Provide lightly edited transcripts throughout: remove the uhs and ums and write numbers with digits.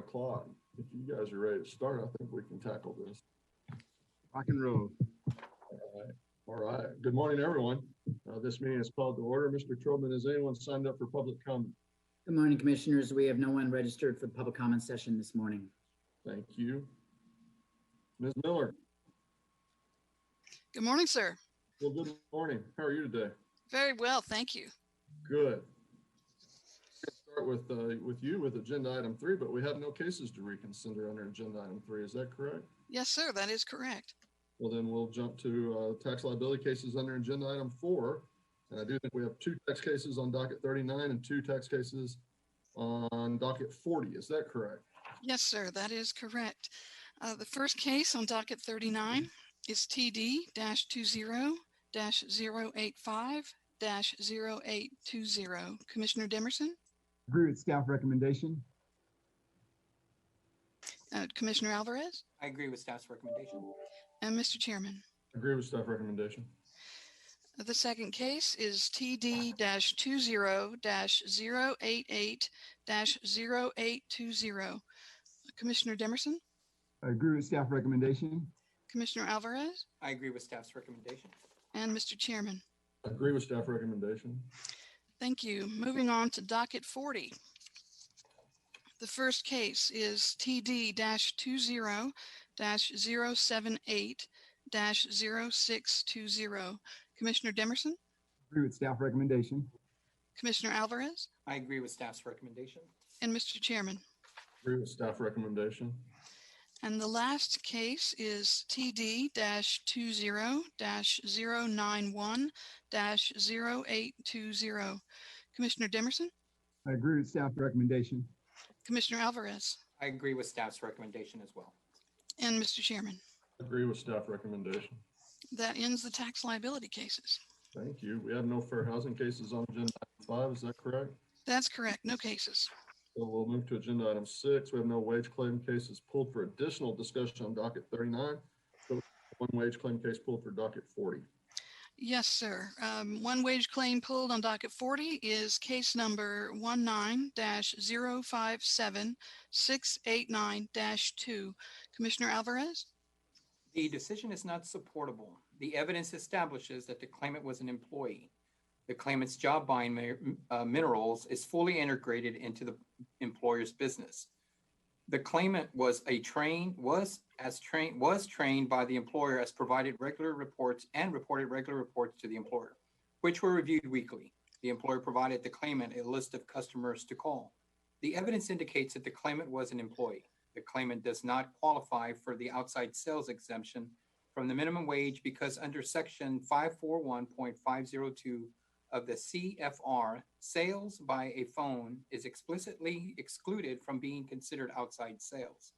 o'clock. If you guys are ready to start, I think we can tackle this. Rock and roll. All right. Good morning, everyone. This meeting is called to order. Mr. Trobman, has anyone signed up for public comment? Good morning, Commissioners. We have no one registered for the public comment session this morning. Thank you. Ms. Miller. Good morning, sir. Well, good morning. How are you today? Very well, thank you. Good. We'll start with you with agenda item 3, but we have no cases to reconsider under agenda item 3. Is that correct? Yes, sir, that is correct. Well, then we'll jump to tax liability cases under agenda item 4. And I do think we have 2 tax cases on docket 39 and 2 tax cases on docket 40. Is that correct? Yes, sir, that is correct. The first case on docket 39 is TD-20-085-0820. Commissioner Demerson? Agree with staff recommendation. Commissioner Alvarez? I agree with staff's recommendation. And Mr. Chairman? Agree with staff recommendation. The second case is TD-20-088-0820. Commissioner Demerson? I agree with staff recommendation. Commissioner Alvarez? I agree with staff's recommendation. And Mr. Chairman? I agree with staff recommendation. Thank you. Moving on to docket 40. The first case is TD-20-078-0620. Commissioner Demerson? Agree with staff recommendation. Commissioner Alvarez? I agree with staff's recommendation. And Mr. Chairman? Agree with staff recommendation. And the last case is TD-20-091-0820. Commissioner Demerson? I agree with staff recommendation. Commissioner Alvarez? I agree with staff's recommendation as well. And Mr. Chairman? Agree with staff recommendation. That ends the tax liability cases. Thank you. We have no fair housing cases on agenda item 5. Is that correct? That's correct. No cases. So we'll move to agenda item 6. We have no wage claim cases pulled for additional discussion on docket 39. So 1 wage claim case pulled for docket 40. Yes, sir. 1 wage claim pulled on docket 40 is case number 19-057-689-2. Commissioner Alvarez? The decision is not supportable. The evidence establishes that the claimant was an employee. The claimant's job buying minerals is fully integrated into the employer's business. The claimant was trained by the employer as provided regular reports and reported regular reports to the employer, which were reviewed weekly. The employer provided the claimant a list of customers to call. The evidence indicates that the claimant was an employee. The claimant does not qualify for the outside sales exemption from the minimum wage because under section 541.502 of the CFR, sales by a phone is explicitly excluded from being considered outside sales.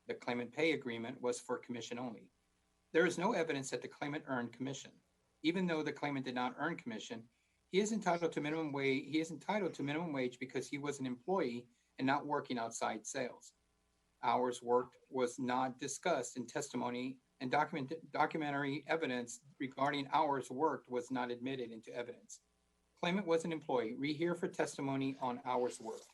The claimant pay agreement was for commission only. There is no evidence that the claimant earned commission. Even though the claimant did not earn commission, he is entitled to minimum wage. He is entitled to minimum wage because he was an employee and not working outside sales. Hours worked was not discussed in testimony, and documentary evidence regarding hours worked was not admitted into evidence. Claimant was an employee. Rehear for testimony on hours worked.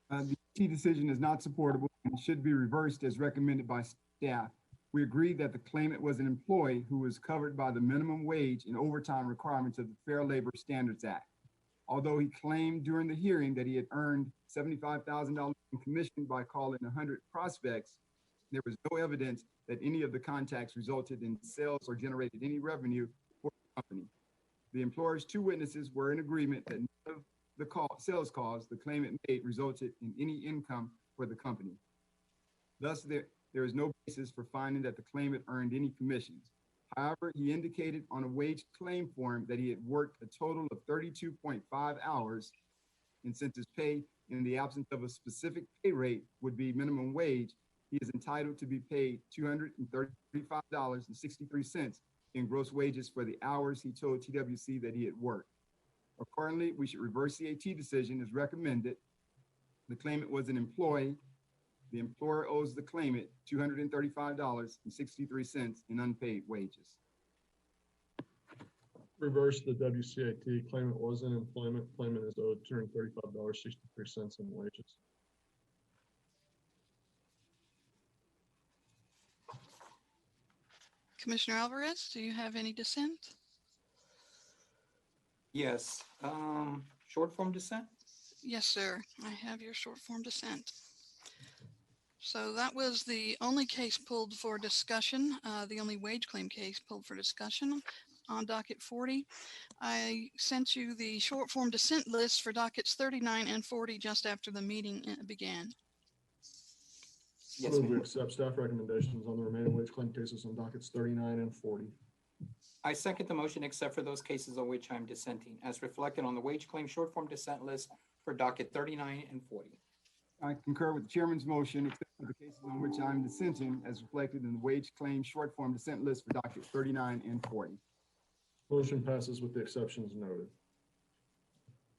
The T decision is not supportable and should be reversed as recommended by staff. We agree that the claimant was an employee who was covered by the minimum wage and overtime requirements of the Fair Labor Standards Act. Although he claimed during the hearing that he had earned $75,000 in commission by calling 100 prospects, there was no evidence that any of the contacts resulted in sales or generated any revenue for the company. The employer's 2 witnesses were in agreement that none of the sales calls the claimant made resulted in any income for the company. Thus, there is no basis for finding that the claimant earned any commissions. However, he indicated on a wage claim form that he had worked a total of 32.5 hours, and since his pay in the absence of a specific pay rate would be minimum wage, he is entitled to be paid $235.63 in gross wages for the hours he told TWC that he had worked. Accordingly, we should reverse the AT decision as recommended. The claimant was an employee. The employer owes the claimant $235.63 in unpaid wages. Reverse the WCAT. Claimant was in employment. Claimant is owed $235.63 in wages. Commissioner Alvarez, do you have any dissent? Yes, short form dissent? Yes, sir. I have your short form dissent. So that was the only case pulled for discussion, the only wage claim case pulled for discussion on docket 40. I sent you the short form dissent list for dockets 39 and 40 just after the meeting began. Yes, Move we ma'am. accept staff recommendations on the remaining wage claim cases on dockets 39 and 40. I second the motion except for those cases on which I'm dissenting, as reflected on the wage claim short form dissent list for docket 39 and 40. I concur with the chairman's motion, except for the cases on which I'm dissenting, as reflected in the wage claim short form dissent list for docket 39 and 40. Motion passes with the exceptions noted.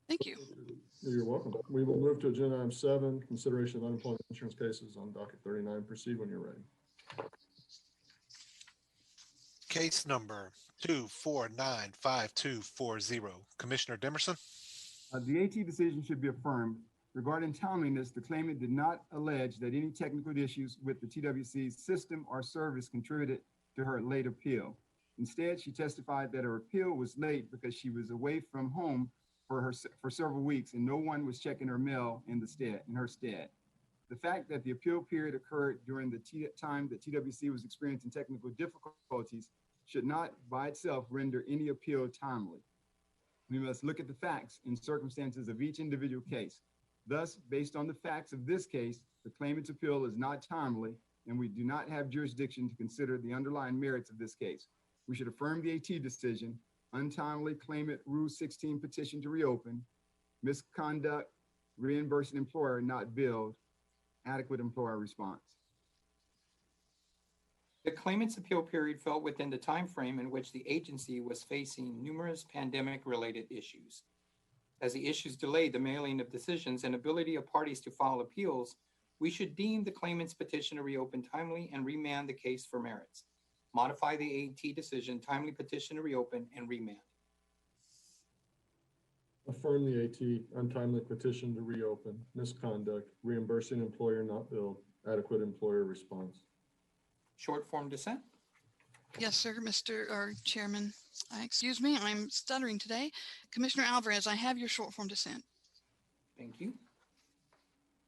Thank you. You're welcome. We will move to agenda item 7, consideration of unemployment insurance cases on docket 39. Proceed when you're ready. Case number 2495240. Commissioner Demerson? The AT decision should be affirmed. Regarding timeliness, the claimant did not allege that any technical issues with the TWC system or service contributed to her late appeal. Instead, she testified that her appeal was late because she was away from home for several weeks and no one was checking her mail in her stead. The fact that the appeal period occurred during the time that TWC was experiencing technical difficulties should not by itself render any appeal timely. We must look at the facts and circumstances of each individual case. Thus, based on the facts of this case, the claimant's appeal is not timely, and we do not have jurisdiction to consider the underlying merits of this case. We should affirm the AT decision, untimely claimant Rule 16 petition to reopen, misconduct, reimbursing employer not billed, adequate employer response. The claimant's appeal period fell within the time frame in which the agency was facing numerous pandemic-related issues. As the issues delayed the mailing of decisions and ability of parties to file appeals, we should deem the claimant's petition to reopen timely and remand the case for merits. Modify the AT decision, timely petition to reopen, and remand. Affirm the AT, untimely petition to reopen, misconduct, reimbursing employer not billed, adequate employer response. Short form dissent? Yes, sir, Chairman. Excuse me, I'm stuttering today. Commissioner Alvarez, I have your short form dissent. Thank you.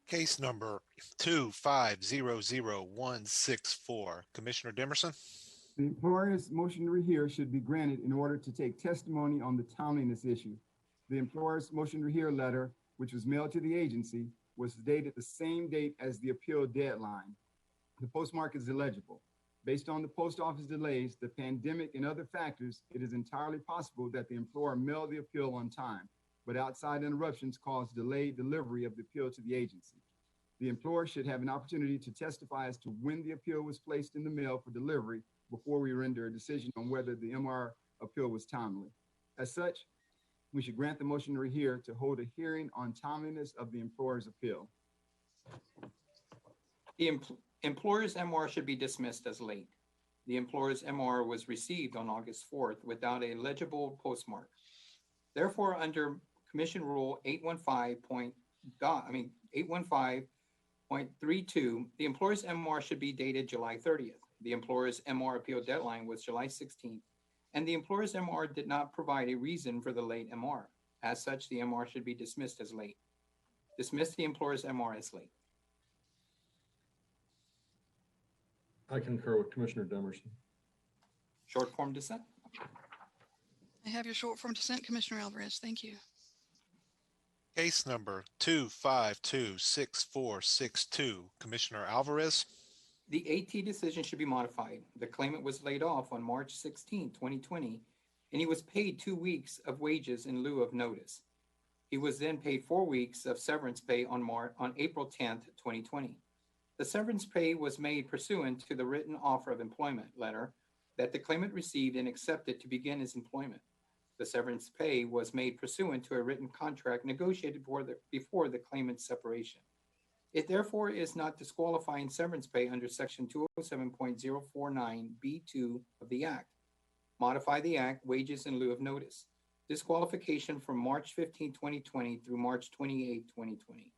Case number 2500164. Commissioner Demerson? The employer's motion to rehear should be granted in order to take testimony on the timeliness issue. The employer's motion to rehear letter, which was mailed to the agency, was dated the same date as the appeal deadline. The postmark is illegible. Based on the post office delays, the pandemic, and other factors, it is entirely possible that the employer mailed the appeal on time, but outside interruptions caused delayed delivery of the appeal to the agency. The employer should have an opportunity to testify as to when the appeal was placed in the mail for delivery before we render a decision on whether the MR appeal was timely. As such, we should grant the motion to rehear to hold a hearing on timeliness of the employer's appeal. The employer's MR should be dismissed as late. The employer's MR was received on August 4th without a legible postmark. Therefore, under Commission Rule 815.32, the employer's MR should be dated July 30th. The employer's MR appeal deadline was July 16th, and the employer's MR did not provide a reason for the late MR. As such, the MR should be dismissed as late. Dismiss the employer's MR as late. I concur with Commissioner Demerson. Short form dissent? I have your short form dissent, Commissioner Alvarez. Thank you. Case number 2526462. Commissioner Alvarez? The AT decision should be modified. The claimant was laid off on March 16, 2020, and he was paid 2 weeks of wages in lieu of notice. He was then paid 4 weeks of severance pay on April 10, 2020. The severance pay was made pursuant to the written offer of employment letter that the claimant received and accepted to begin his employment. The severance pay was made pursuant to a written contract negotiated before the claimant's separation. It therefore is not disqualifying severance pay under Section 207.049B2 of the Act. Modify the Act, wages in lieu of notice. Disqualification from March 15, 2020 through March 28, 2020.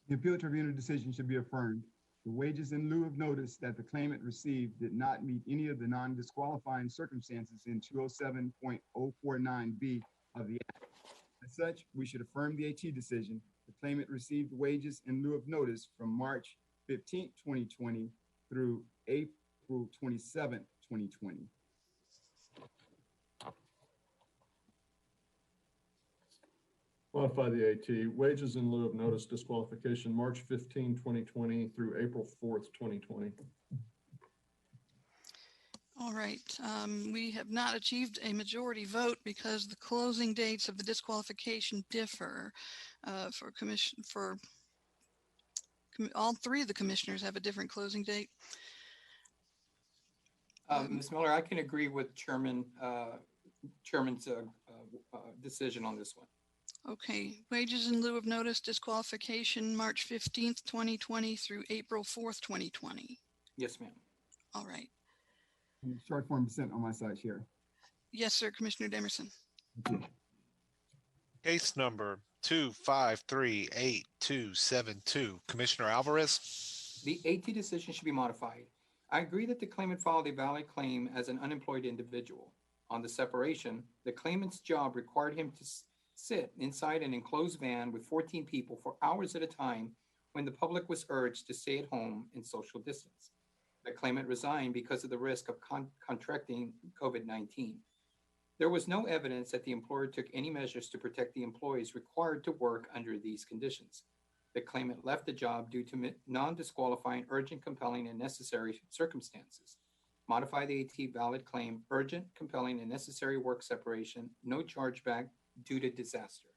The appeal tribunal decision should be affirmed. The wages in lieu of notice that the claimant received did not meet any of the non-disqualifying circumstances in 207.049B of the Act. As such, we should affirm the AT decision. The claimant received wages in lieu of notice from March 15, 2020 through April 27, 2020. Modify the AT, wages in lieu of notice disqualification, March 15, 2020 through April 4th, 2020. All right, we have not achieved a majority vote because the closing dates of the disqualification differ all three of the commissioners have a different closing date. Ms. Miller, I can agree with Chairman's decision on this one. Okay, wages in lieu of notice disqualification, March 15th, 2020 through April 4th, 2020. Yes, ma'am. All right. Short form dissent on my side, Chair. Yes, sir, Commissioner Demerson. Thank you. Case number 2538272, Commissioner Alvarez. The AT decision should be modified. I agree that the claimant filed a valid claim as an unemployed individual. On the separation, the claimant's job required him to sit inside an enclosed van with 14 people for hours at a time when the public was urged to stay at home and social distance. The claimant resigned because of the risk of contracting COVID-19. There was no evidence that the employer took any measures to protect the employees required to work under these conditions. The claimant left the job due to non-disqualifying, urgent, compelling, and necessary circumstances. Modify the AT valid claim, urgent, compelling, and necessary work separation, no chargeback due to disaster.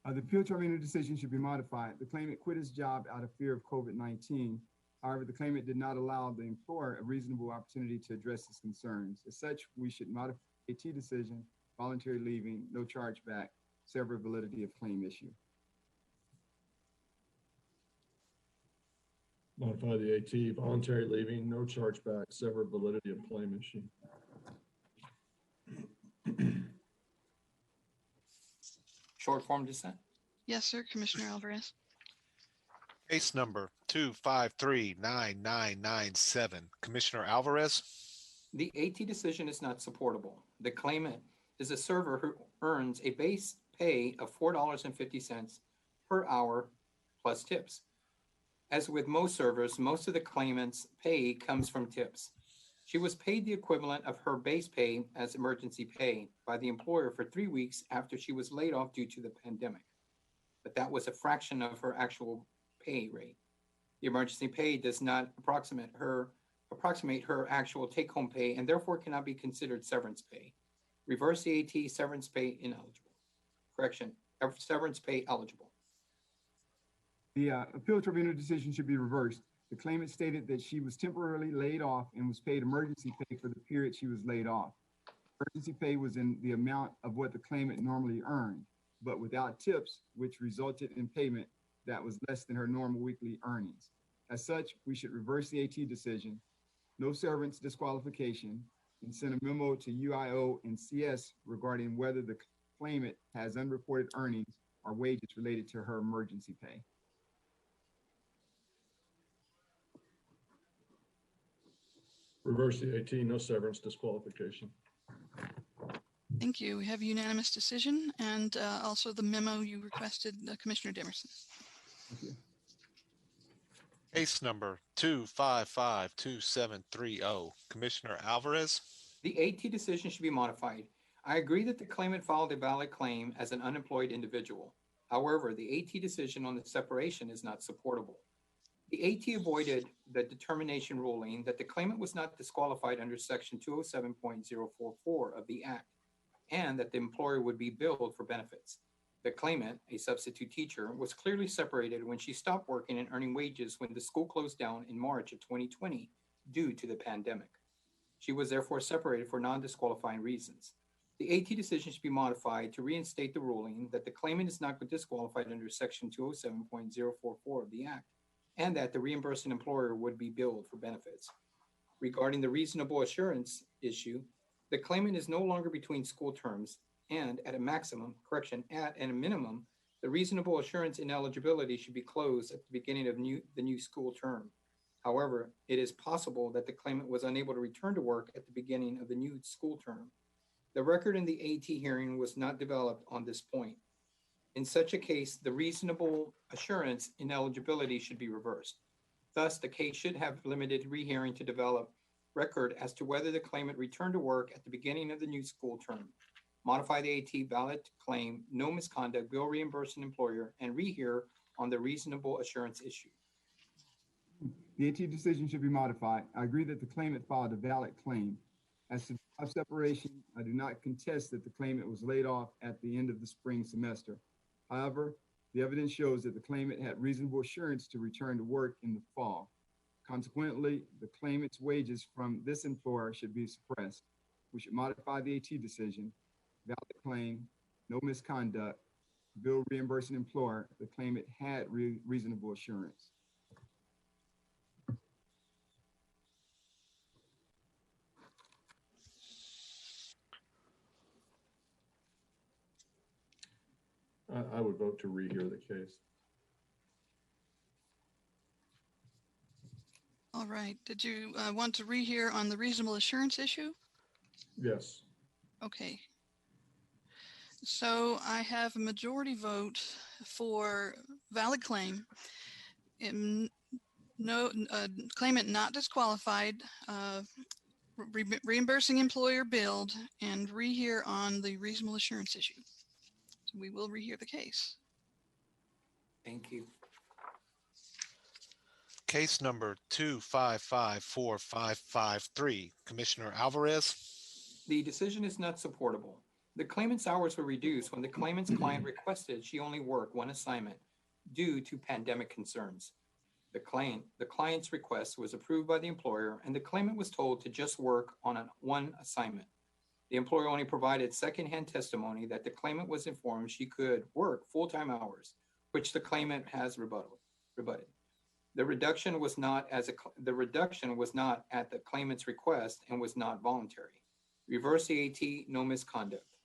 The appeal tribunal decision should be modified. The claimant quit his job out of fear of COVID-19. However, the claimant did not allow the employer a reasonable opportunity to address his concerns. As such, we should modify the AT decision, voluntary leaving, no chargeback, severability of claim issue. Modify the AT, voluntary leaving, no chargeback, severability of claim issue. Short form dissent. Yes, sir, Commissioner Alvarez. Case number 2539997, Commissioner Alvarez. The AT decision is not supportable. The claimant is a server who earns a base pay of $4.50 per hour plus tips. As with most servers, most of the claimant's pay comes from tips. She was paid the equivalent of her base pay as emergency pay by the employer for 3 weeks after she was laid off due to the pandemic. But that was a fraction of her actual pay rate. The emergency pay does not approximate her actual take-home pay and therefore cannot be considered severance pay. Reverse the AT, severance pay ineligible. Correction, severance pay eligible. The appeal tribunal decision should be reversed. The claimant stated that she was temporarily laid off and was paid emergency pay for the period she was laid off. Emergency pay was in the amount of what the claimant normally earned, but without tips, which resulted in payment that was less than her normal weekly earnings. As such, we should reverse the AT decision, no severance disqualification, and send a memo to UIO and CS regarding whether the claimant has unreported earnings or wages related to her emergency pay. Reverse the AT, no severance disqualification. Thank you. We have a unanimous decision and also the memo you requested, Commissioner Demerson. Thank you. Case number 2552730, Commissioner Alvarez. The AT decision should be modified. I agree that the claimant filed a valid claim as an unemployed individual. However, the AT decision on the separation is not supportable. The AT avoided the determination ruling that the claimant was not disqualified under Section 207.044 of the Act, and that the employer would be billed for benefits. The claimant, a substitute teacher, was clearly separated when she stopped working and earning wages when the school closed down in March of 2020 due to the pandemic. She was therefore separated for non-disqualifying reasons. The AT decision should be modified to reinstate the ruling that the claimant is not disqualified under Section 207.044 of the Act, and that the reimbursing employer would be billed for benefits. Regarding the reasonable assurance issue, the claimant is no longer between school terms, and at a minimum, The reasonable assurance ineligibility should be closed at the beginning of the new school term. However, it is possible that the claimant was unable to return to work at the beginning of the new school term. The record in the AT hearing was not developed on this point. In such a case, the reasonable assurance ineligibility should be reversed. Thus, the case should have limited rehearing to develop record as to whether the claimant returned to work at the beginning of the new school term. Modify the AT valid claim, no misconduct, bill reimburse an employer, and rehear on the reasonable assurance issue. The AT decision should be modified. I agree that the claimant filed a valid claim. As to job separation, I do not contest that the claimant was laid off at the end of the spring semester. However, the evidence shows that the claimant had reasonable assurance to return to work in the fall. Consequently, the claimant's wages from this employer should be suppressed. We should modify the AT decision, valid claim, no misconduct, bill reimbursing employer. The claimant had reasonable assurance. I would vote to rehear the case. All right. Did you want to rehear on the reasonable assurance issue? Yes. Okay. So I have a majority vote for valid claim. Claimant not disqualified, reimbursing employer billed, and rehear on the reasonable assurance issue. So we will rehear the case. Thank you. Case number 2554553, Commissioner Alvarez. The decision is not supportable. The claimant's hours were reduced when the claimant's client requested she only work one assignment due to pandemic concerns. The client's request was approved by the employer, and the claimant was told to just work on one assignment. The employer only provided secondhand testimony that the claimant was informed she could work full-time hours, which the claimant has rebutted. The reduction was not at the claimant's request and was not voluntary. Reverse the AT, no misconduct.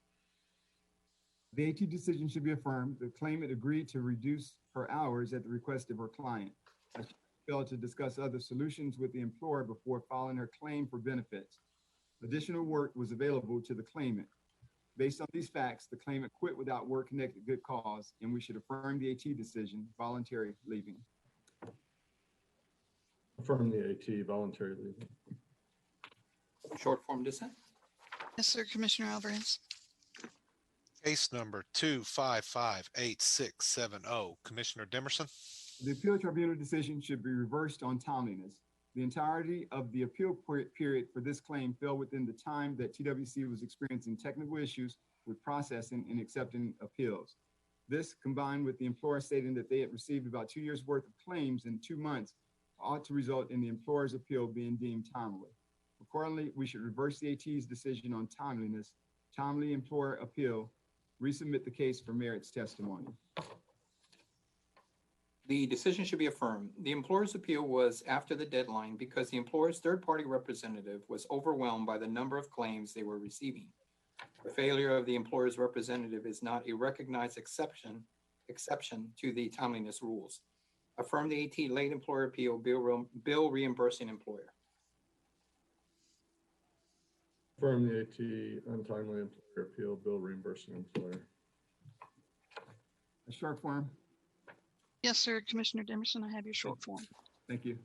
The AT decision should be affirmed. The claimant agreed to reduce her hours at the request of her client. She failed to discuss other solutions with the employer before filing her claim for benefits. Additional work was available to the claimant. Based on these facts, the claimant quit without work-connected good cause, and we should affirm the AT decision, voluntary leaving. Affirm the AT, voluntary leaving. Short form dissent. Yes, sir, Commissioner Alvarez. Case number 2558670, Commissioner Demerson. The appeal tribunal decision should be reversed on timeliness. The entirety of the appeal period for this claim fell within the time that TWC was experiencing technical issues with processing and accepting appeals. This, combined with the employer stating that they had received about 2 years' worth of claims in 2 months, ought to result in the employer's appeal being deemed timely. Accordingly, we should reverse the AT's decision on timeliness, timely employer appeal, resubmit the case for merits testimony. The decision should be affirmed. The employer's appeal was after the deadline because the employer's third-party representative was overwhelmed by the number of claims they were receiving. The failure of the employer's representative is not a recognized exception to the timeliness rules. Affirm the AT late employer appeal, bill reimbursing employer. Affirm the AT, untimely employer appeal, bill reimbursing employer. A short form. Yes, sir, Commissioner Demerson, I have your short form. Thank you.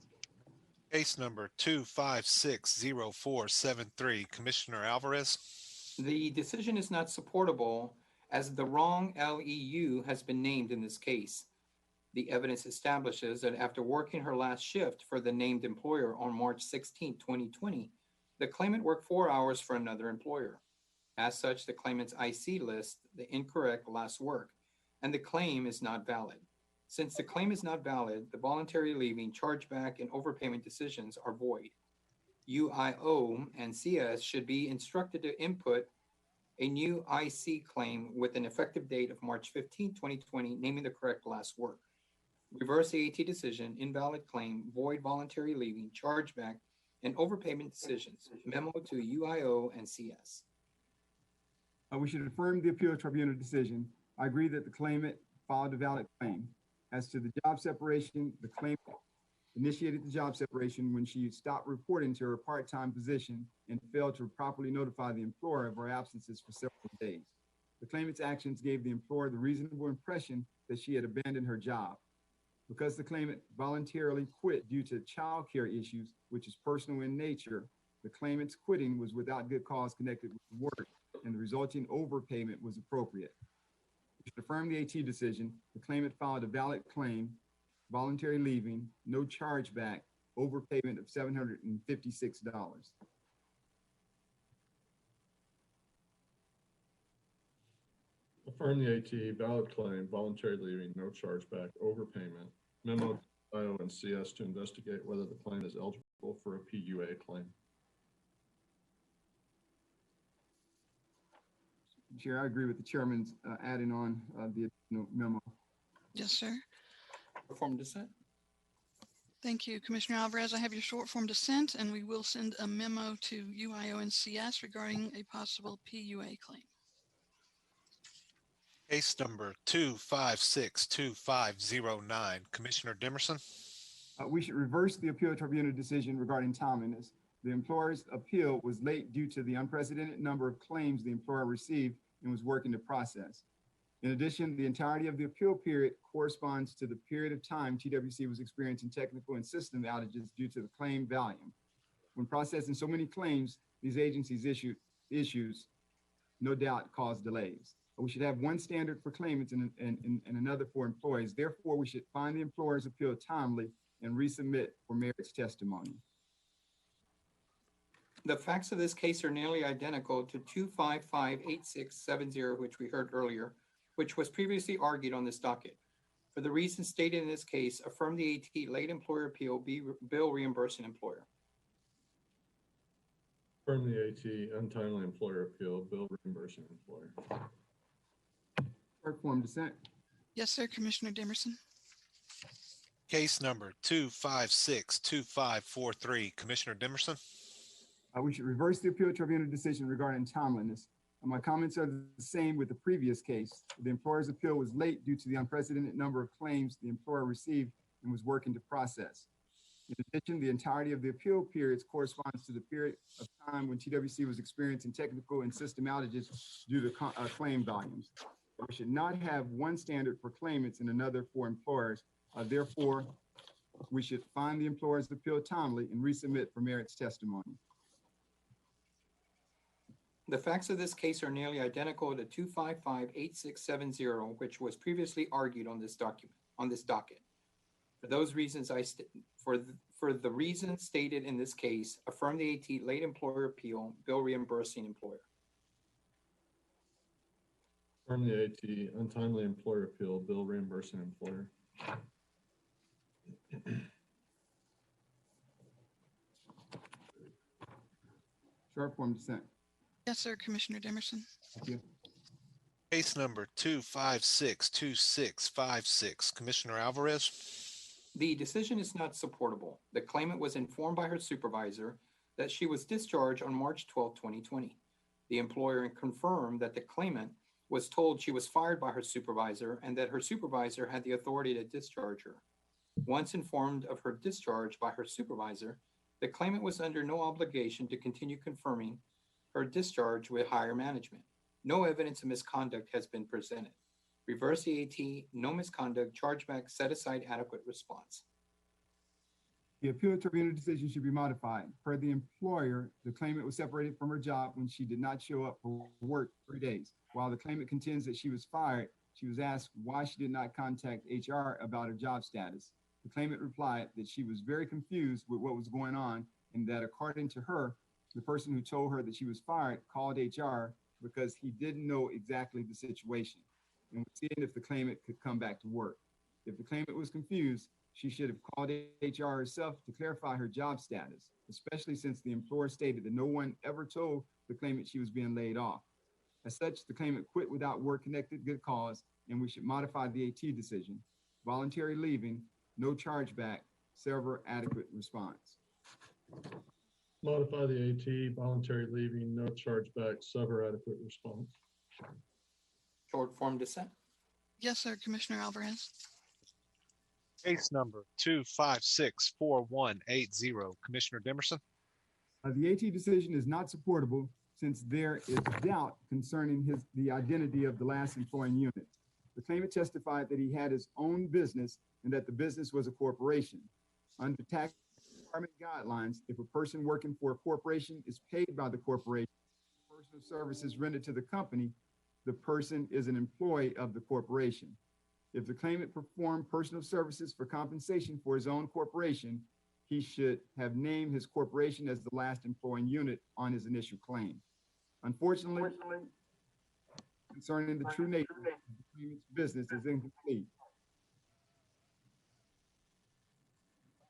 Case number 2560473, Commissioner Alvarez. The decision is not supportable as the wrong LEU has been named in this case. The evidence establishes that after working her last shift for the named employer on March 16, 2020, the claimant worked 4 hours for another employer. As such, the claimant's IC lists the incorrect last work, and the claim is not valid. Since the claim is not valid, the voluntary leaving, chargeback, and overpayment decisions are void. UIO and CS should be instructed to input a new IC claim with an effective date of March 15, 2020, naming the correct last work. Reverse the AT decision, invalid claim, void voluntary leaving, chargeback, and overpayment decisions. Memo to UIO and CS. We should affirm the appeal tribunal decision. I agree that the claimant filed a valid claim. As to the job separation, the claimant initiated the job separation when she stopped reporting to her part-time position and failed to properly notify the employer of her absences for several days. The claimant's actions gave the employer the reasonable impression that she had abandoned her job. Because the claimant voluntarily quit due to child care issues, which is personal in nature, the claimant's quitting was without good cause connected with work, and the resulting overpayment was appropriate. To affirm the AT decision, the claimant filed a valid claim, voluntary leaving, no chargeback, overpayment of $756. Affirm the AT, valid claim, voluntary leaving, no chargeback, overpayment. Memo to IO and CS to investigate whether the claimant is eligible for a PUA claim. Chair, I agree with the chairman's adding on the additional memo. Yes, sir. Short form dissent. Thank you, Commissioner Alvarez. I have your short form dissent, and we will send a memo to UIO and CS regarding a possible PUA claim. Case number 2562509. Commissioner Demerson, We should reverse the appeal tribunal decision regarding timeliness. The employer's appeal was late due to the unprecedented number of claims the employer received and was working to process. In addition, the entirety of the appeal period corresponds to the period of time TWC was experiencing technical and system outages due to the claim volume. When processing so many claims, these agencies issues no doubt caused delays. We should have one standard for claimants and another for employees. Therefore, we should find the employer's appeal timely and resubmit for merits testimony. The facts of this case are nearly identical to 2558670, which we heard earlier, which was previously argued on this docket. For the reasons stated in this case, affirm the AT late employer appeal, bill reimbursing employer. Affirm the AT, untimely employer appeal, bill reimbursing employer. Short form dissent. Yes, sir, Commissioner Demerson. case number 2562543. Commissioner Demerson, We should reverse the appeal tribunal decision regarding timeliness. My comments are the same with the previous case. The employer's appeal was late due to the unprecedented number of claims the employer received and was working to process. In addition, the entirety of the appeal periods corresponds to the period of time when TWC was experiencing technical and system outages due to claim volumes. We should not have one standard for claimants and another for employers. Therefore, we should find the employer's appeal timely and resubmit for merits testimony. The facts of this case are nearly identical to 2558670, which was previously argued on this docket. For those reasons, for the reasons stated in this case, affirm the AT late employer appeal, bill reimbursing employer. Affirm the AT, untimely employer appeal, bill reimbursing employer. Short form dissent. Yes, sir, Commissioner Demerson. Thank you. case number 2562656. Commissioner Alvarez, The decision is not supportable. The claimant was informed by her supervisor that she was discharged on March 12, 2020. The employer confirmed that the claimant was told she was fired by her supervisor and that her supervisor had the authority to discharge her. Once informed of her discharge by her supervisor, the claimant was under no obligation to continue confirming her discharge with higher management. No evidence of misconduct has been presented. Reverse the AT, no misconduct, chargeback, set aside adequate response. The appeal tribunal decision should be modified. Per the employer, the claimant was separated from her job when she did not show up for work 3 days. While the claimant contends that she was fired, she was asked why she did not contact HR about her job status. The claimant replied that she was very confused with what was going on and that according to her, the person who told her that she was fired called HR because he didn't know exactly the situation and was seeing if the claimant could come back to work. If the claimant was confused, she should have called HR herself to clarify her job status, especially since the employer stated that no one ever told the claimant she was being laid off. As such, the claimant quit without work-connected good cause, and we should modify the AT decision. Voluntary leaving, no chargeback, sever adequate response. Modify the AT, voluntary leaving, no chargeback, sever adequate response. Short form dissent. Yes, sir, Commissioner Alvarez. Case number 2564180, Commissioner Dimerson. The AT decision is not supportable since there is doubt concerning the identity of the last employing unit. The claimant testified that he had his own business and that the business was a corporation. Under tax department guidelines, if a person working for a corporation is paid by the corporation, personal services rendered to the company, the person is an employee of the corporation. If the claimant performed personal services for compensation for his own corporation, he should have named his corporation as the last employing unit on his initial claim. Unfortunately, concerning the true nature of the claimant's business is incomplete.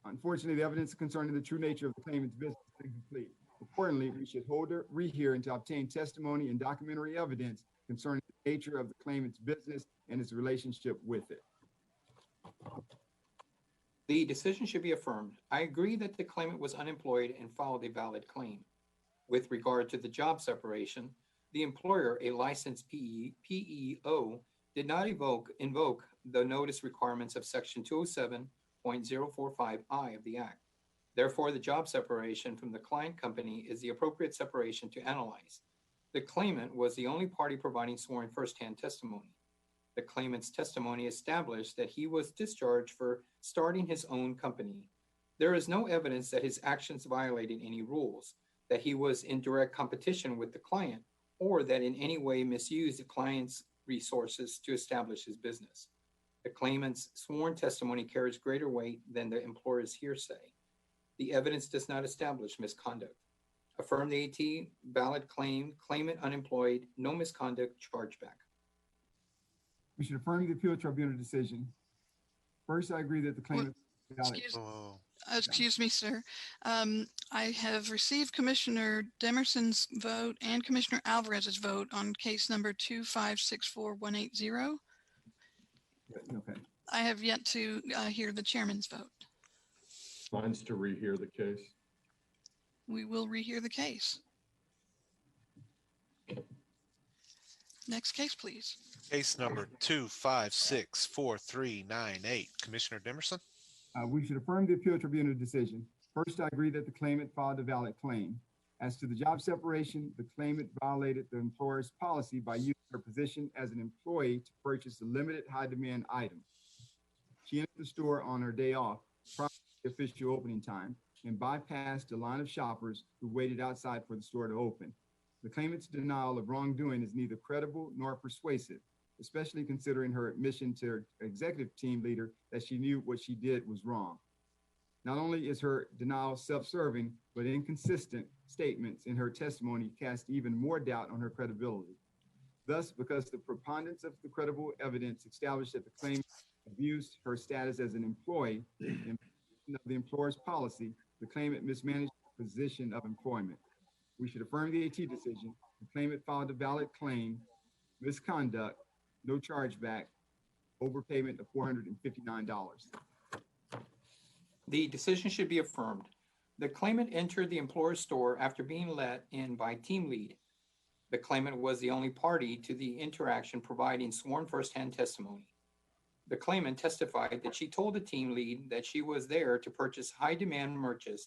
Unfortunately, the evidence concerning the true nature of the claimant's business is incomplete. Accordingly, we should hold a rehearing to obtain testimony and documentary evidence concerning the nature of the claimant's business and its relationship with it. The decision should be affirmed. I agree that the claimant was unemployed and filed a valid claim. With regard to the job separation, the employer, a licensed PEO, did not invoke the notice requirements of Section 207.045I of the Act. Therefore, the job separation from the client company is the appropriate separation to analyze. The claimant was the only party providing sworn firsthand testimony. The claimant's testimony established that he was discharged for starting his own company. There is no evidence that his actions violated any rules, that he was in direct competition with the client, or that in any way misused the client's resources to establish his business. The claimant's sworn testimony carries greater weight than the employer's hearsay. The evidence does not establish misconduct. Affirm the AT, valid claim, claimant unemployed, no misconduct, chargeback. We should affirm the appeal tribunal decision. First, I agree that the claimant. Excuse me, sir. I have received Commissioner Demerson's vote and Commissioner Alvarez's vote on case number 2564180. Okay. I have yet to hear the chairman's vote. Mine's to rehear the case. We will rehear the case. Next case, please. Case number 2564398, Commissioner Dimerson. We should affirm the appeal tribunal decision. First, I agree that the claimant filed a valid claim. As to the job separation, the claimant violated the employer's policy by using her position as an employee to purchase a limited high-demand item. She entered the store on her day off prior to the official opening time and bypassed a line of shoppers who waited outside for the store to open. The claimant's denial of wrongdoing is neither credible nor persuasive, especially considering her admission to her executive team leader that she knew what she did was wrong. Not only is her denial self-serving, but inconsistent statements in her testimony cast even more doubt on her credibility. Thus, because the preponderance of the credible evidence established that the claimant abused her status as an employee in the employer's policy, the claimant mismanaged her position of employment. We should affirm the AT decision. The claimant filed a valid claim, misconduct, no chargeback, overpayment of $459. The decision should be affirmed. The claimant entered the employer's store after being let in by team lead. The claimant was the only party to the interaction, providing sworn firsthand testimony. The claimant testified that she told the team lead that she was there to purchase high-demand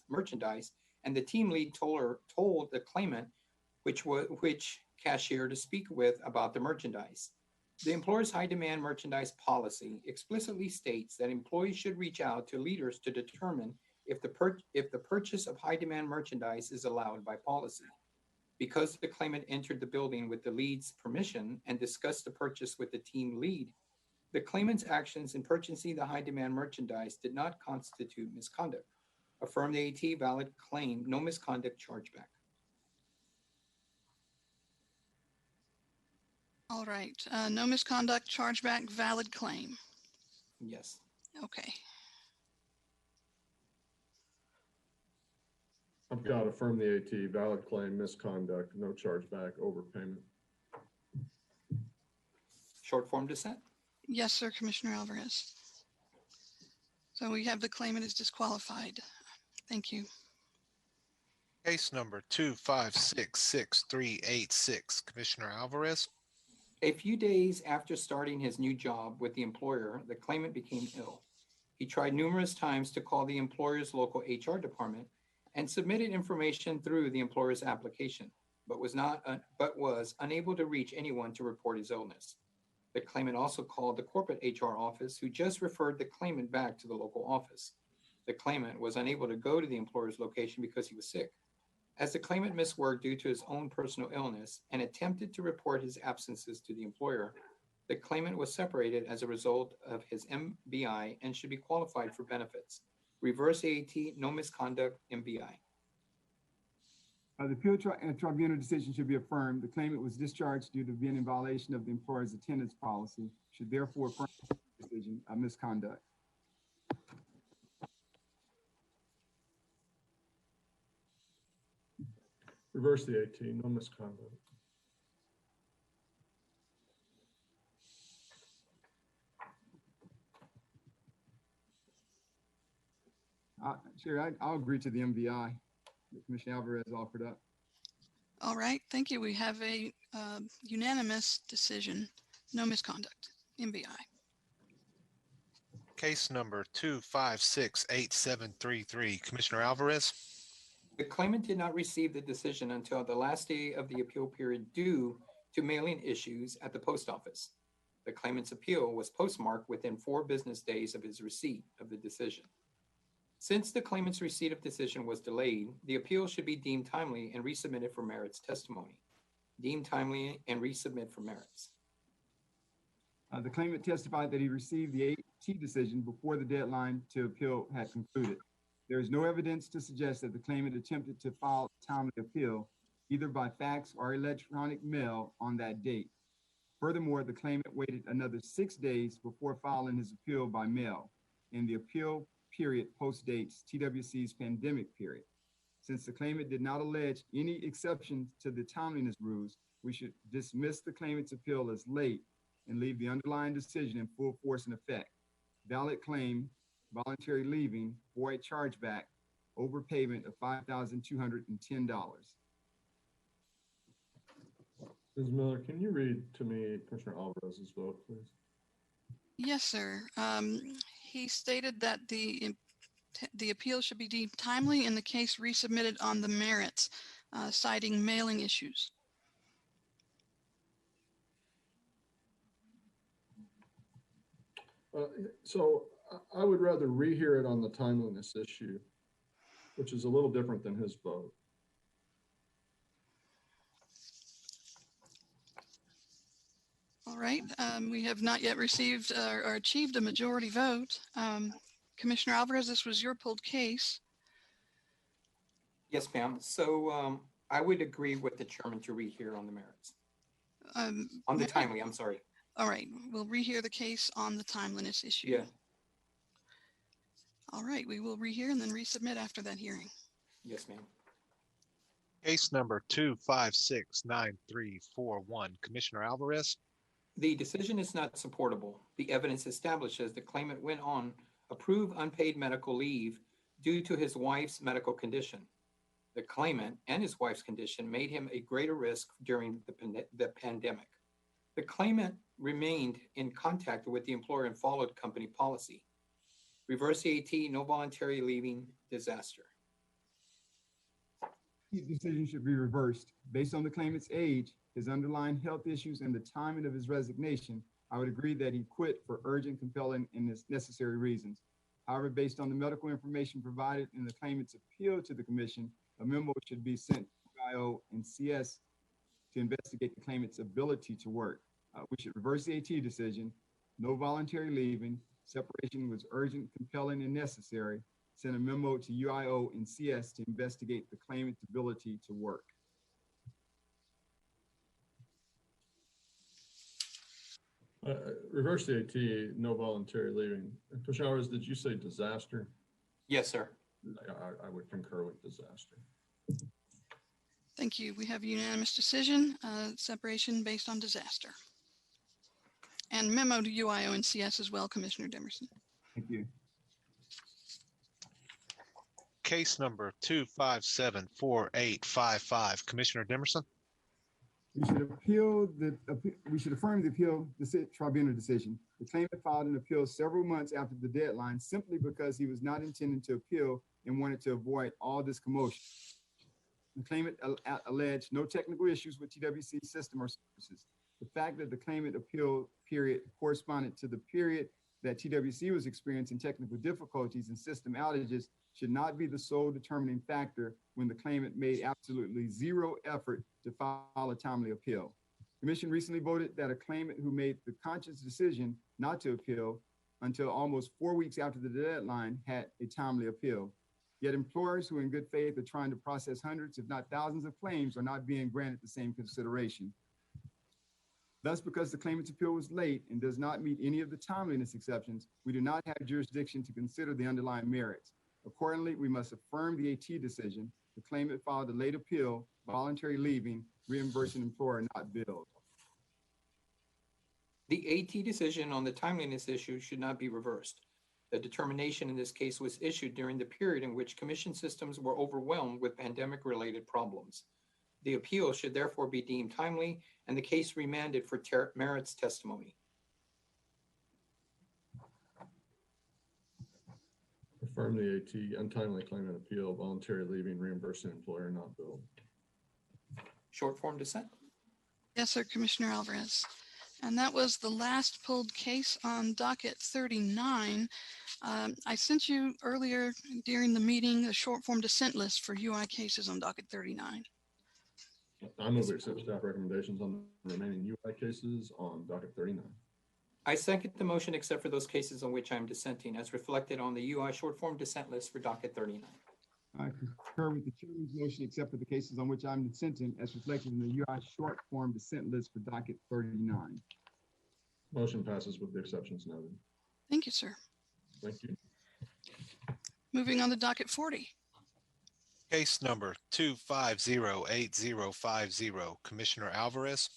merchandise, and the team lead told the claimant which cashier to speak with about the merchandise. The employer's high-demand merchandise policy explicitly states that employees should reach out to leaders to determine if the purchase of high-demand merchandise is allowed by policy. Because the claimant entered the building with the lead's permission and discussed the purchase with the team lead, the claimant's actions in purchasing the high-demand merchandise did not constitute misconduct. Affirm the AT, valid claim, no misconduct, chargeback. All right. No misconduct, chargeback, valid claim. Yes. Okay. I've got affirm the AT, valid claim, misconduct, no chargeback, overpayment. Short form dissent. Yes, sir, Commissioner Alvarez. So we have the claimant is disqualified. Thank you. Case number 2566386, Commissioner Alvarez. A few days after starting his new job with the employer, the claimant became ill. He tried numerous times to call the employer's local HR department and submitted information through the employer's application, but was unable to reach anyone to report his illness. The claimant also called the corporate HR office, who just referred the claimant back to the local office. The claimant was unable to go to the employer's location because he was sick. As the claimant missed work due to his own personal illness and attempted to report his absences to the employer, the claimant was separated as a result of his MBI and should be qualified for benefits. Reverse AAT, no misconduct, MBI. The appeal tribunal decision should be affirmed. The claimant was discharged due to being in violation of the employer's attendance policy, should therefore affirm the decision of misconduct. Reverse the AT, no misconduct. Chair, I'll agree to the MVI that Commissioner Alvarez offered up. All right, thank you. We have a unanimous decision, no misconduct, MBI. Case number 2568733. Commissioner Alvarez. The claimant did not receive the decision until the last day of the appeal period due to mailing issues at the post office. The claimant's appeal was postmarked within 4 business days of his receipt of the decision. Since the claimant's receipt of decision was delayed, the appeal should be deemed timely and resubmitted for merits testimony. Deemed timely and resubmit for merits. The claimant testified that he received the AT decision before the deadline to appeal had concluded. There is no evidence to suggest that the claimant attempted to file a timely appeal, either by fax or electronic mail on that date. Furthermore, the claimant waited another 6 days before filing his appeal by mail, and the appeal period postdates TWC's pandemic period. Since the claimant did not allege any exceptions to the timeliness rules, we should dismiss the claimant's appeal as late and leave the underlying decision in full force and effect. Valid claim, voluntary leaving, for a chargeback, overpayment of $5,210. Ms. Miller, can you read to me Commissioner Alvarez's vote, please? Yes, sir. He stated that the appeal should be deemed timely and the case resubmitted on the merits, citing mailing issues. So I would rather rehear it on the timeliness issue, which is a little different than his vote. All right, we have not yet received or achieved a majority vote. Commissioner Alvarez, this was your pulled case. Yes, ma'am. So I would agree with the chairman to rehear on the merits. On the timely, I'm sorry. All right, we'll rehear the case on the timeliness issue. Yeah. All right, we will rehear and then resubmit after that hearing. Yes, ma'am. Case number 2569341. Commissioner Alvarez. The decision is not supportable. The evidence establishes the claimant went on approved unpaid medical leave due to his wife's medical condition. The claimant and his wife's condition made him a greater risk during the pandemic. The claimant remained in contact with the employer and followed company policy. Reverse AT, no voluntary leaving, disaster. The decision should be reversed. Based on the claimant's age, his underlying health issues, and the timing of his resignation, I would agree that he quit for urgent, compelling, and necessary reasons. However, based on the medical information provided in the claimant's appeal to the commission, a memo should be sent to IO and CS to investigate the claimant's ability to work. We should reverse the AT decision, no voluntary leaving, separation was urgent, compelling, and necessary, send a memo to UIO and CS to investigate the claimant's ability to work. Reverse the AT, no voluntary leaving. Commissioner Alvarez, did you say disaster? Yes, sir. I would concur with disaster. Thank you. We have a unanimous decision, separation based on disaster. And memo to UIO and CS as well, Commissioner Demerson. Thank you. Case number 2574855. Commissioner Demerson. We should affirm the tribunal decision. The claimant filed an appeal several months after the deadline simply because he was not intending to appeal and wanted to avoid all this commotion. The claimant alleged no technical issues with TWC system or services. The fact that the claimant appeal period corresponded to the period that TWC was experiencing technical difficulties and system outages should not be the sole determining factor when the claimant made absolutely zero effort to file a timely appeal. The Commission recently voted that a claimant who made the conscious decision not to appeal until almost 4 weeks after the deadline had a timely appeal. Yet employers who in good faith are trying to process hundreds, if not thousands of claims are not being granted the same consideration. Thus, because the claimant's appeal was late and does not meet any of the timeliness exceptions, we do not have jurisdiction to consider the underlying merits. Accordingly, we must affirm the AT decision. The claimant filed a late appeal, voluntary leaving, reimbursing employer not billed. The AT decision on the timeliness issue should not be reversed. The determination in this case was issued during the period in which commission systems were overwhelmed with pandemic-related problems. The appeal should therefore be deemed timely and the case remanded for merits testimony. Affirm the AT, untimely claimant appeal, voluntary leaving, reimbursing employer not billed. Short form dissent. Yes, sir, Commissioner Alvarez. And that was the last pulled case on docket 39. I sent you earlier during the meeting a short form dissent list for UI cases on docket 39. I move we accept staff recommendations on the remaining UI cases on docket 39. I second the motion except for those cases on which I am dissenting as reflected on the UI short form dissent list for docket 39. I concur with the chairman's motion except for the cases on which I'm dissenting as reflected in the UI short form dissent list for docket 39. Motion passes with the exceptions noted. Thank you, sir. Thank you. Moving on to docket 40. Case number 2508050, Commissioner Alvarez.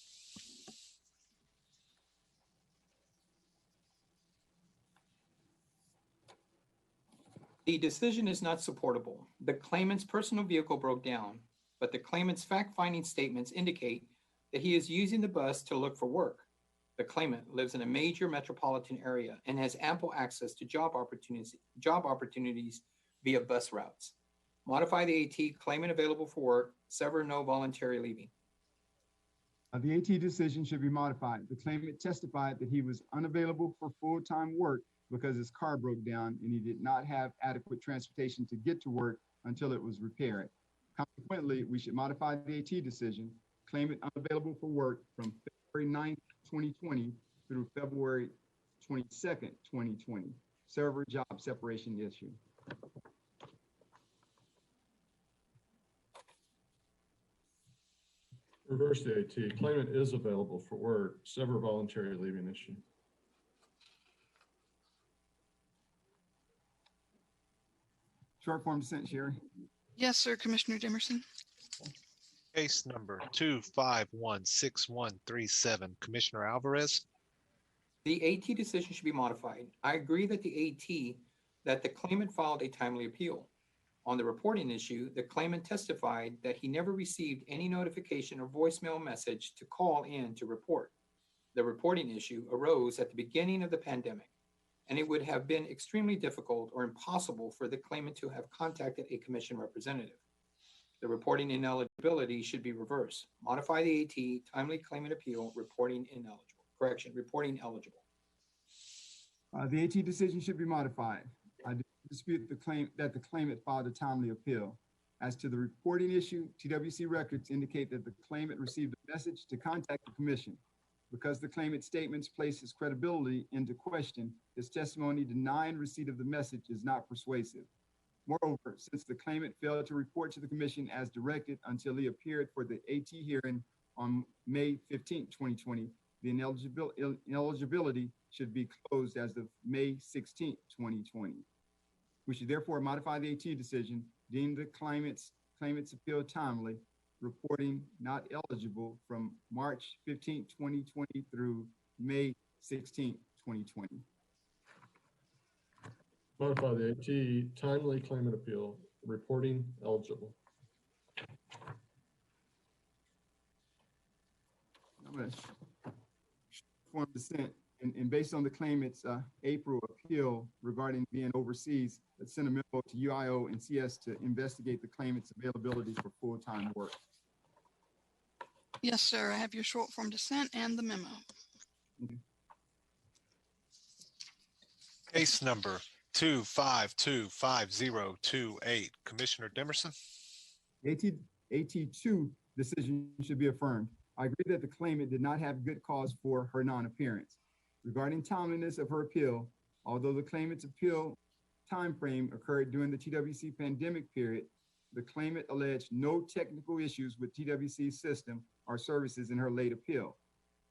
The decision is not supportable. The claimant's personal vehicle broke down, but the claimant's fact-finding statements indicate that he is using the bus to look for work. The claimant lives in a major metropolitan area and has ample access to job opportunities via bus routes. Modify the AT, claimant available for work, sever no voluntary leaving. The AT decision should be modified. The claimant testified that he was unavailable for full-time work because his car broke down and he did not have adequate transportation to get to work until it was repaired. Consequently, we should modify the AT decision, claimant unavailable for work from February 9th, 2020 through February 22nd, 2020. Server job separation issue. Reverse the AT, claimant is available for work, sever voluntary leaving issue. Short form dissent, Sherry. Yes, sir, Commissioner Dimerson. Case number 2516137, Commissioner Alvarez. The AT decision should be modified. I agree that the claimant filed a timely appeal. On the reporting issue, the claimant testified that he never received any notification or voicemail message to call in to report. The reporting issue arose at the beginning of the pandemic, and it would have been extremely difficult or impossible for the claimant to have contacted a commission representative. The reporting ineligibility should be reversed. Modify the AT, timely claimant appeal, reporting ineligible. Correction, reporting eligible. The AT decision should be modified. I dispute the claim that the claimant filed a timely appeal. As to the reporting issue, TWC records indicate that the claimant received a message to contact the commission. Because the claimant's statements place his credibility into question, his testimony denying receipt of the message is not persuasive. Moreover, since the claimant failed to report to the commission as directed until he appeared for the AT hearing on May 15, 2020, the ineligibility should be closed as of May 16, 2020. We should therefore modify the AT decision, deem the claimant's appeal timely, reporting not eligible from March 15, 2020 through May 16, 2020. Modify the AT, timely claimant appeal, reporting eligible. I'm gonna form dissent, and based on the claimant's April appeal regarding being overseas, let's send a memo to UIO and CS to investigate the claimant's availability for full-time work. Yes, sir. I have your short form dissent and the memo. Case number 2525028. Commissioner Demerson. AT2 decision should be affirmed. I agree that the claimant did not have good cause for her non-appearance. Regarding timeliness of her appeal, although the claimant's appeal timeframe occurred during the TWC pandemic period, the claimant alleged no technical issues with TWC's system or services in her late appeal.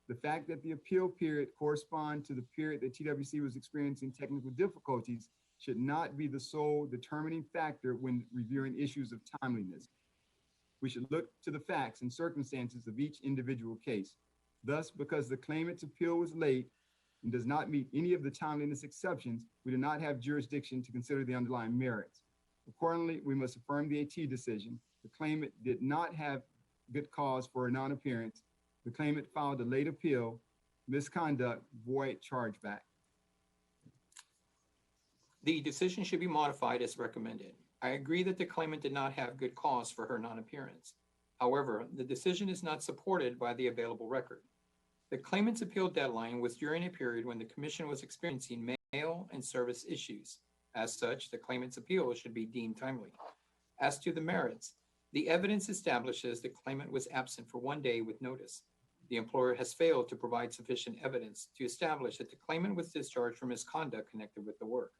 The fact that the appeal period corresponded to the period that TWC was experiencing technical difficulties should not be the sole determining factor when reviewing issues of timeliness. We should look to the facts and circumstances of each individual case. Thus, because the claimant's appeal was late and does not meet any of the timeliness exceptions, we do not have jurisdiction to consider the underlying merits. Accordingly, we must affirm the AT decision. The claimant did not have good cause for a non-appearance. The claimant filed a late appeal, misconduct, void chargeback. The decision should be modified as recommended. I agree that the claimant did not have good cause for her non-appearance. However, the decision is not supported by the available record. The claimant's appeal deadline was during a period when the Commission was experiencing mail and service issues. As such, the claimant's appeal should be deemed timely. As to the merits, the evidence establishes the claimant was absent for 1 day with notice. The employer has failed to provide sufficient evidence to establish that the claimant was discharged for misconduct connected with the work.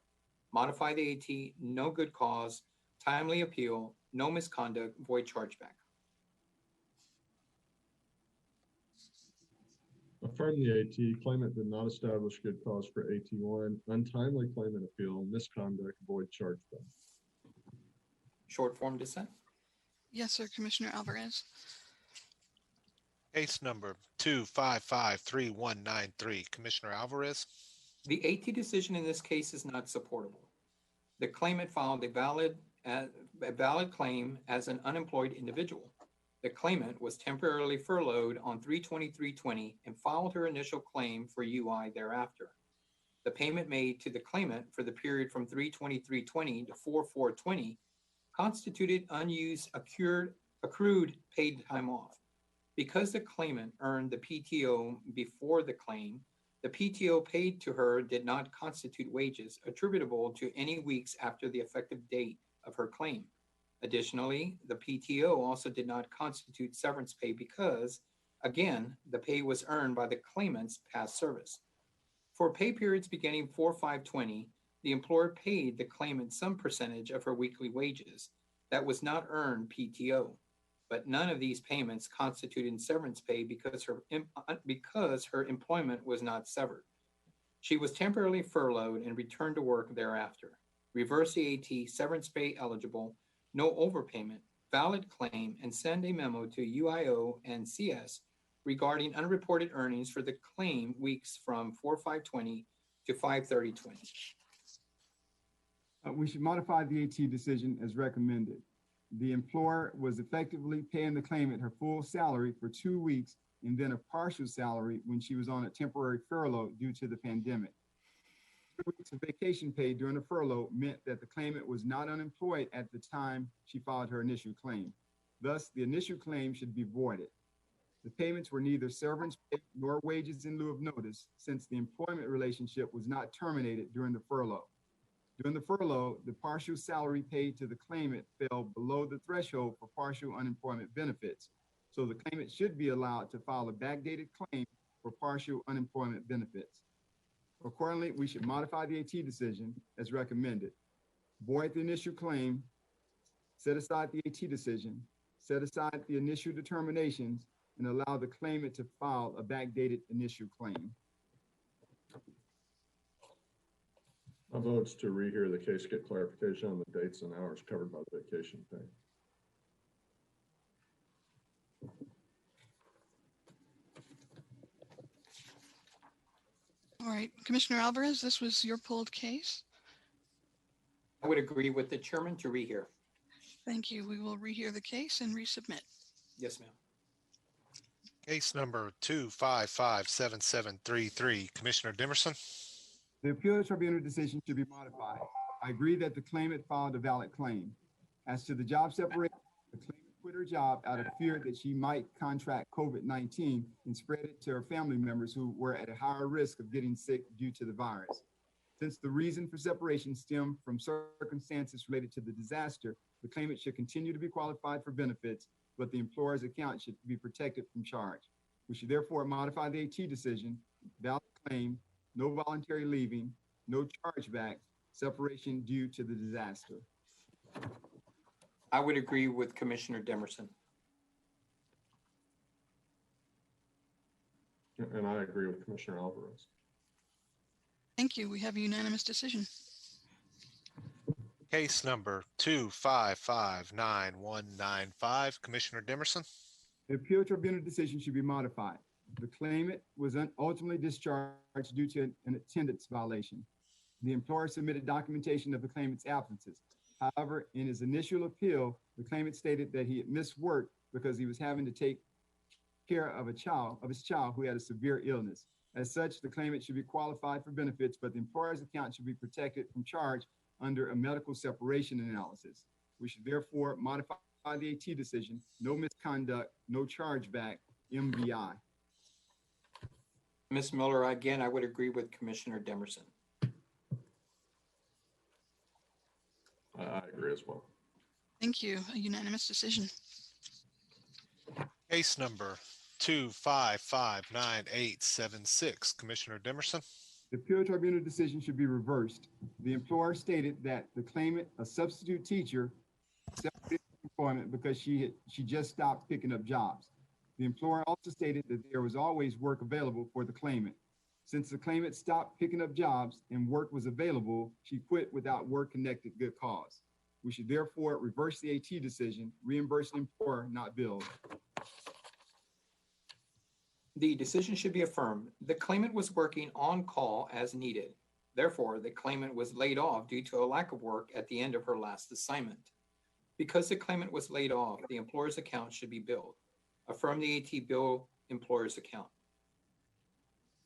Modify the AT, no good cause, timely appeal, no misconduct, void chargeback. Affirm the AT, claimant did not establish good cause for AT1, untimely claimant appeal, misconduct, void chargeback. Short form dissent. Yes, sir. Commissioner Alvarez. Case number 2553193. Commissioner Alvarez. The AT decision in this case is not supportable. The claimant filed a valid claim as an unemployed individual. The claimant was temporarily furloughed on 3/23/20 and filed her initial claim for UI thereafter. The payment made to the claimant for the period from 3/23/20 to 4/4/20 constituted unused accrued paid time off. Because the claimant earned the PTO before the claim, the PTO paid to her did not constitute wages attributable to any weeks after the effective date of her claim. Additionally, the PTO also did not constitute severance pay because, again, the pay was earned by the claimant's past service. For pay periods beginning 4/5/20, the employer paid the claimant some percentage of her weekly wages that was not earned PTO, but none of these payments constituted severance pay because her employment was not severed. She was temporarily furloughed and returned to work thereafter. Reverse the AT, severance pay eligible, no overpayment, valid claim, and send a memo to UIO and CS regarding unreported earnings for the claim weeks from 4/5/20 to 5/30/20. We should modify the AT decision as recommended. The employer was effectively paying the claimant her full salary for 2 weeks and then a partial salary when she was on a temporary furlough due to the pandemic. 2 weeks of vacation pay during the furlough meant that the claimant was not unemployed at the time she filed her initial claim. Thus, the initial claim should be voided. The payments were neither severance pay nor wages in lieu of notice, since the employment relationship was not terminated during the furlough. During the furlough, the partial salary paid to the claimant fell below the threshold for partial unemployment benefits, so the claimant should be allowed to file a backdated claim for partial unemployment benefits. Accordingly, we should modify the AT decision as recommended. Void the initial claim, set aside the AT decision, set aside the initial determinations, and allow the claimant to file a backdated initial claim. My vote's to rehear the case, get clarification on the dates and hours covered by the vacation pay. All right, Commissioner Alvarez, this was your pulled case. I would agree with the chairman to rehear. Thank you. We will rehear the case and resubmit. Yes, ma'am. Case number 2557733, Commissioner Demerson. The appeal tribunal decision should be modified. I agree that the claimant filed a valid claim. As to the job separation, the claimant quit her job out of fear that she might contract COVID-19 and spread it to her family members who were at a higher risk of getting sick due to the virus. Since the reason for separation stemmed from circumstances related to the disaster, the claimant should continue to be qualified for benefits, but the employer's account should be protected from charge. We should therefore modify the AT decision, valid claim, no voluntary leaving, no chargeback, separation due to the disaster. I would agree with Commissioner Demerson. And I agree with Commissioner Alvarez. Thank you. We have a unanimous decision. Case number 2559195, Commissioner Demerson. The appeal tribunal decision should be modified. The claimant was ultimately discharged due to an attendance violation. The employer submitted documentation of the claimant's absences. However, in his initial appeal, the claimant stated that he had missed work because he was having to take care of his child who had a severe illness. As such, the claimant should be qualified for benefits, but the employer's account should be protected from charge under a medical separation analysis. We should therefore modify the AT decision, no misconduct, no chargeback, MBI. Ms. Miller, again, I would agree with Commissioner Demerson. I agree as well. Thank you. A unanimous decision. Case number 2559876, Commissioner Demerson. The appeal tribunal decision should be reversed. The employer stated that the claimant, a substitute teacher, separated from employment because she just stopped picking up jobs. The employer also stated that there was always work available for the claimant. Since the claimant stopped picking up jobs and work was available, she quit without work-connected good cause. We should therefore reverse the AT decision, reimburse the employer, not bill. The decision should be affirmed. The claimant was working on call as needed. Therefore, the claimant was laid off due to a lack of work at the end of her last assignment. Because the claimant was laid off, the employer's account should be billed. Affirm the AT bill employer's account.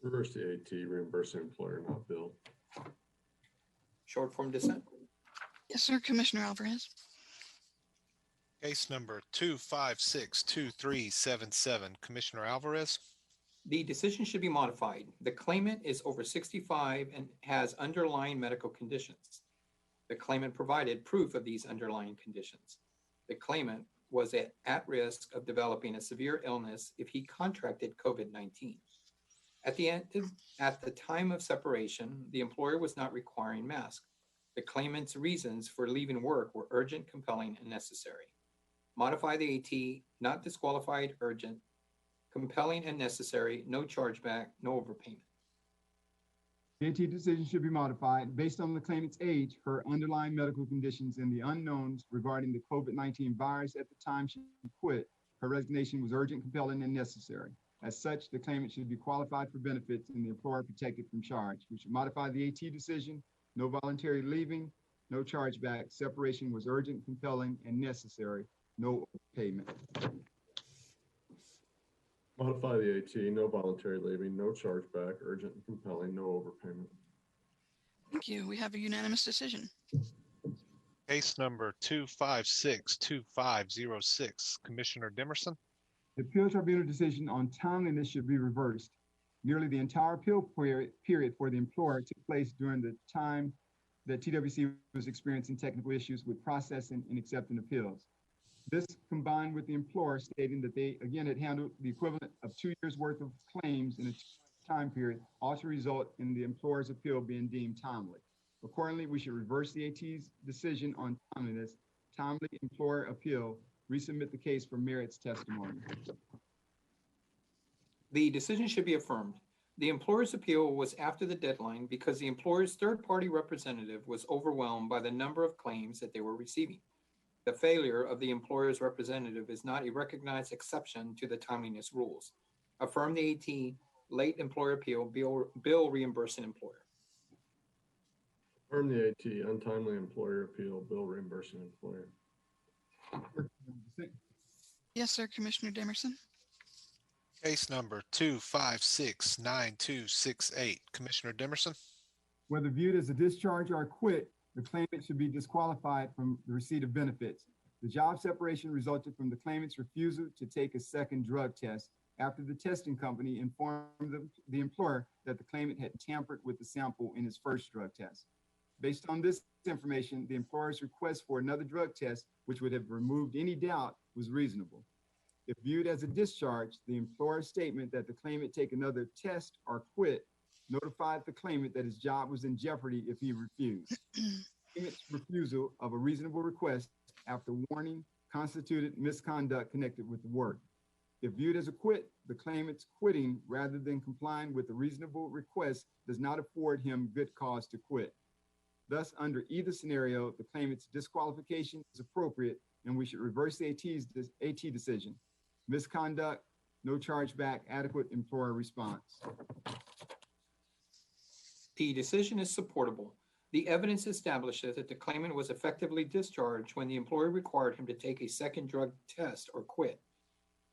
Reverse the AT, reimburse the employer, not bill. Short form dissent. Yes, sir. Commissioner Alvarez. Case number 2562377, Commissioner Alvarez. The decision should be modified. The claimant is over 65 and has underlying medical conditions. The claimant provided proof of these underlying conditions. The claimant was at risk of developing a severe illness if he contracted COVID-19. At the time of separation, the employer was not requiring masks. The claimant's reasons for leaving work were urgent, compelling, and necessary. Modify the AT, not disqualified, urgent, compelling, and necessary, no chargeback, no overpayment. The AT decision should be modified based on the claimant's age, her underlying medical conditions, and the unknowns regarding the COVID-19 virus at the time she quit. Her resignation was urgent, compelling, and necessary. As such, the claimant should be qualified for benefits and the employer protected from charge. We should modify the AT decision, no voluntary leaving, no chargeback, separation was urgent, compelling, and necessary, no payment. Modify the AT, no voluntary leaving, no chargeback, urgent and compelling, no overpayment. Thank you. We have a unanimous decision. Case number 2562506, Commissioner Demerson. The appeal tribunal decision on timeliness should be reversed. Nearly the entire appeal period for the employer took place during the time that TWC was experiencing technical issues with processing and accepting appeals. This combined with the employer stating that they again had handled the equivalent of 2 years worth of claims in a time period also result in the employer's appeal being deemed timely. Accordingly, we should reverse the AT's decision on timeliness, timely employer appeal, resubmit the case for merits testimony. The decision should be affirmed. The employer's appeal was after the deadline because the employer's third-party representative was overwhelmed by the number of claims that they were receiving. The failure of the employer's representative is not a recognized exception to the timeliness rules. Affirm the AT late employer appeal, bill reimbursing employer. Affirm the AT, untimely employer appeal, bill reimbursing employer. Yes, sir. Commissioner Demerson. Case number 2569268. Commissioner Dimerson, Whether viewed as a discharge or a quit, the claimant should be disqualified from the receipt of benefits. The job separation resulted from the claimant's refusal to take a second drug test after the testing company informed the employer that the claimant had tampered with the sample in his first drug test. Based on this information, the employer's request for another drug test, which would have removed any doubt, was reasonable. If viewed as a discharge, the employer's statement that the claimant take another test or quit notified the claimant that his job was in jeopardy if he refused. Claimant's refusal of a reasonable request after warning constituted misconduct connected with the work. If viewed as a quit, the claimant's quitting rather than complying with a reasonable request does not afford him good cause to quit. Thus, under either scenario, the claimant's disqualification is appropriate and we should reverse the AT decision. Misconduct, no chargeback, adequate employer response. The decision is supportable. The evidence establishes that the claimant was effectively discharged when the employer required him to take a second drug test or quit.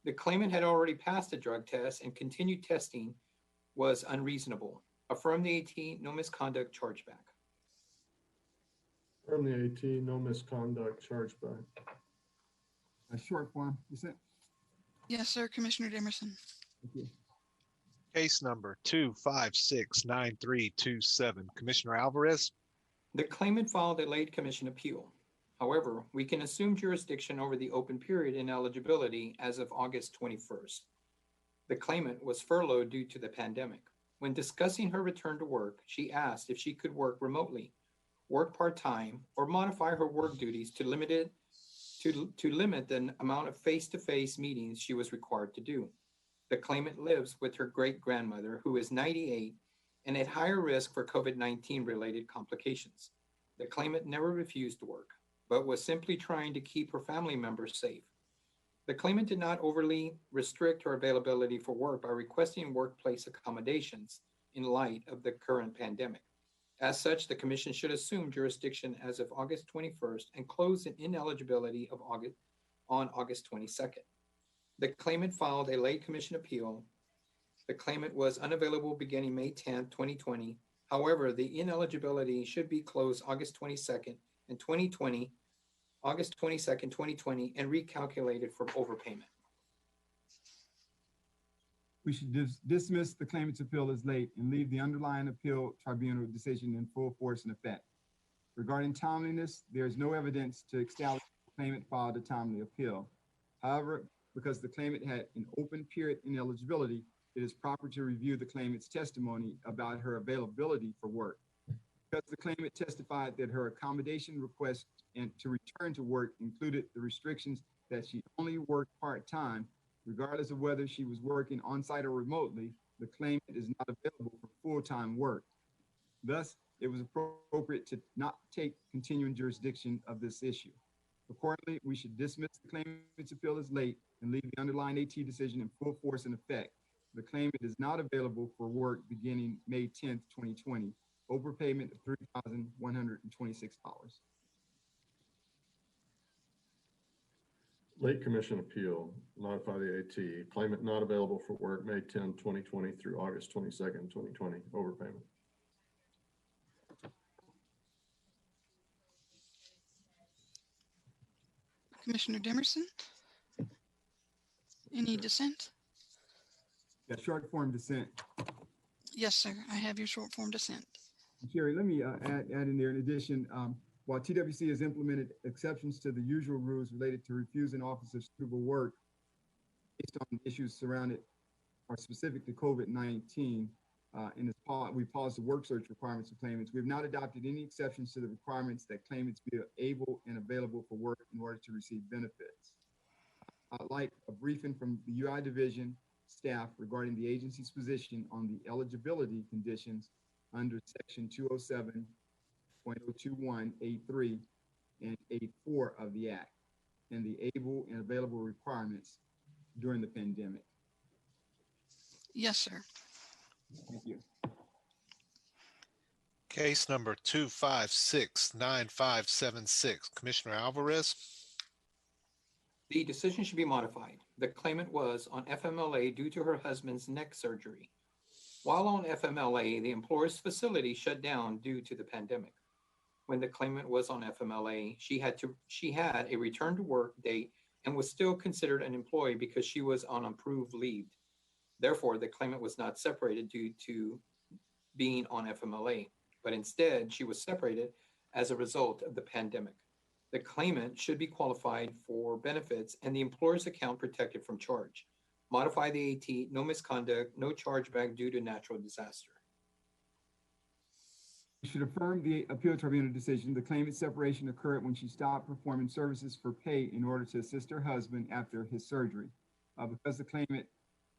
The claimant had already passed the drug test and continued testing was unreasonable. Affirm the AT, no misconduct, chargeback. From the AT, no misconduct, chargeback. A short form, dissent. Yes, sir, Commissioner Dimerson. Thank you. case number 2569327. Commissioner Alvarez, The claimant filed a late commission appeal. However, we can assume jurisdiction over the open period in eligibility as of August 21st. The claimant was furloughed due to the pandemic. When discussing her return to work, she asked if she could work remotely, work part-time, or modify her work duties to limit the amount of face-to-face meetings she was required to do. The claimant lives with her great-grandmother, who is 98 and at higher risk for COVID-19 related complications. The claimant never refused to work, but was simply trying to keep her family members safe. The claimant did not overly restrict her availability for work by requesting workplace accommodations in light of the current pandemic. As such, the Commission should assume jurisdiction as of August 21st and close an ineligibility on August 22nd. The claimant filed a late Commission appeal. The claimant was unavailable beginning May 10th, 2020. However, the ineligibility should be closed August 22nd, 2020, and recalculated for overpayment. We should dismiss the claimant's appeal as late and leave the underlying appeal tribunal decision in full force and effect. Regarding timeliness, there is no evidence to establish the claimant filed a timely appeal. However, because the claimant had an open period ineligibility, it is proper to review the claimant's testimony about her availability for work. Because the claimant testified that her accommodation request and to return to work included the restrictions that she only worked part-time, regardless of whether she was working on-site or remotely, the claimant is not available for full-time work. Thus, it was appropriate to not take continuing jurisdiction of this issue. Accordingly, we should dismiss the claimant's appeal as late and leave the underlying AT decision in full force and effect. The claimant is not available for work beginning May 10th, 2020. Overpayment of $3,126. Late commission appeal, notify the AT. Claimant not available for work May 10, 2020 through August 22nd, 2020. Overpayment. Commissioner Dimerson? Any dissent? Yeah, short form dissent. Yes, sir, I have your short form dissent. Sherry, let me add in there, in addition, while TWC has implemented exceptions to the usual rules related to refusing offers of suitable work based on issues surrounded or specific to COVID-19, we paused the work search requirements of claimants. We have not adopted any exceptions to the requirements that claimants be able and available for work in order to receive benefits. I'd like a briefing from the UI division staff regarding the agency's position on the eligibility conditions under section 207.021A3 and A4 of the Act and the able and available requirements during the pandemic. Yes, sir. Thank you. case number 2569576. Commissioner Alvarez, The decision should be modified. The claimant was on FMLA due to her husband's neck surgery. While on FMLA, the employer's facility shut down due to the pandemic. When the claimant was on FMLA, she had a return to work date and was still considered an employee because she was on approved leave. Therefore, the claimant was not separated due to being on FMLA, but instead she was separated as a result of the pandemic. The claimant should be qualified for benefits and the employer's account protected from charge. Modify the AT, no misconduct, no chargeback due to natural disaster. You should affirm the appeal tribunal decision. The claimant's separation occurred when she stopped performing services for pay in order to assist her husband after his surgery. Because the claimant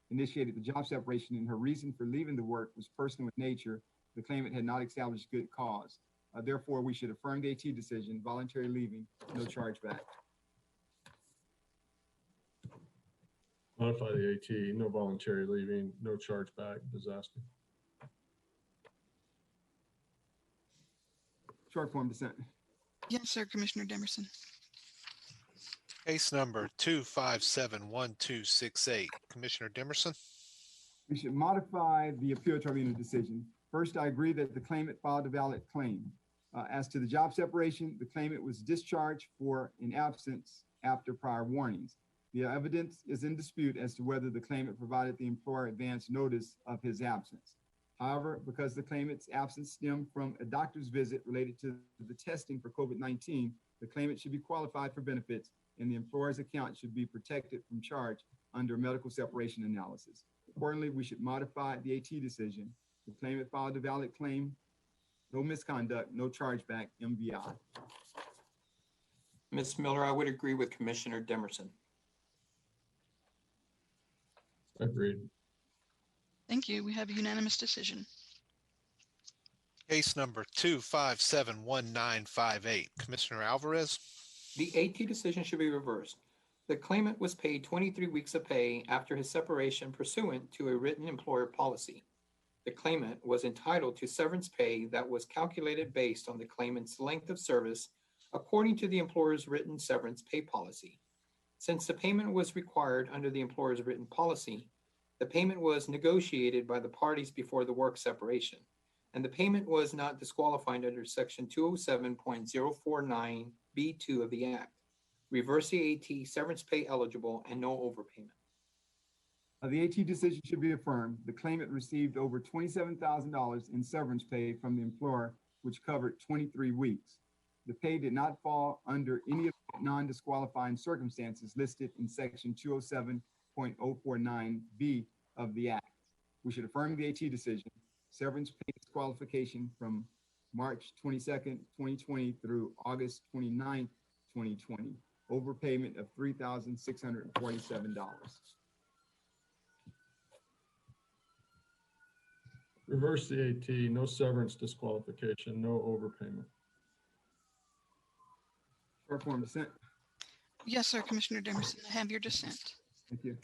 initiated the job separation and her reason for leaving the work was personal in nature, the claimant had not established good cause. Therefore, we should affirm the AT decision, voluntary leaving, no chargeback. Modify the AT, no voluntary leaving, no chargeback, disaster. Short form dissent. Yes, sir, Commissioner Demerson. Case number 2571268. Commissioner Demerson, We should modify the appeal tribunal decision. First, I agree that the claimant filed a valid claim. As to the job separation, the claimant was discharged for an absence after prior warnings. The evidence is in dispute as to whether the claimant provided the employer advance notice of his absence. However, because the claimant's absence stemmed from a doctor's visit related to the testing for COVID-19, the claimant should be qualified for benefits and the employer's account should be protected from charge under medical separation analysis. Accordingly, we should modify the AT decision. The claimant filed a valid claim, no misconduct, no chargeback, MVI. Ms. Miller, I would agree with Commissioner Demerson. Agreed. Thank you. We have a unanimous decision. case number 2571958. Commissioner Alvarez, The AT decision should be reversed. The claimant was paid 23 weeks of pay after his separation pursuant to a written employer policy. The claimant was entitled to severance pay that was calculated based on the claimant's length of service according to the employer's written severance pay policy. Since the payment was required under the employer's written policy, the payment was negotiated by the parties before the work separation, and the payment was not disqualified under Section 207.049B2 of the Act. Reverse the AT, severance pay eligible, and no overpayment. The AT decision should be affirmed. The claimant received over $27,000 in severance pay from the employer, which covered 23 weeks. The pay did not fall under any of the non-disqualifying circumstances listed in Section 207.049B of the Act. We should affirm the AT decision. Severance pay disqualification from March 22nd, 2020 through August 29th, 2020. Overpayment of $3,647. Reverse the AT, no severance disqualification, no overpayment. Short form dissent. Yes, sir, Commissioner Demerson. I have your dissent. Thank you.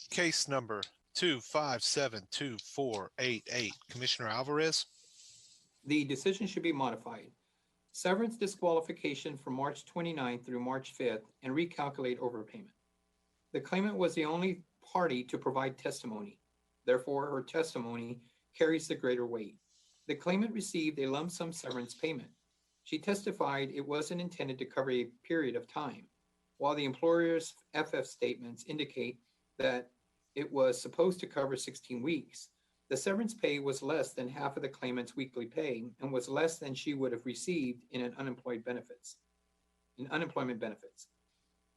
case number 2572488. Commissioner Alvarez, The decision should be modified. Severance disqualification from March 29th through March 5th and recalculate overpayment. The claimant was the only party to provide testimony. Therefore, her testimony carries the greater weight. The claimant received a lump sum severance payment. She testified it wasn't intended to cover a period of time, while the employer's FF statements indicate that it was supposed to cover 16 weeks. The severance pay was less than half of the claimant's weekly pay and was less than she would have received in unemployment benefits.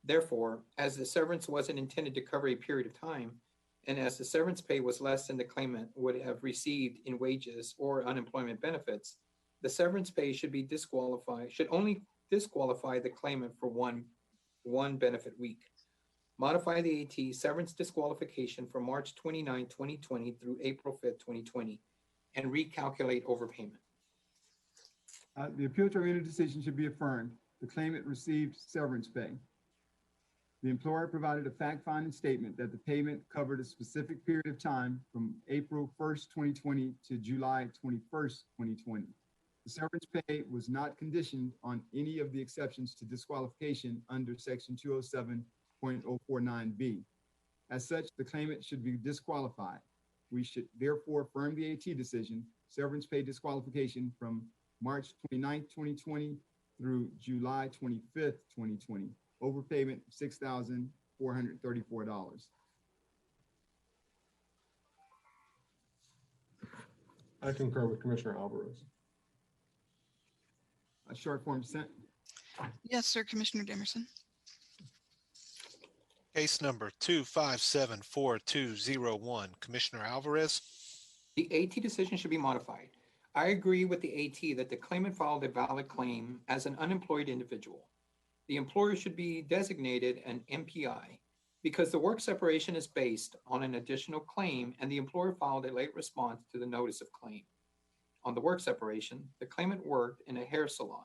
Therefore, as the severance wasn't intended to cover a period of time, and as the severance pay was less than the claimant would have received in wages or unemployment benefits, the severance pay should only disqualify the claimant for one benefit week. Modify the AT severance disqualification from March 29, 2020 through April 5th, 2020, and recalculate overpayment. The appeal tribunal decision should be affirmed. The claimant received severance pay. The employer provided a fact-finding statement that the payment covered a specific period of time from April 1st, 2020 to July 21st, 2020. The severance pay was not conditioned on any of the exceptions to disqualification under section 207.049B. As such, the claimant should be disqualified. We should therefore affirm the AT decision, severance pay disqualification from March 29th, 2020 through July 25th, 2020. Overpayment of $6,434. I concur with Commissioner Alvarez. A short form dissent. Yes, sir, Commissioner Demerson. Case number 2574201, Commissioner Alvarez. The AT decision should be modified. I agree with the AT that the claimant filed a valid claim as an unemployed individual. The employer should be designated an MPI because the work separation is based on an additional claim and the employer filed a late response to the notice of claim. On the work separation, the claimant worked in a hair salon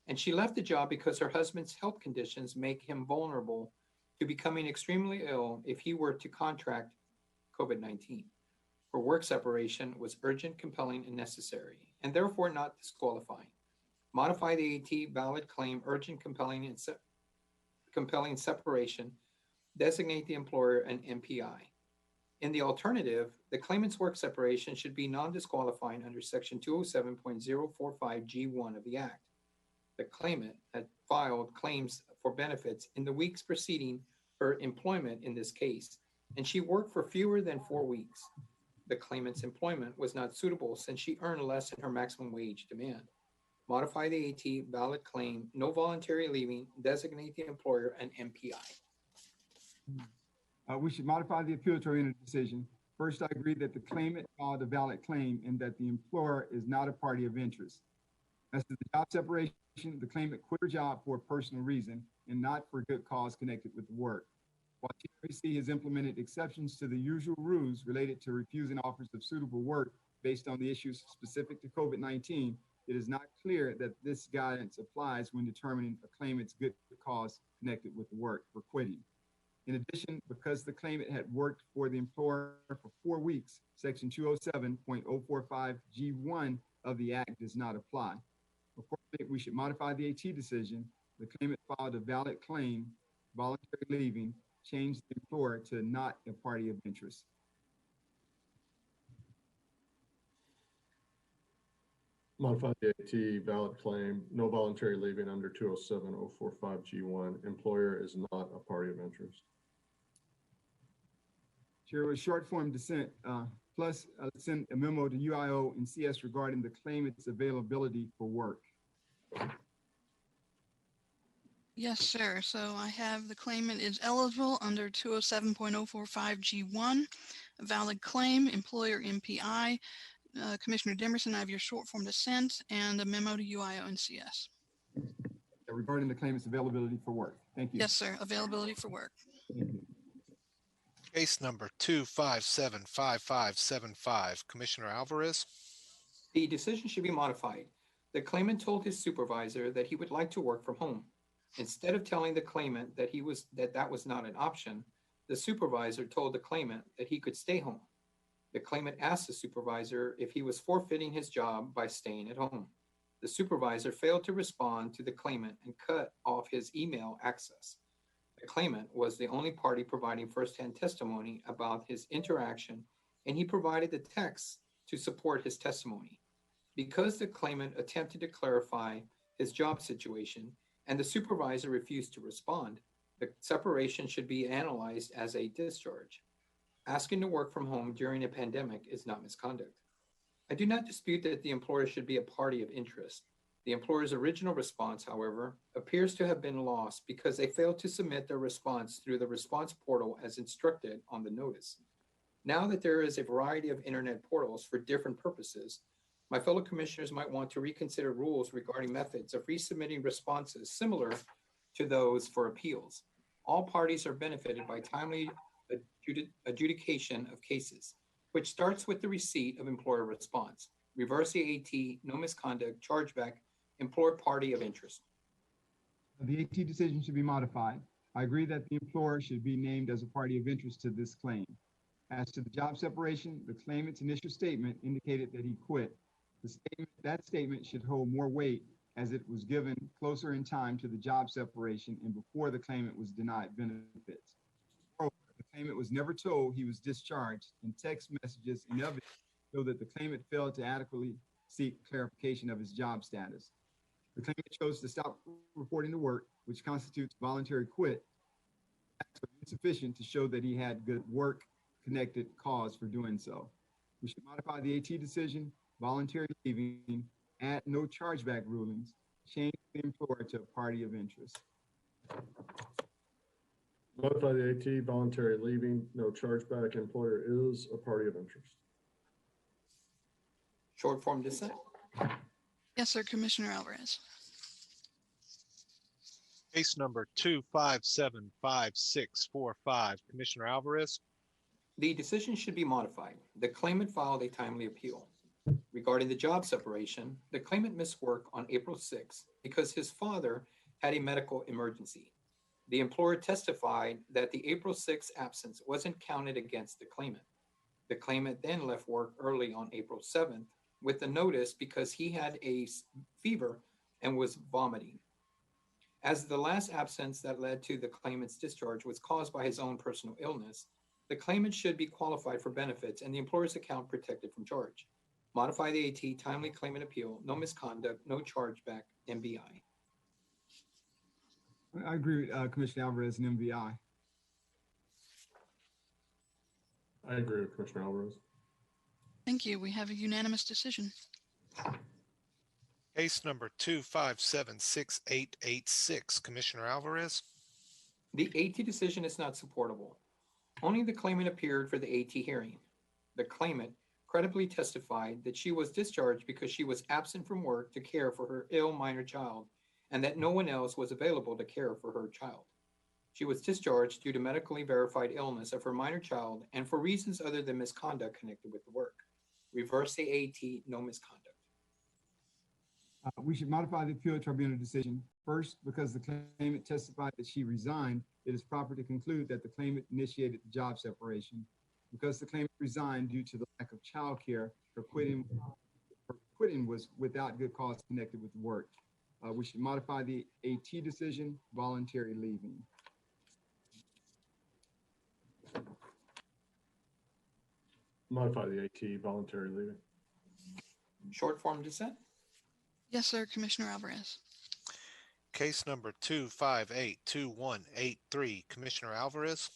and she left the job because her husband's health conditions make him vulnerable to becoming extremely ill if he were to contract COVID-19. Her work separation was urgent, compelling, and necessary, and therefore not disqualifying. Modify the AT valid claim, urgent, compelling, and compelling separation. Designate the employer an MPI. In the alternative, the claimant's work separation should be non-disqualifying under section 207.045G1 of the Act. The claimant had filed claims for benefits in the weeks preceding her employment in this case, and she worked for fewer than 4 weeks. The claimant's employment was not suitable since she earned less than her maximum wage demand. Modify the AT valid claim, no voluntary leaving, designate the employer an MPI. We should modify the appeal to enter decision. First, I agree that the claimant filed a valid claim and that the employer is not a party of interest. As to the job separation, the claimant quit her job for a personal reason and not for good cause connected with the work. While TRC has implemented exceptions to the usual rules related to refusing offers of suitable work based on the issues specific to COVID-19, it is not clear that this guidance applies when determining a claimant's good cause connected with the work for quitting. In addition, because the claimant had worked for the employer for 4 weeks, section 207.045G1 of the Act does not apply. Accordingly, we should modify the AT decision. The claimant filed a valid claim, voluntary leaving, change the employer to not a party of interest. Modify the AT valid claim, no voluntary leaving under 207.045G1. Employer is not a party of interest. Chair, with short form dissent, plus send a memo to UIO and CS regarding the claimant's availability for work. Yes, sir. So I have the claimant is eligible under 207.045G1, a valid claim, employer MPI. Commissioner Demerson, I have your short form dissent and a memo to UIO and CS. Regarding the claimant's availability for work. Thank you. Yes, sir. Availability for work. Thank you. Case number 2575575, Commissioner Alvarez. The decision should be modified. The claimant told his supervisor that he would like to work from home. Instead of telling the claimant that that was not an option, the supervisor told the claimant that he could stay home. The claimant asked the supervisor if he was forfeiting his job by staying at home. The supervisor failed to respond to the claimant and cut off his email access. The claimant was the only party providing firsthand testimony about his interaction, and he provided the text to support his testimony. Because the claimant attempted to clarify his job situation and the supervisor refused to respond, the separation should be analyzed as a discharge. Asking to work from home during a pandemic is not misconduct. I do not dispute that the employer should be a party of interest. The employer's original response, however, appears to have been lost because they failed to submit their response through the response portal as instructed on the notice. Now that there is a variety of internet portals for different purposes, my fellow commissioners might want to reconsider rules regarding methods of resubmitting responses similar to those for appeals. All parties are benefited by timely adjudication of cases, which starts with the receipt of employer response. Reverse the AT, no misconduct, chargeback, employer party of interest. The AT decision should be modified. I agree that the employer should be named as a party of interest to this claim. As to the job separation, the claimant's initial statement indicated that he quit. That statement should hold more weight as it was given closer in time to the job separation and before the claimant was denied benefits. Moreover, the claimant was never told he was discharged, and text messages and evidence show that the claimant failed to adequately seek clarification of his job status. The claimant chose to stop reporting to work, which constitutes voluntary quit, insufficient to show that he had good work-connected cause for doing so. We should modify the AT decision, voluntary leaving, add no chargeback rulings, change the employer to a party of interest. Modify the AT, voluntary leaving, no chargeback, employer is a party of interest. Short form dissent. Yes, sir, Commissioner Alvarez. Case number 2575645, Commissioner Alvarez. The decision should be modified. The claimant filed a timely appeal. Regarding the job separation, the claimant missed work on April 6th because his father had a medical emergency. The employer testified that the April 6th absence wasn't counted against the claimant. The claimant then left work early on April 7th with a notice because he had a fever and was vomiting. As the last absence that led to the claimant's discharge was caused by his own personal illness, the claimant should be qualified for benefits and the employer's account protected from charge. Modify the AT, timely claimant appeal, no misconduct, no chargeback, MBI. I agree with Commissioner Alvarez and MVI. I agree with Commissioner Alvarez. Thank you. We have a unanimous decision. Case number 2576886, Commissioner Alvarez. The AT decision is not supportable. Only the claimant appeared for the AT hearing. The claimant credibly testified that she was discharged because she was absent from work to care for her ill minor child and that no one else was available to care for her child. She was discharged due to medically verified illness of her minor child and for reasons other than misconduct connected with the work. Reverse the AT, no misconduct. We should modify the appeal tribunal decision. First, because the claimant testified that she resigned, it is proper to conclude that the claimant initiated the job separation. Because the claimant resigned due to the lack of child care, her quitting was without good cause connected with work. We should modify the AT decision, voluntary leaving. Modify the AT, voluntary leaving. Short form dissent. Yes, sir, Commissioner Alvarez. Case number 2582183, Commissioner Alvarez.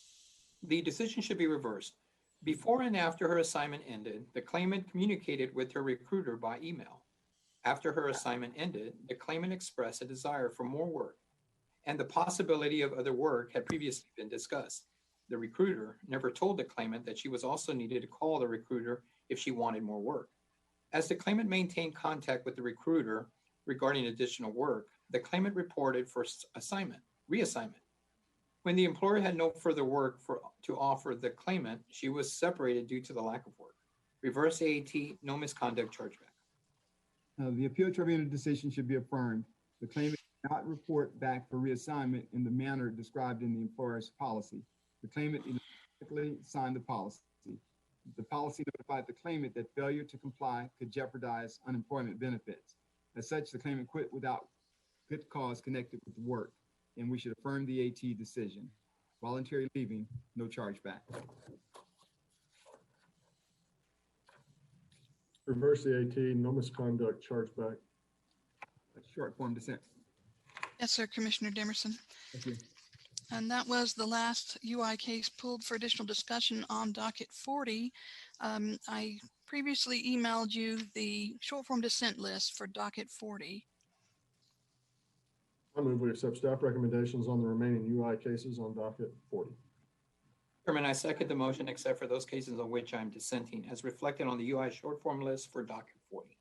The decision should be reversed. Before and after her assignment ended, the claimant communicated with her recruiter by email. After her assignment ended, the claimant expressed a desire for more work, and the possibility of other work had previously been discussed. The recruiter never told the claimant that she was also needed to call the recruiter if she wanted more work. As the claimant maintained contact with the recruiter regarding additional work, the claimant reported for reassignment. When the employer had no further work to offer the claimant, she was separated due to the lack of work. Reverse AT, no misconduct, chargeback. The appeal tribunal decision should be affirmed. The claimant did not report back for reassignment in the manner described in the employer's policy. The claimant electronically signed the policy. The policy notified the claimant that failure to comply could jeopardize unemployment benefits. As such, the claimant quit without good cause connected with work, and we should affirm the AT decision. Voluntary leaving, no chargeback. Reverse the AT, no misconduct, chargeback. Short form dissent. Yes, sir, Commissioner Demerson. Thank you. And that was the last UI case pulled for additional discussion on docket 40. I previously emailed you the short form dissent list for docket 40. I move we accept staff recommendations on the remaining UI cases on docket 40. Chairman, I second the motion except for those cases on which I'm dissenting as reflected on the UI short form list for docket 40.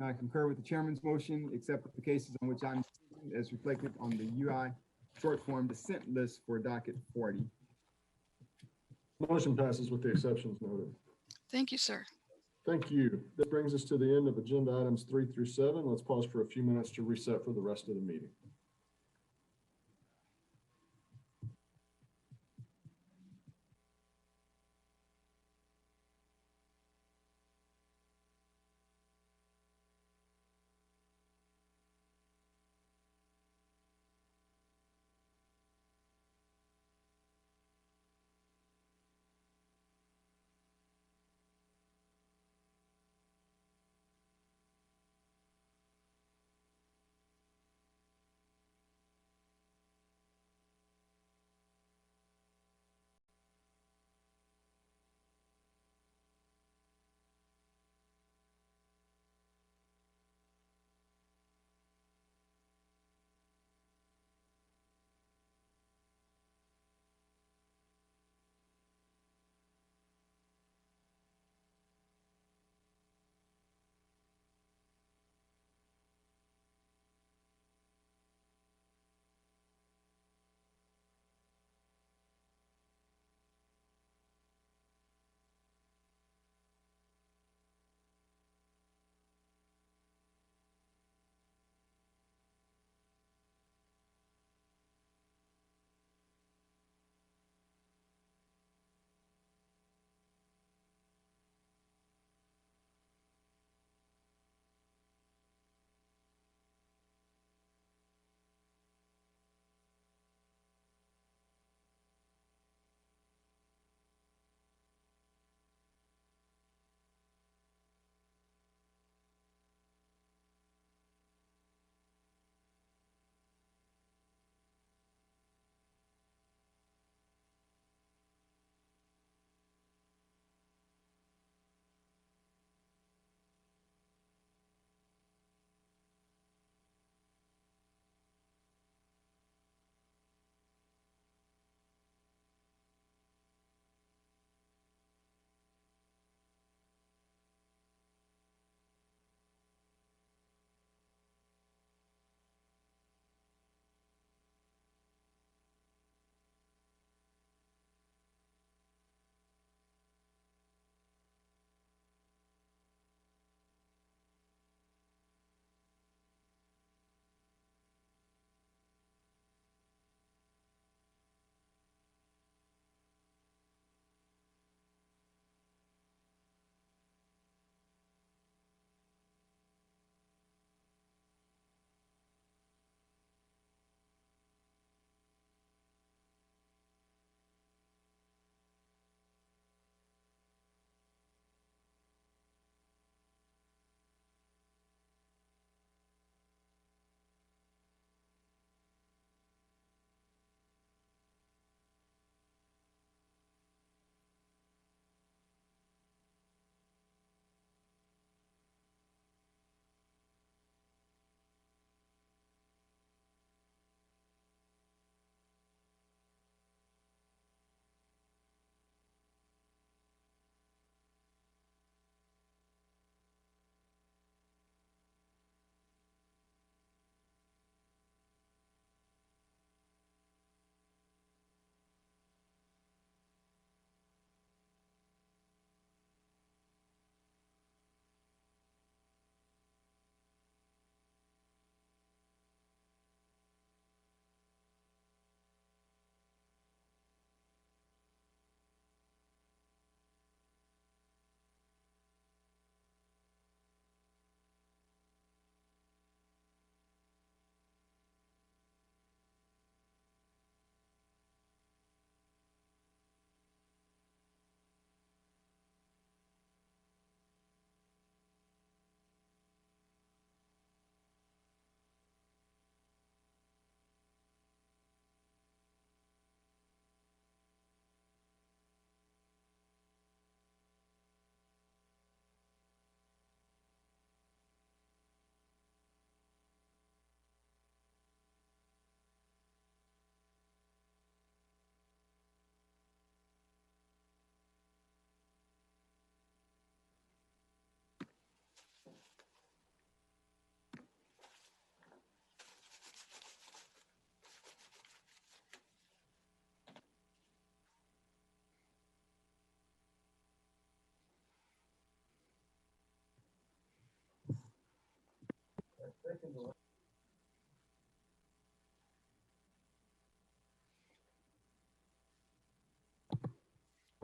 I concur with the chairman's motion, except for the cases on which I'm dissenting as reflected on the UI short form dissent list for docket 40. Motion passes with the exceptions noted. Thank you, sir. Thank you. That brings us to the end of agenda items 3 through 7. Let's pause for a few minutes to reset for the rest of the meeting.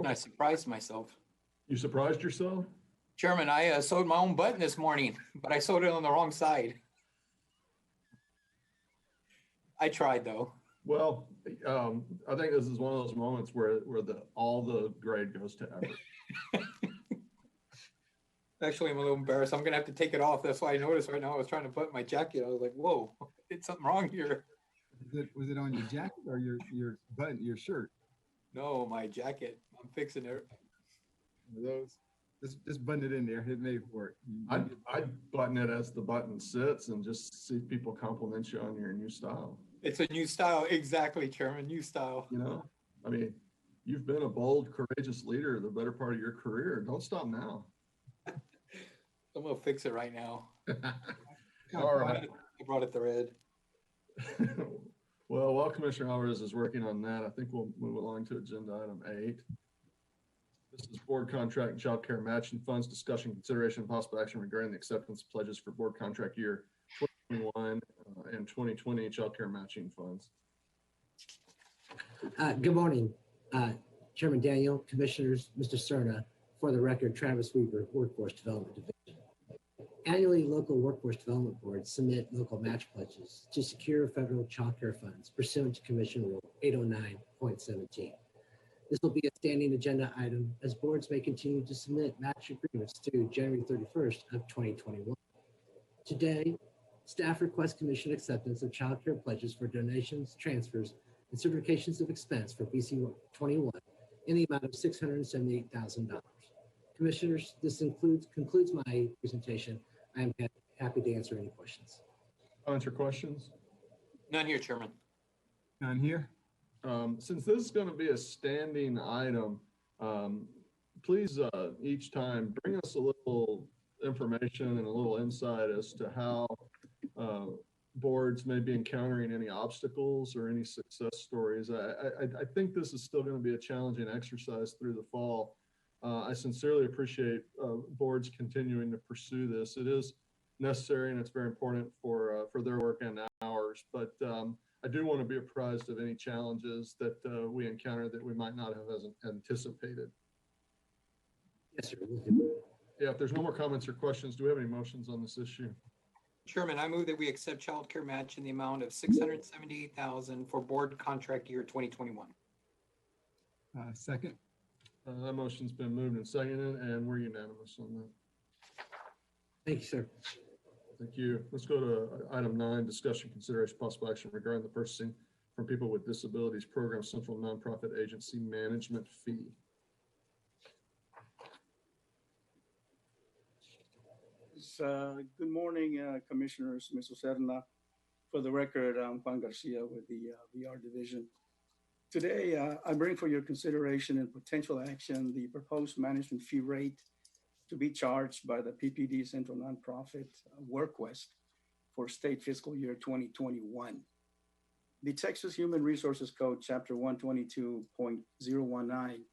I surprised myself. You surprised yourself? Chairman, I sewed my own button this morning, but I sewed it on the wrong side. I tried though. Well, I think this is one of those moments where all the grade goes to Everett. Actually, I'm a little embarrassed. I'm gonna have to take it off. That's why I noticed right now I was trying to put my jacket. I was like, whoa, did something wrong here. Was it on your jacket or your button, your shirt? No, my jacket. I'm fixing it. Those. Just button it in there. It may work. I'd button it as the button sits and just see if people compliment you on your new style. It's a new style. Exactly, Chairman. New style. You know, I mean, you've been a bold, courageous leader the better part of your career. Don't stop now. I'm gonna fix it right now. All right. I brought it to red. Well, while Commissioner Alvarez is working on that, I think we'll move along to agenda item 8. This is board contract and child care matching funds discussion, consideration, and possible action regarding the acceptance of pledges for board contract year 2021 and 2020 child care matching funds. Good morning, Chairman Daniel, Commissioners, Mr. Cerna. For the record, Travis Weaver, Workforce Development Division. Annually, local workforce development boards submit local match pledges to secure federal child care funds pursuant to Commission Rule 809.17. This will be a standing agenda item as boards may continue to submit match agreements through January 31st of 2021. Today, staff requests Commission acceptance of child care pledges for donations, transfers, and certifications of expense for BC 21 in the amount of $678,000. Commissioners, this concludes my presentation. I am happy to answer any questions. Comments or questions? None here, Chairman. None here. Since this is going to be a standing item, please each time bring us a little information and a little insight as to how boards may be encountering any obstacles or any success stories. I think this is still going to be a challenging exercise through the fall. I sincerely appreciate boards continuing to pursue this. It is necessary and it's very important for their work and ours, but I do want to be apprised of any challenges that we encounter that we might not have anticipated. Yes, sir. Will do. Yeah, if there's no more comments or questions, do we have any motions on this issue? Chairman, I move that we accept child care match in the amount of $678,000 for board contract year 2021. Second. That motion's been moved and seconded, and we're unanimous on that. Thank you, sir. Thank you. Let's go to item 9, discussion, consideration, possible action regarding the purchasing from People with Disabilities Program Central Nonprofit Agency Management Fee. Good morning, Commissioners, Mr. Serna. For the record, I'm Juan Garcia with the VR Division. Today, I bring for your consideration and potential action the proposed management fee rate to be charged by the PPD Central Nonprofit WorkWest for state fiscal year 2021. The Texas Human Resources Code, Chapter 122.019,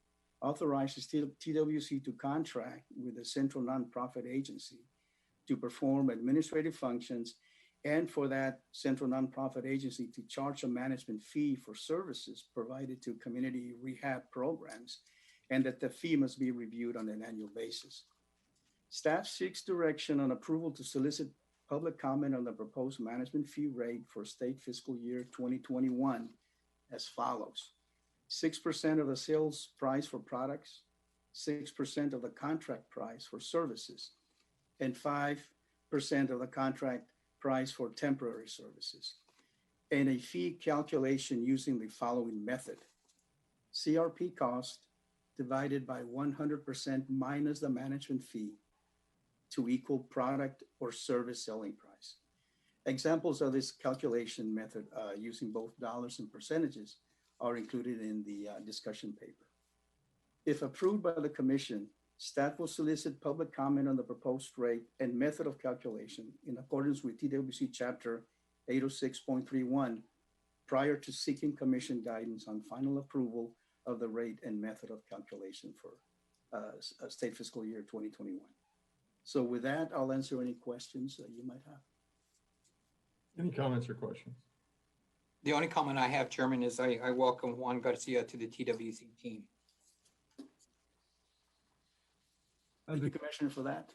authorizes TWC to contract with the Central Nonprofit Agency to perform administrative functions and for that Central Nonprofit Agency to charge a management fee for services provided to community rehab programs, and that the fee must be reviewed on an annual basis. Staff seeks direction on approval to solicit public comment on the proposed management fee rate for state fiscal year 2021 as follows. 6% of the sales price for products, 6% of the contract price for services, and 5% of the contract price for temporary services, and a fee calculation using the following method. CRP cost divided by 100% minus the management fee to equal product or service selling price. Examples of this calculation method using both dollars and percentages are included in the discussion paper. If approved by the Commission, staff will solicit public comment on the proposed rate and method of calculation in accordance with TWC Chapter 806.31 prior to seeking Commission guidance on final approval of the rate and method of calculation for state fiscal year 2021. So with that, I'll answer any questions that you might have. Any comments or questions? The only comment I have, Chairman, is I welcome Juan Garcia to the TWC team. Thank you, Commissioner, for that.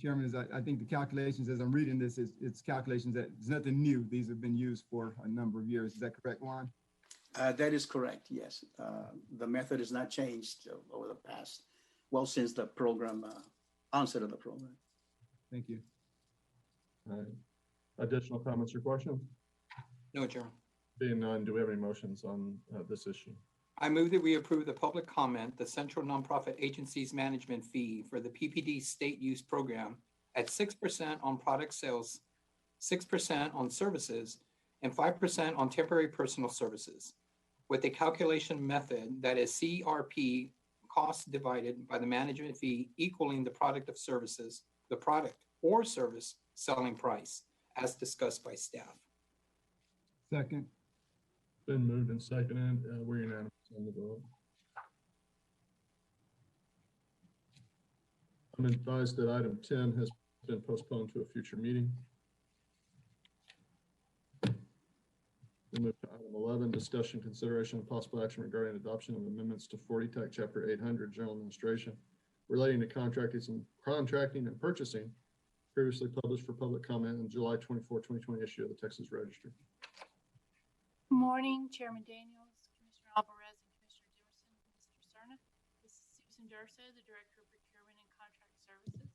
Chairman, I think the calculations, as I'm reading this, it's calculations that it's nothing new. These have been used for a number of years. Is that correct, Juan? That is correct, yes. The method has not changed over the past, well, since the program, onset of the program. Thank you. All right. Additional comments or questions? No, Chairman. Being none, do we have any motions on this issue? I move that we approve the public comment, the Central Nonprofit Agencies Management Fee for the PPD State Use Program at 6% on product sales, 6% on services, and 5% on temporary personal services, with a calculation method that is CRP cost divided by the management fee equaling the product of services, the product or service selling price, as discussed by staff. Second. Been moved and seconded. We're unanimous on the vote. I'm advised that item 10 has been postponed to a future meeting. We'll move to item 11, discussion, consideration, and possible action regarding adoption of amendments to 40 Tech Chapter 800 General Administration relating to contracting and purchasing, previously published for public comment in July 24, 2020 issue of the Texas Register. Good morning, Chairman Daniels, Commissioner Alvarez, and Commissioner Emerson, Mr. Cerna. This is Susan Durso, the Director of Procurement and Contract Services.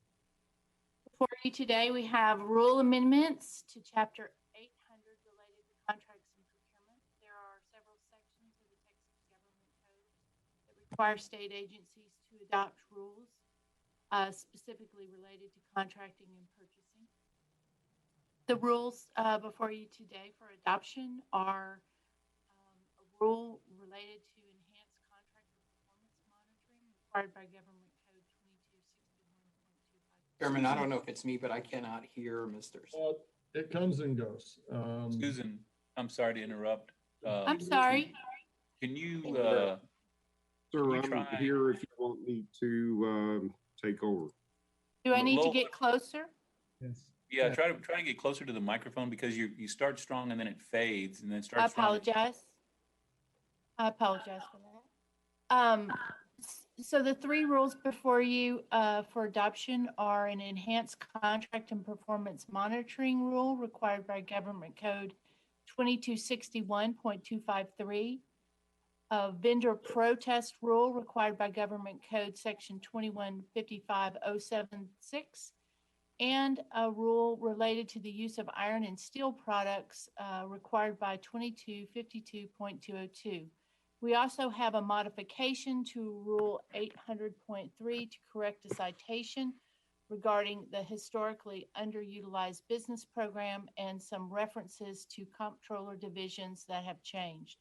Before you today, we have rule amendments to Chapter 800 related to contracts and procurement. There are several sections of the Texas Government Code that require state agencies to adopt rules specifically related to contracting and purchasing. The rules before you today for adoption are a rule related to enhanced contract and performance monitoring required by Government Code 2261.25. Chairman, I don't know if it's me, but I cannot hear Mr. It comes and goes. Susan, I'm sorry to interrupt. I'm sorry. Can you, Sir, you I'm try- here if you want me to take over. Do I need to Lola- get closer? Yes. yeah, try to get closer to the microphone because you start strong and then it fades and then I starts strong. apologize. I apologize for that. So the three rules before you for adoption are an enhanced contract and performance monitoring rule required by Government Code 2261.253, a vendor protest rule required by Government Code Section 2155.076, and a rule related to the use of iron and steel products required by 2252.202. We also have a modification to Rule 800.3 to correct a citation regarding the historically underutilized business program and some references to comptroller divisions that have changed.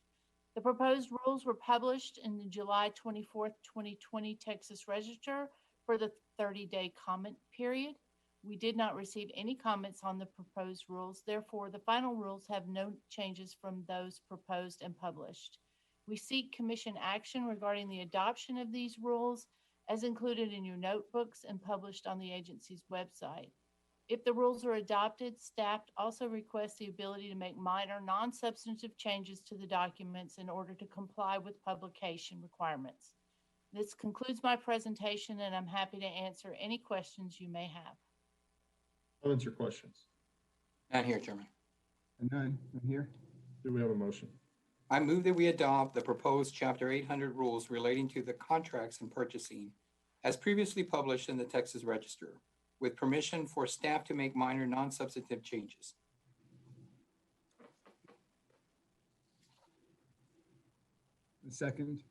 The proposed rules were published in the July 24th, 2020 Texas Register for the 30-day comment period. We did not receive any comments on the proposed rules. Therefore, the final rules have no changes from those proposed and published. We seek commission action regarding the adoption of these rules as included in your notebooks and published on the agency's website. If the rules are adopted, staff also requests the ability to make minor non-substantive changes to the documents in order to comply with publication requirements. This concludes my presentation, and I'm happy to answer any questions you may have. Comments or questions? Not here, Chairman. None. I'm here. Do we have a motion? I move that we adopt the proposed Chapter 800 rules relating to the contracts and purchasing as previously published in the Texas Register, with permission for staff to make minor non-substantive changes. Second.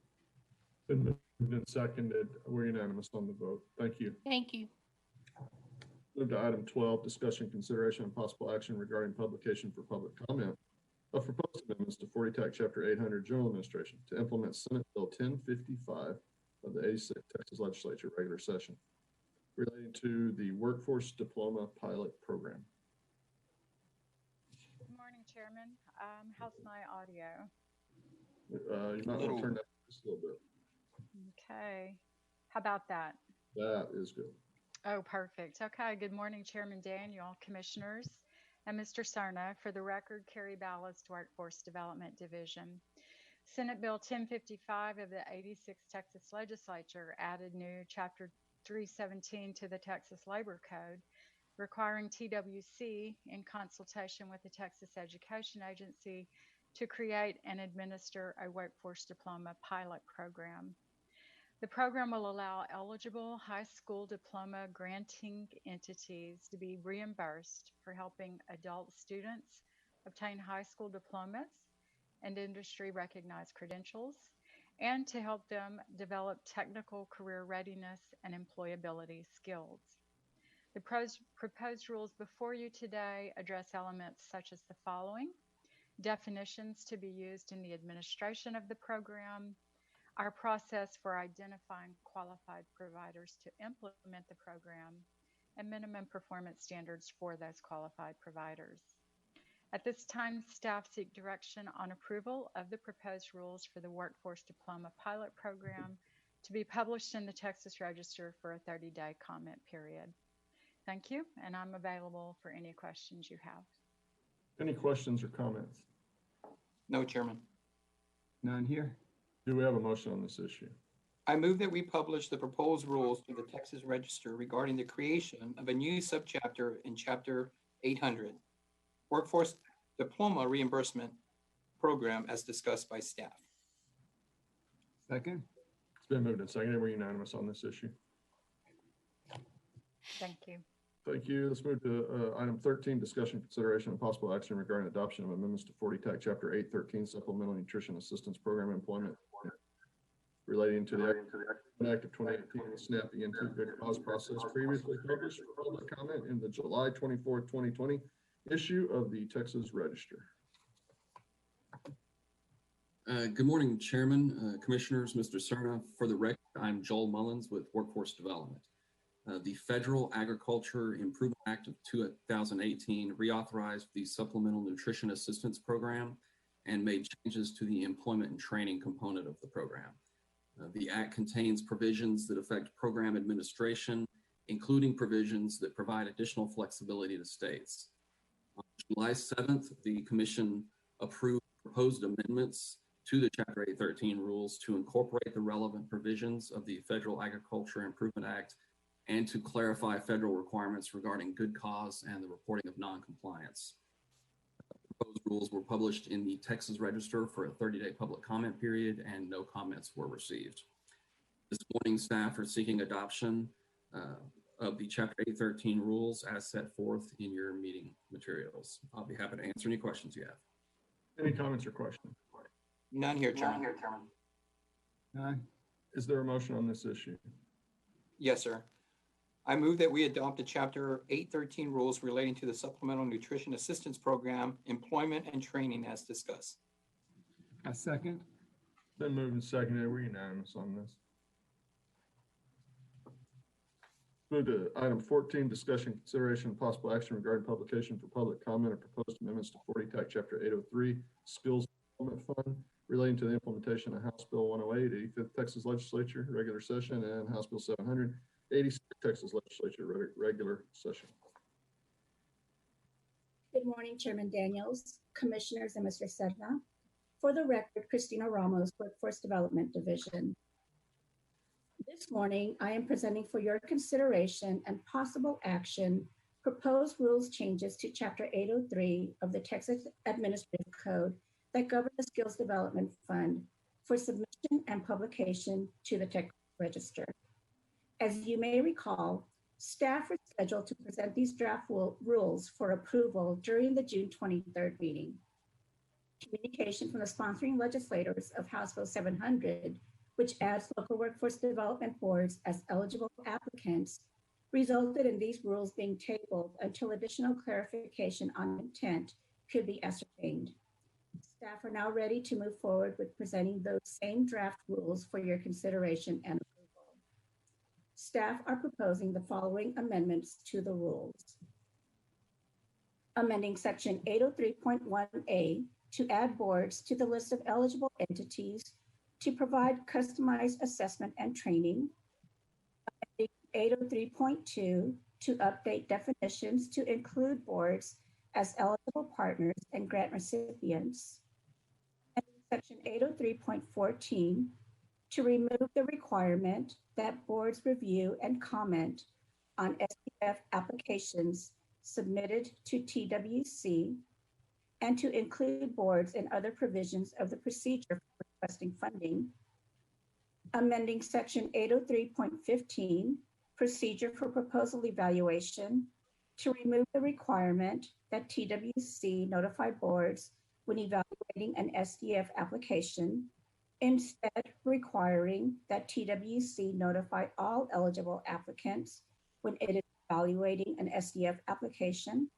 Been moved and seconded. We're unanimous on the vote. Thank you. Thank you. Move to item 12, discussion, consideration, and possible action regarding publication for public comment of proposed amendments to 40 Tech Chapter 800 General Administration to implement Senate Bill 1055 of the 86th Texas Legislature regular session relating to the Workforce Diploma Pilot Program. Good morning, Chairman. How's my audio? You might want to turn that just a little bit. Okay. How about that? That is good. Oh, perfect. Okay. Good morning, Chairman Daniel, Commissioners. and Mr. Cerna. For the record, Carrie Ballast, Workforce Development Division. Senate Bill 1055 of the 86th Texas Legislature added new Chapter 317 to the Texas Labor Code, requiring TWC, in consultation with the Texas Education Agency, to create and administer a workforce diploma pilot program. The program will allow eligible high school diploma granting entities to be reimbursed for helping adult students obtain high school diplomas and industry recognized credentials, and to help them develop technical career readiness and employability skills. The proposed rules before you today address elements such as the following: definitions to be used in the administration of the program, our process for identifying qualified providers to implement the program, and minimum performance standards for those qualified providers. At this time, staff seek direction on approval of the proposed rules for the Workforce Diploma Pilot Program to be published in the Texas Register for a 30-day comment period. Thank you, and I'm available for any questions you have. Any questions or comments? No, Chairman. None here. Do we have a motion on this issue? I move that we publish the proposed rules to the Texas Register regarding the creation of a new subchapter in Chapter 800, Workforce Diploma Reimbursement Program, as discussed by staff. Second. It's been moved and seconded. We're unanimous on this issue. Thank you. Thank you. Let's move to item 13, discussion, consideration, and possible action regarding adoption of amendments to 40 TAC Chapter 813 Supplemental Nutrition Assistance Program Employment relating to the Act of 2018 SNAP ENT Good Cause process previously published for public comment in the July 24, 2020 issue of the Texas Register. Good morning, Chairman, Commissioners, Mr. Cerna. For the record, I'm Joel Mullins with Workforce Development. The Federal Agriculture Improvement Act of 2018 reauthorized the Supplemental Nutrition Assistance Program and made changes to the employment and training component of the program. The Act contains provisions that affect program administration, including provisions that provide additional flexibility to states. On July 7th, the Commission approved proposed amendments to the Chapter 813 rules to incorporate the relevant provisions of the Federal Agriculture Improvement Act and to clarify federal requirements regarding good cause and the reporting of noncompliance. Proposed rules were published in the Texas Register for a 30-day public comment period, and no comments were received. This morning, staff are seeking adoption of the Chapter 813 rules as set forth in your meeting materials. I'll be happy to answer any questions you have. Any comments or questions? None here, Chairman. None. Is there a motion on this issue? Yes, sir. I move that we adopt the Chapter 813 rules relating to the Supplemental Nutrition Assistance Program, employment and training as discussed. I second. Been moved and seconded. We're unanimous on this. Move to item 14, discussion, consideration, and possible action regarding publication for public comment of proposed amendments to 40 TAC Chapter 803 Skills Development Fund relating to the implementation of House Bill 108, 85th Texas Legislature, regular session, and House Bill 700, 86th Texas Legislature, regular session. Good morning, Chairman Daniels, Commissioners, and Mr. Sedna. For the record, Christina Ramos, Workforce Development Division. This morning, I am presenting for your consideration and possible action proposed rules changes to Chapter 803 of the Texas Administrative Code that govern the Skills Development Fund for submission and publication to the Texas Register. As you may recall, staff were scheduled to present these draft rules for approval during the June 23rd meeting. Communication from the sponsoring legislators of House Bill 700, which adds local workforce development boards as eligible applicants, resulted in these rules being tabled until additional clarification on intent could be ascertained. Staff are now ready to move forward with presenting those same draft rules for your consideration and approval. Staff are proposing the following amendments to the rules. Amending Section 803.1A to add boards to the list of eligible entities to provide customized assessment and training. Amending 803.2 to update definitions to include boards as eligible partners and grant recipients. And Section 803.14 to remove the requirement that boards review and comment on SDF applications submitted to TWC and to include boards and other provisions of the procedure for requesting funding. Amending Section 803.15, procedure for proposal evaluation, to remove the requirement that TWC notify boards when evaluating an SDF application, instead requiring that TWC notify all eligible applicants when it is evaluating an SDF application,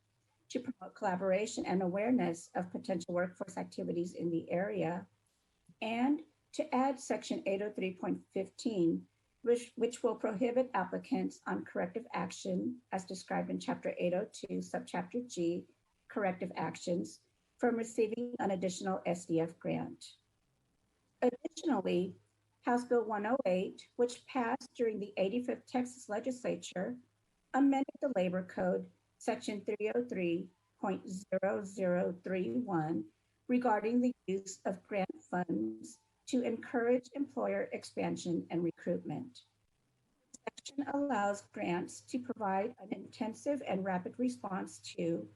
to promote collaboration and awareness of potential workforce activities in the area, and to add Section 803.15, which will prohibit applicants on corrective action as described in Chapter 802, Subchapter G, corrective actions, from receiving an additional SDF grant. Additionally, House Bill 108, which passed during the 85th Texas Legislature, amended the Labor Code, Section 303.0031, regarding the use of grant funds to encourage employer expansion and recruitment. The section allows grants to provide an intensive and rapid response to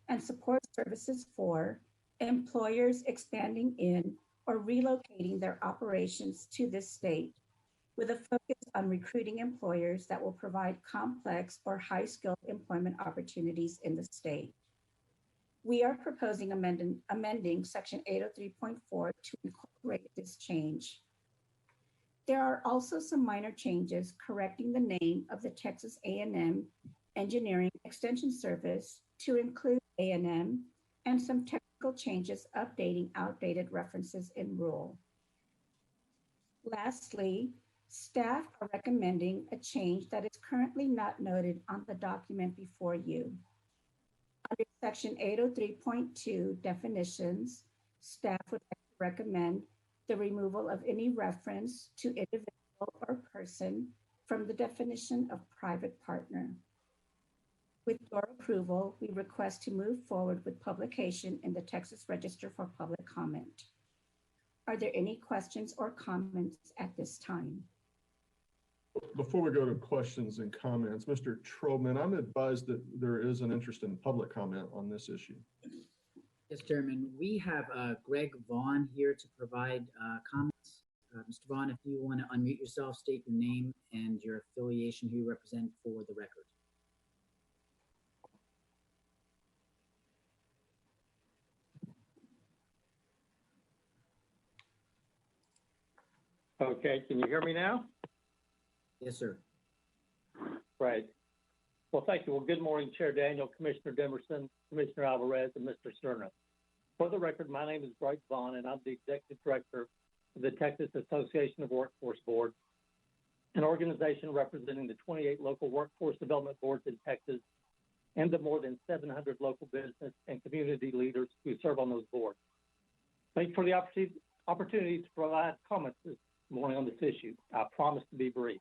and support services for employers expanding in or relocating their operations to this state, with a focus on recruiting employers that will provide complex or high-skilled employment opportunities in the state. We are proposing amending Section 803.4 to incorporate this change. There are also some minor changes correcting the name of the Texas A&M Engineering Extension Service to include A&M, and some technical changes updating outdated references in rule. Lastly, staff are recommending a change that is currently not noted on the document before you. Under Section 803.2 definitions, staff would like to recommend the removal of any reference to individual or person from the definition of private partner. With your approval, we request to move forward with publication in the Texas Register for public comment. Are there any questions or comments at this time? Before we go to questions and comments, Mr. Trobman, I'm advised that there is an interest in public comment on this issue. Yes, Chairman. We have Greg Vaughn here to provide comments. Mr. Vaughn, if you want to unmute yourself, state your name and your affiliation, who you represent for the record. Okay, can you hear me now? Yes, sir. Right. Well, thank you. Well, good morning, Chair Daniel, Commissioner Demerson, Commissioner Alvarez, and Mr. Cerna. For the record, my name is Greg Vaughn, and I'm the Executive Director of the Texas Association of Workforce Boards, an organization representing the 28 local workforce development boards in Texas and the more than 700 local business and community leaders who serve on those boards. Thank you for the opportunity to provide comments this morning on this issue. I promise to be brief.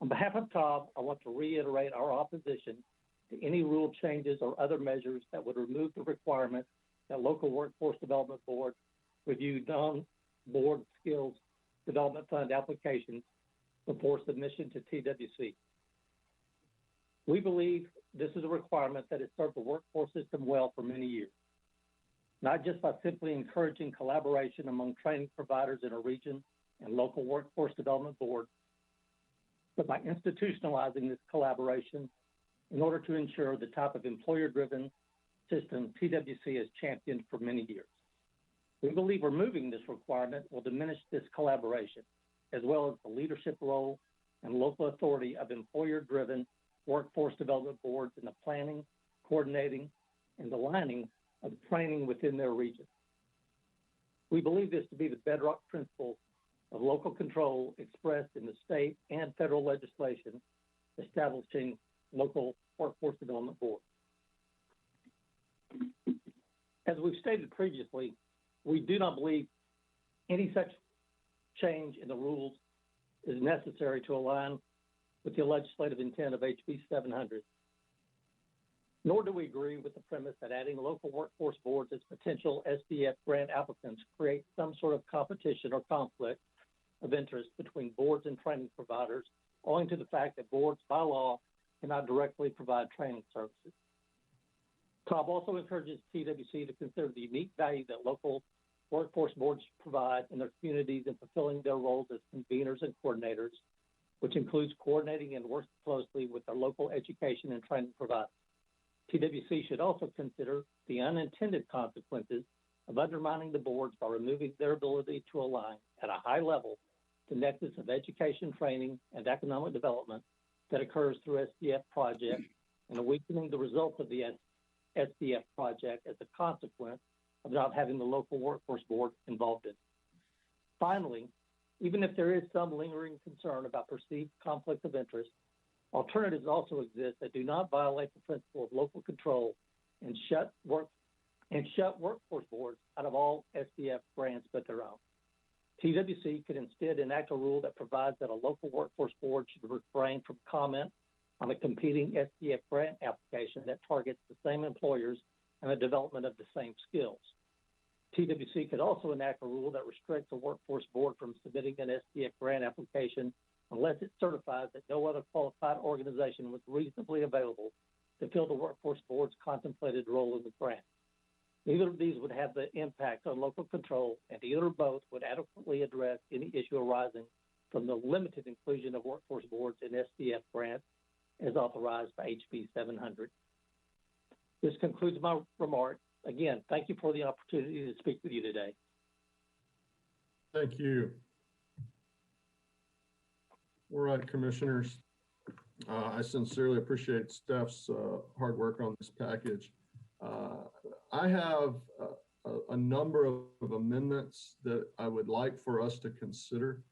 On behalf of TOB, I want to reiterate our opposition to any rule changes or other measures that would remove the requirement that local workforce development boards review non-board skills development fund applications before submission to TWC. We believe this is a requirement that has served the workforce system well for many years, not just by simply encouraging collaboration among training providers in a region and local workforce development boards, but by institutionalizing this collaboration in order to ensure the type of employer-driven system TWC has championed for many years. We believe removing this requirement will diminish this collaboration, as well as the leadership role and local authority of employer-driven workforce development boards in the planning, coordinating, and aligning of training within their region. We believe this to be the bedrock principle of local control expressed in the state and federal legislation establishing local workforce development boards. As we've stated previously, we do not believe any such change in the rules is necessary to align with the legislative intent of HB 700. Nor do we agree with the premise that adding local workforce boards as potential SDF grant applicants creates some sort of competition or conflict of interest between boards and training providers, owing to the fact that boards by law cannot directly provide training services. COB also encourages TWC to consider the unique value that local workforce boards provide in their communities in fulfilling their roles as conveners and coordinators, which includes coordinating and working closely with their local education and training providers. TWC should also consider the unintended consequences of undermining the boards by removing their ability to align at a high level the nexus of education, training, and economic development that occurs through SDF projects and weakening the results of the SDF project as a consequence of not having the local workforce board involved in it. Finally, even if there is some lingering concern about perceived conflict of interest, alternatives also exist that do not violate the principle of local control and shut workforce boards out of all SDF grants but their own. TWC could instead enact a rule that provides that a local workforce board should refrain from comment on a competing SDF grant application that targets the same employers and the development of the same skills. TWC could also enact a rule that restricts a workforce board from submitting an SDF grant application unless it certifies that no other qualified organization was reasonably available to fill the workforce board's contemplated role in the grant. Neither of these would have the impact on local control, and either or both would adequately address any issue arising from the limited inclusion of workforce boards in SDF grants as authorized by HB 700. This concludes my remarks. Again, thank you for the opportunity to speak with you today. Thank you. All right, commissioners. I sincerely appreciate staff's hard work on this package. I have a number of amendments that I would like for us to consider.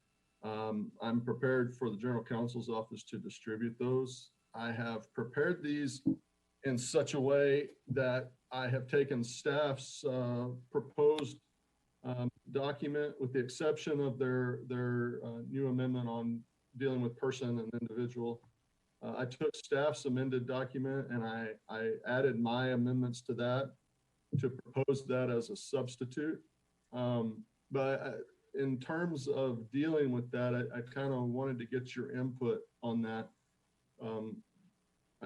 I'm prepared for the General Counsel's office to distribute those. I have prepared these in such a way that I have taken staff's proposed document with the exception of their new amendment on dealing with person and individual. I took staff's amended document and I added my amendments to that to propose that as a substitute. But in terms of dealing with that, I kind of wanted to get your input on that.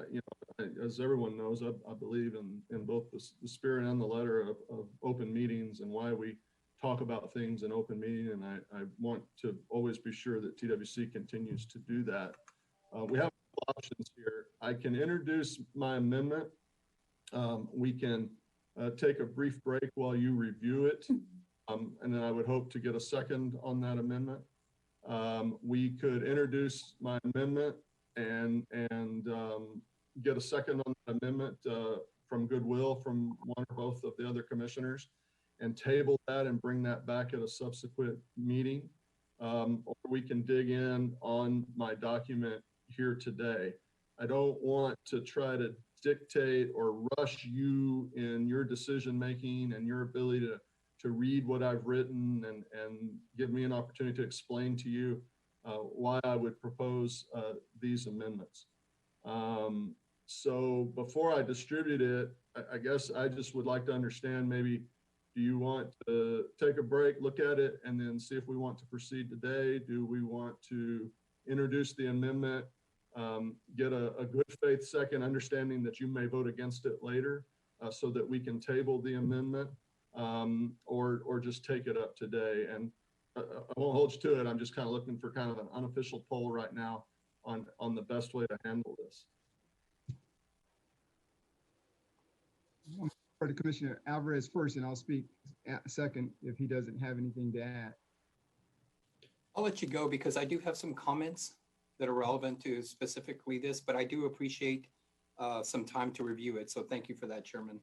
You know, as everyone knows, I believe in both the spirit and the letter of open meetings and why we talk about things in open meeting. And I want to always be sure that TWC continues to do that. We have options here. I can introduce my amendment. We can take a brief break while you review it. And then I would hope to get a second on that amendment. We could introduce my amendment and get a second on the amendment from goodwill from one or both of the other commissioners and table that and bring that back at a subsequent meeting. Or we can dig in on my document here today. I don't want to try to dictate or rush you in your decision making and your ability to read what I've written and give me an opportunity to explain to you why I would propose these amendments. So before I distribute it, I guess I just would like to understand, maybe, do you want to take a break, look at it, and then see if we want to proceed today? Do we want to introduce the amendment, get a good faith second, understanding that you may vote against it later so that we can table the amendment, or just take it up today? And I won't hold you to it. I'm just kind of looking for kind of an unofficial poll right now on the best way to handle this. For the Commissioner Alvarez first, and I'll speak second if he doesn't have anything to add. I'll let you go because I do have some comments that are relevant to specifically this, but I do appreciate some time to review it. So thank you for that, Chairman.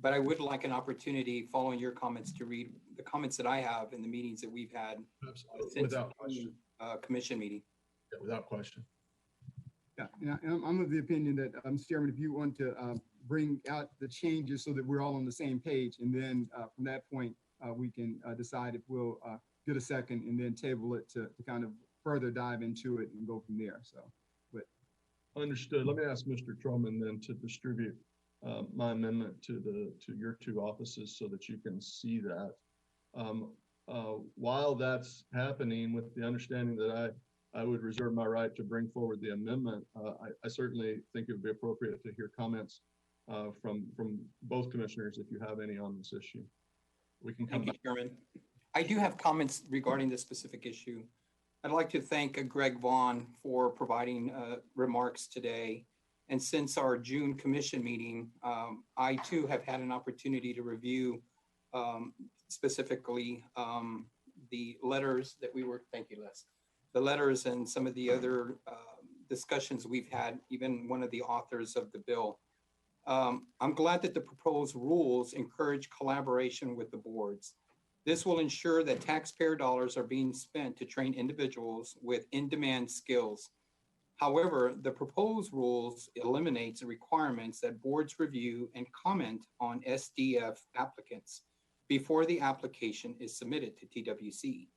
But I would like an opportunity following your comments to read the comments that I have in the meetings that we've had since Without question. Commission meeting. Yeah, without question. Yeah, and I'm of the opinion that, Mr. Chairman, if you want to bring out the changes so that we're all on the same page, and then from that point, we can decide if we'll get a second and then table it to kind of further dive into it and go from there. So, but Understood. Let me ask Mr. Trollman then to distribute my amendment to your two offices so that you can see that. While that's happening, with the understanding that I would reserve my right to bring forward the amendment, I certainly think it would be appropriate to hear comments from both commissioners if you have any on this issue. We can come Thank you, back. Chairman. I do have comments regarding this specific issue. I'd like to thank Greg Vaughn for providing remarks today. And since our June commission meeting, I too have had an opportunity to review specifically the letters that we were, thank you, Les, the letters and some of the other discussions we've had, even one of the authors of the bill. I'm glad that the proposed rules encourage collaboration with the boards. This will ensure that taxpayer dollars are being spent to train individuals with in-demand skills. However, the proposed rules eliminates the requirements that boards review and comment on SDF applicants before the application is submitted to TWC.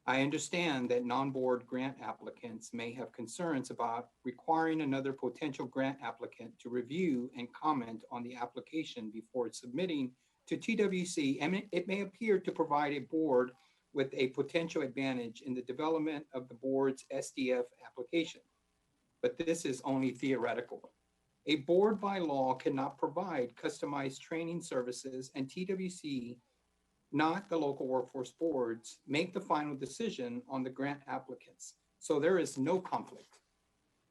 I understand that non-board grant applicants may have concerns about requiring another potential grant applicant to review and comment on the application before submitting to TWC, and it may appear to provide a board with a potential advantage in the development of the board's SDF application. But this is only theoretical. A board by law cannot provide customized training services, and TWC, not the local workforce boards, make the final decision on the grant applicants. So there is no conflict.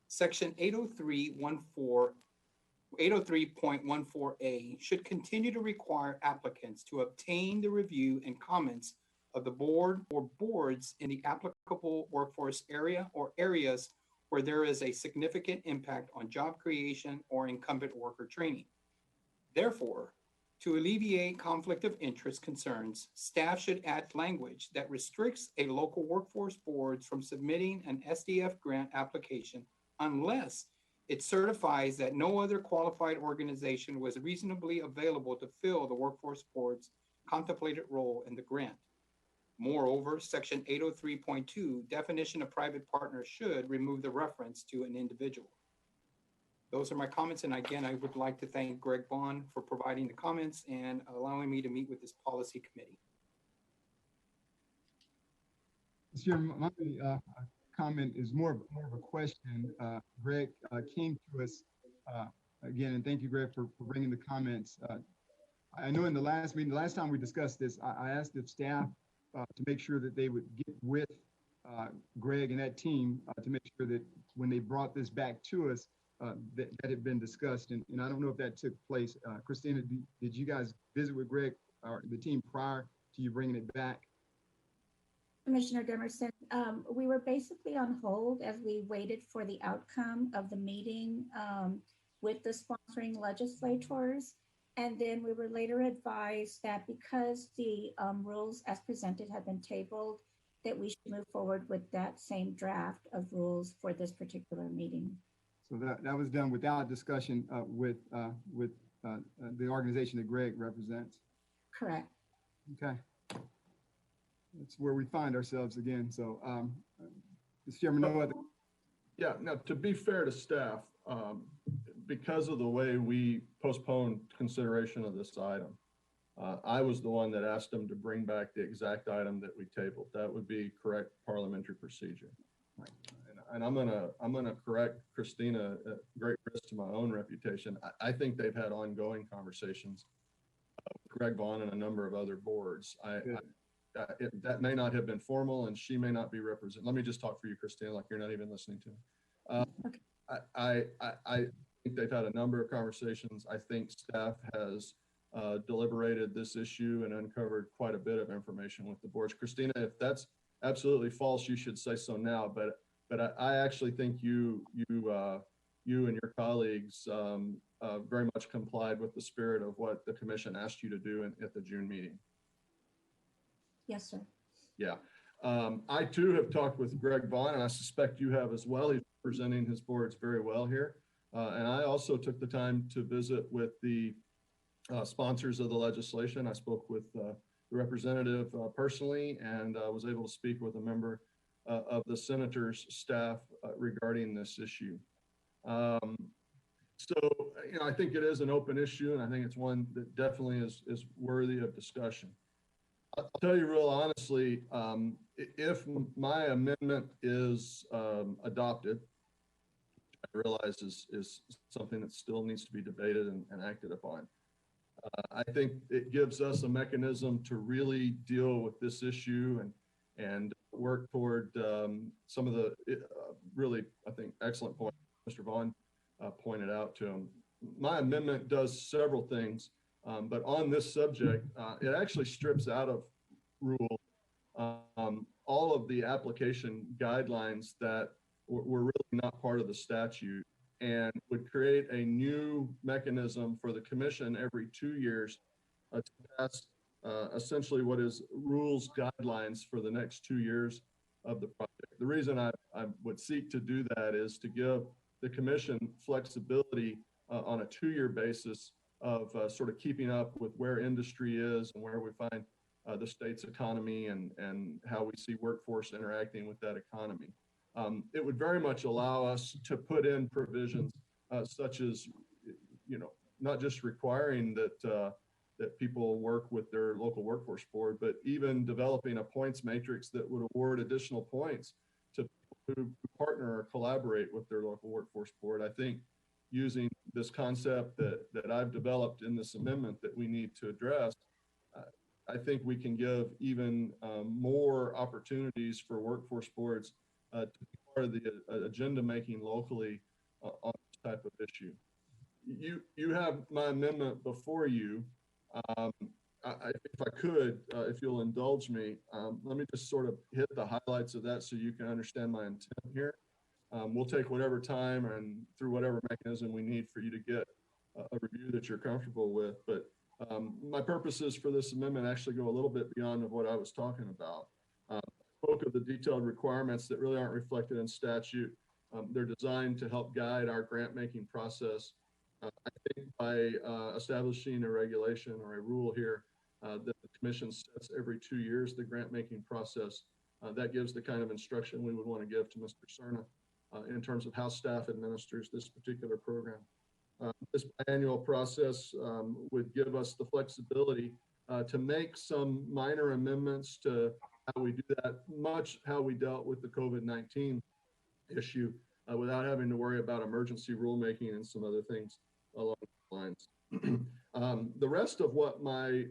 Section 803.14A should continue to require applicants to obtain the review and comments of the board or boards in the applicable workforce area or areas where there is a significant impact on job creation or incumbent worker training. Therefore, to alleviate conflict of interest concerns, staff should add language that restricts a local workforce board from submitting an SDF grant application unless it certifies that no other qualified organization was reasonably available to fill the workforce board's contemplated role in the grant. Moreover, Section 803.2 definition of private partner should remove the reference to an individual. Those are my comments, and again, I would like to thank Greg Vaughn for providing the comments and allowing me to meet with this policy committee. Mr. My comment is more of a question. Greg came to us again, and thank you, Greg, for bringing the comments. I know in the last meeting, the last time we discussed this, I asked if staff to make sure that they would get with Greg and that team to make sure that when they brought this back to us, that had been discussed. And I don't know if that took place. Christina, did you guys visit with Greg or the team prior to you bringing it back? Commissioner Demerson, we were basically on hold as we waited for the outcome of the meeting with the sponsoring legislators. And then we were later advised that because the rules as presented have been tabled, that we should move forward with that same draft of rules for this particular meeting. So that was done without discussion with the organization that Greg represents? Correct. Okay. That's where we find ourselves again. So, Mr. Chairman, no other. Yeah, now to be fair to staff, because of the way we postponed consideration of this item, I was the one that asked them to bring back the exact item that we tabled. That would be correct parliamentary procedure. And I'm gonna correct Christina at great risk to my own reputation. I think they've had ongoing conversations with Greg Vaughn and a number of other boards. That may not have been formal, and she may not be represented. Let me just talk for you, Christina, like you're not even listening to me. Okay. I think they've had a number of conversations. I think staff has deliberated this issue and uncovered quite a bit of information with the boards. Christina, if that's absolutely false, you should say so now. But I actually think you and your colleagues very much complied with the spirit of what the commission asked you to do at the June meeting. Yes, sir. Yeah. I too have talked with Greg Vaughn, and I suspect you have as well. He's representing his boards very well here. And I also took the time to visit with the sponsors of the legislation. I spoke with the representative personally, and was able to speak with a member of the senator's staff regarding this issue. Um, so, I think it is an open issue, and I think it's one that definitely is worthy of discussion. I'll tell you real honestly, if my amendment is adopted, I realize is something that still needs to be debated and acted upon. I think it gives us a mechanism to really deal with this issue and work toward some of the really, I think, excellent points Mr. Vaughn pointed out to him. My amendment does several things, but on this subject, it actually strips out of rule all of the application guidelines that were really not part of the statute, and would create a new mechanism for the commission every 2 years to pass essentially what is rules guidelines for the next 2 years of the project. The reason I would seek to do that is to give the commission flexibility on a 2-year basis of sort of keeping up with where industry is and where we find the state's economy and how we see workforce interacting with that economy. It would very much allow us to put in provisions such as, not just requiring that people work with their local workforce board, but even developing a points matrix that would award additional points to people who partner or collaborate with their local workforce board. I think using this concept that I've developed in this amendment that we need to address, I think we can give even more opportunities for workforce boards to be part of the agenda making locally on this type of issue. You have my amendment before you. If I could, if you'll indulge me, let me just sort of hit the highlights of that so you can understand my intent here. We'll take whatever time and through whatever mechanism we need for you to get a review that you're comfortable with. But my purposes for this amendment actually go a little bit beyond of what I was talking about. I spoke of the detailed requirements that really aren't reflected in statute. They're designed to help guide our grant making process. I think by establishing a regulation or a rule here that the commission sets every 2 years, the grant making process, that gives the kind of instruction we would want to give to Mr. Cerna in terms of how staff administers this particular program. This biannual process would give us the flexibility to make some minor amendments to how we do that, much how we dealt with the COVID-19 issue without having to worry about emergency rulemaking and some other things along those lines. The rest of what my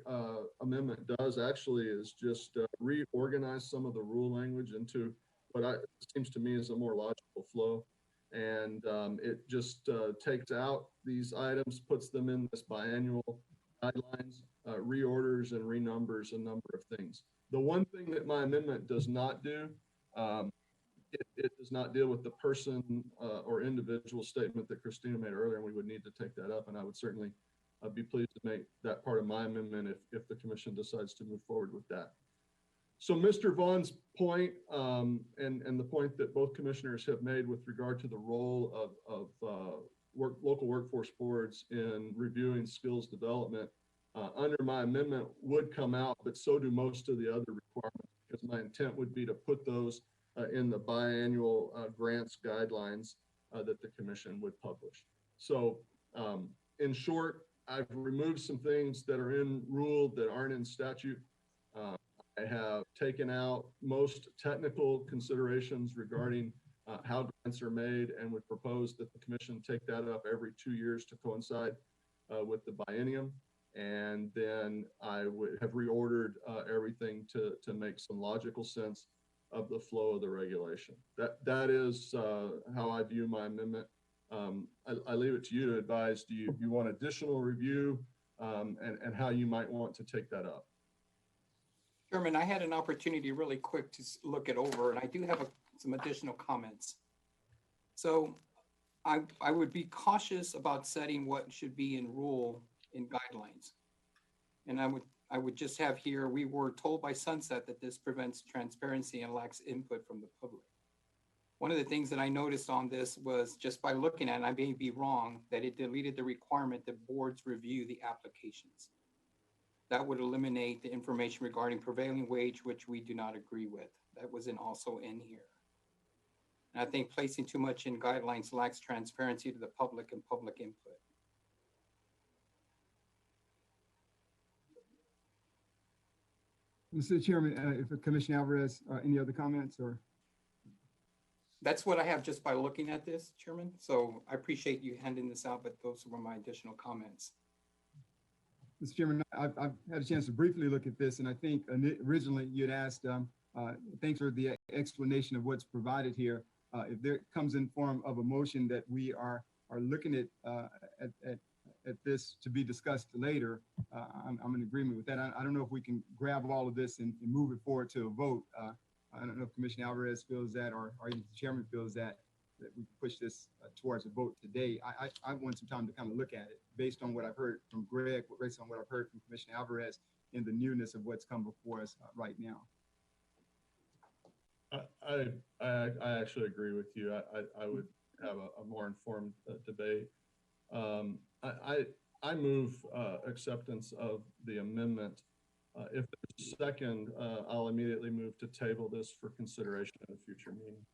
amendment does actually is just reorganize some of the rule language into what seems to me is a more logical flow. And it just takes out these items, puts them in this biannual guidelines, reorders and renumbers a number of things. The one thing that my amendment does not do, it does not deal with the person or individual statement that Christina made earlier, and we would need to take that up. And I would certainly be pleased to make that part of my amendment if the commission decides to move forward with that. So Mr. Vaughn's point and the point that both commissioners have made with regard to the role of local workforce boards in reviewing skills development under my amendment would come out, but so do most of the other requirements, because my intent would be to put those in the biannual grants guidelines that the commission would publish. So in short, I've removed some things that are in rule that aren't in statute. I have taken out most technical considerations regarding how grants are made, and would propose that the commission take that up every 2 years to coincide with the biennium. And then I would have reordered everything to make some logical sense of the flow of the regulation. That is how I view my amendment. I leave it to you to advise, do you want additional review and how you might want to take that up? Chairman, I had an opportunity really quick to look it over, and I do have some additional comments. So I would be cautious about setting what should be in rule in guidelines. And I would just have here, we were told by Sunset that this prevents transparency and lacks input from the public. One of the things that I noticed on this was, just by looking at it, and I may be wrong, that it deleted the requirement that boards review the applications. That would eliminate the information regarding prevailing wage, which we do not agree with. That wasn't also in here. And I think placing too much in guidelines lacks transparency to the public and public input. Mr. Chairman, if Commissioner Alvarez, any other comments or? That's what I have just by looking at this, Chairman. So I appreciate you handing this out, but those were my additional comments. Mr. Chairman, I've had a chance to briefly look at this, and I think originally you'd asked, thanks for the explanation of what's provided here. If there comes in form of a motion that we are looking at this to be discussed later, I'm in agreement with that. I don't know if we can grab all of this and move it forward to a vote. I don't know if Commissioner Alvarez feels that, or the chairman feels that we can push this towards a vote today. I want some time to kind of look at it based on what I've heard from Greg, based on what I've heard from Commissioner Alvarez, and the newness of what's come before us right now. I actually agree with you. I would have a more informed debate. I move acceptance of the amendment. If there's a second, I'll immediately move to table this for consideration in a future meeting.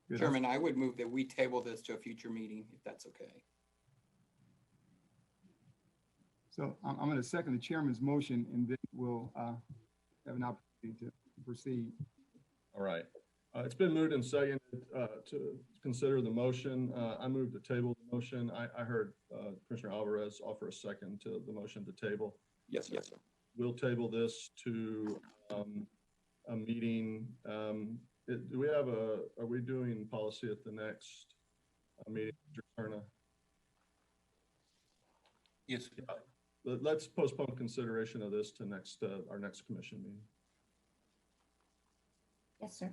Good. Chairman, I would move that we table this to a future meeting, if that's okay. So I'm going to second the chairman's motion, and then we'll have an opportunity to proceed. All right. It's been moved and seconded to consider the motion. I move to table the motion. I heard Commissioner Alvarez offer a second to the motion to table. Yes, yes, sir. We'll table this to a meeting. Do we have are we doing policy at the next meeting, Mr. Cerna? Yes. Let's postpone consideration of this to our next commission meeting. Yes, sir.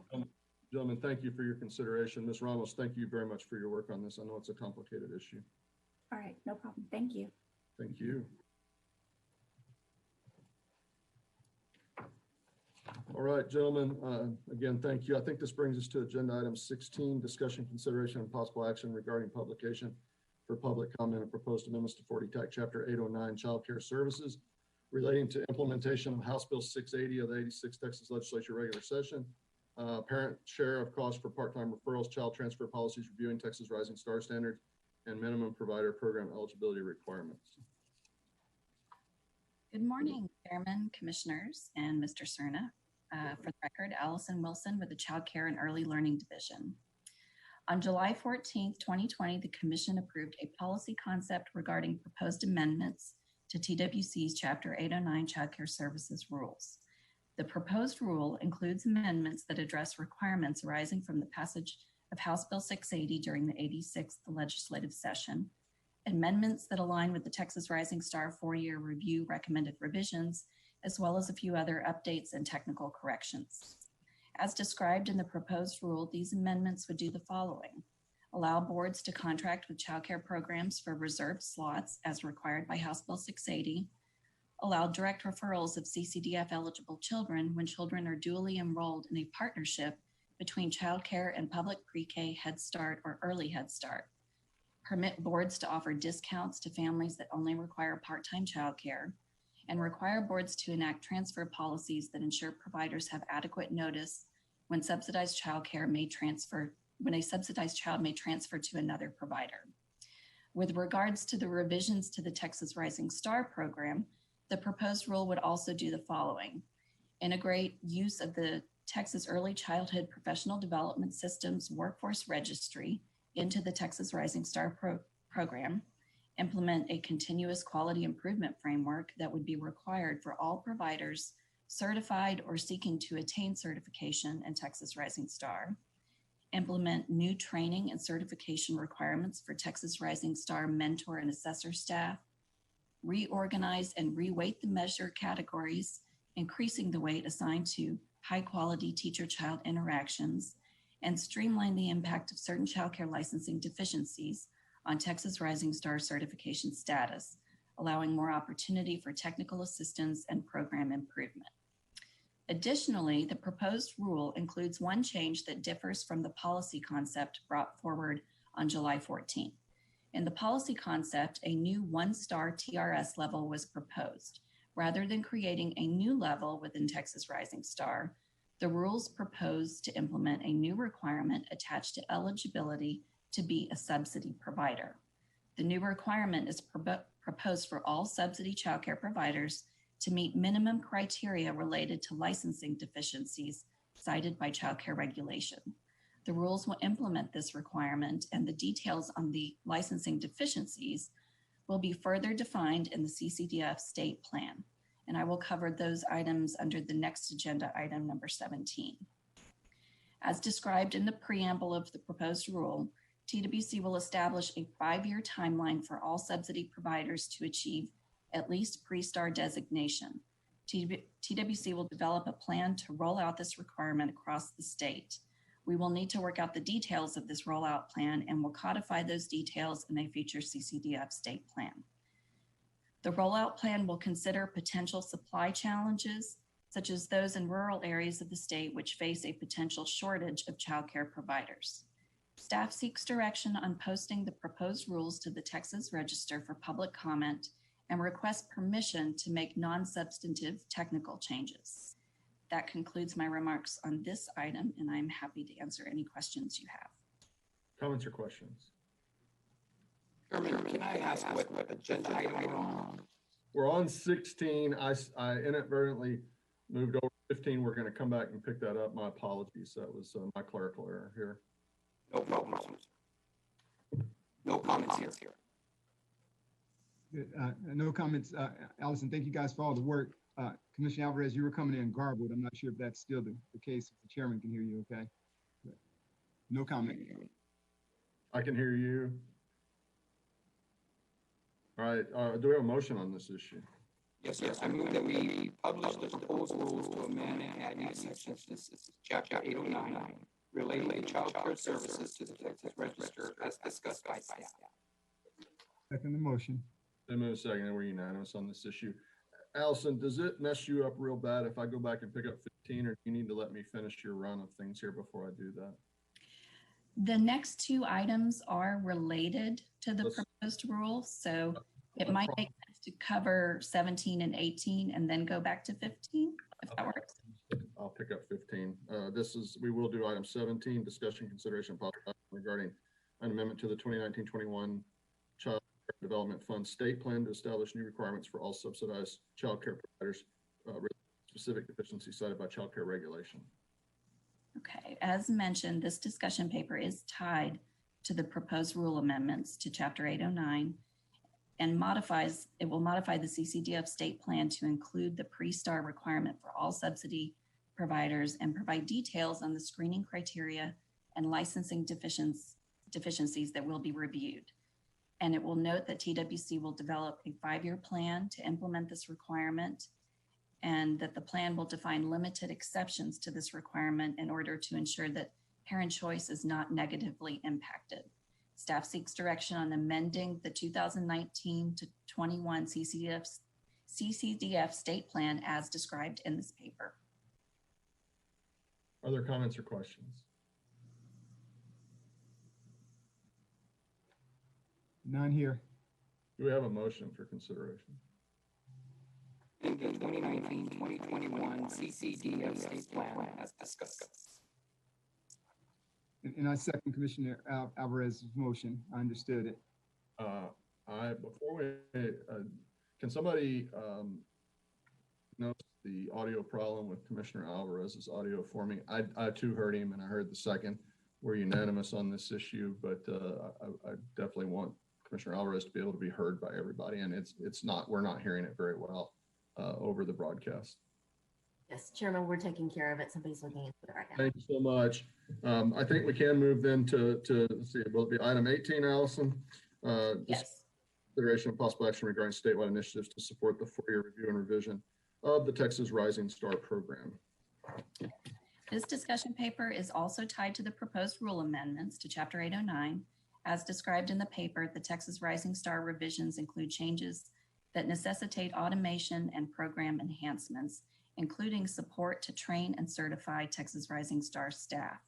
Gentlemen, thank you for your consideration. Ms. Ramos, thank you very much for your work on this. I know it's a complicated issue. All right, no problem. Thank you. Thank you. All right, gentlemen, again, thank you. I think this brings us to agenda item 16, discussion, consideration, and possible action regarding publication for public comment and proposed amendments to 40 TAC Chapter 809 Child Care Services relating to implementation of House Bill 680 of the 86th Texas Legislature regular session. Parent share of costs for part-time referrals, child transfer policies, reviewing Texas Rising Star standards, and minimum provider program eligibility requirements. Good morning, Chairman, Commissioners, and Mr. Cerna. For the record, Allison Wilson with the Child Care and Early Learning Division. On July 14th, 2020, the Commission approved a policy concept regarding proposed amendments to TWC's Chapter 809 Child Care Services rules. The proposed rule includes amendments that address requirements arising from the passage of House Bill 680 during the 86th legislative session, amendments that align with the Texas Rising Star 4-year review recommended revisions, as well as a few other updates and technical corrections. As described in the proposed rule, these amendments would do the following: allow boards to contract with child care programs for reserved slots as required by House Bill 680, allow direct referrals of CCDF eligible children when children are dually enrolled in a partnership between child care and public pre-K, Head Start, or Early Head Start, permit boards to offer discounts to families that only require part-time child care, and require boards to enact transfer policies that ensure providers have adequate notice when a subsidized child may transfer to another provider. With regards to the revisions to the Texas Rising Star program, the proposed rule would also do the following: integrate use of the Texas Early Childhood Professional Development Systems Workforce Registry into the Texas Rising Star program, implement a continuous quality improvement framework that would be required for all providers certified or seeking to attain certification in Texas Rising Star, implement new training and certification requirements for Texas Rising Star mentor and assessor staff, reorganize and reweight the measure categories, increasing the weight assigned to high-quality teacher-child interactions, and streamline the impact of certain childcare licensing deficiencies on Texas Rising Star certification status, allowing more opportunity for technical assistance and program improvement. Additionally, the proposed rule includes one change that differs from the policy concept brought forward on July 14th. In the policy concept, a new 1-star TRS level was proposed. Rather than creating a new level within Texas Rising Star, The rules propose to implement a new requirement attached to eligibility to be a subsidy provider. The new requirement is proposed for all subsidy childcare providers to meet minimum criteria related to licensing deficiencies cited by childcare regulation. The rules will implement this requirement, and the details on the licensing deficiencies will be further defined in the CCDF state plan. And I will cover those items under the next agenda item, number 17. As described in the preamble of the proposed rule, TWC will establish a 5-year timeline for all subsidy providers to achieve at least pre-STAR designation. TWC will develop a plan to roll out this requirement across the state. We will need to work out the details of this rollout plan and will codify those details in a future CCDF state plan. The rollout plan will consider potential supply challenges, such as those in rural areas of the state which face a potential shortage of childcare providers. Staff seeks direction on posting the proposed rules to the Texas Register for public comment and requests permission to make non-substantive technical changes. That concludes my remarks on this item, and I'm happy to answer any questions you have. Comments or questions? Chairman, can I ask what agenda item we're on? We're on 16. I inadvertently moved over 15. We're going to come back and pick that up. My apologies. That was my clerical error here. No problems. No comments here. Good. No comments. Allison, thank you guys for all the work. Commissioner Alvarez, you were coming in garbled. I'm not sure if that's still the case. If the chairman can hear you, okay? But no comment. I can hear you. All right. Do we have a motion on this issue? Yes. I move that we publish the proposed rules to amend and add new sections to Chapter 809 relating to child care services to the Texas Register as discussed by staff. Second the motion. Then move a second, and we're unanimous on this issue. Allison, does it mess you up real bad if I go back and pick up 15, or do you need to let me finish your run of things here before I do that? The next two items are related to the proposed rule, so it might make sense to cover 17 and 18 and then go back to 15, if that works. I'll pick up 15. We will do item 17, discussion, consideration, possible action regarding an amendment to the 2019-21 Child Care Development Fund state plan to establish new requirements for all subsidized child care providers, specific deficiencies cited by child care regulation. Okay, as mentioned, this discussion paper is tied to the proposed rule amendments to Chapter 809 and it will modify the CCDF state plan to include the pre-STAR requirement for all subsidy providers and provide details on the screening criteria and licensing deficiencies that will be reviewed. And it will note that TWC will develop a 5-year plan to implement this requirement, and that the plan will define limited exceptions to this requirement in order to ensure that parent choice is not negatively impacted. Staff seeks direction on amending the 2019 to 21 CCDF state plan as described in this paper. Are there comments or questions? None here. Do we have a motion for consideration? In the 2019-2021 CCDF state plan as discussed. And I second Commissioner Alvarez's motion. I understood it. Can somebody notice the audio problem with Commissioner Alvarez's audio for me? I too heard him, and I heard the second. We're unanimous on this issue, but I definitely want Commissioner Alvarez to be able to be heard by everybody, and we're not hearing it very well over the broadcast. Yes, Chairman, we're taking care of it. Somebody's looking into it right now. Thank you so much. I think we can move then to let's see, will it be item 18, Allison? Yes. Consideration of possible action regarding statewide initiatives to support the 4-year review and revision of the Texas Rising Star program. This discussion paper is also tied to the proposed rule amendments to Chapter 809. As described in the paper, the Texas Rising Star revisions include changes that necessitate automation and program enhancements, including support to train and certify Texas Rising Star staff.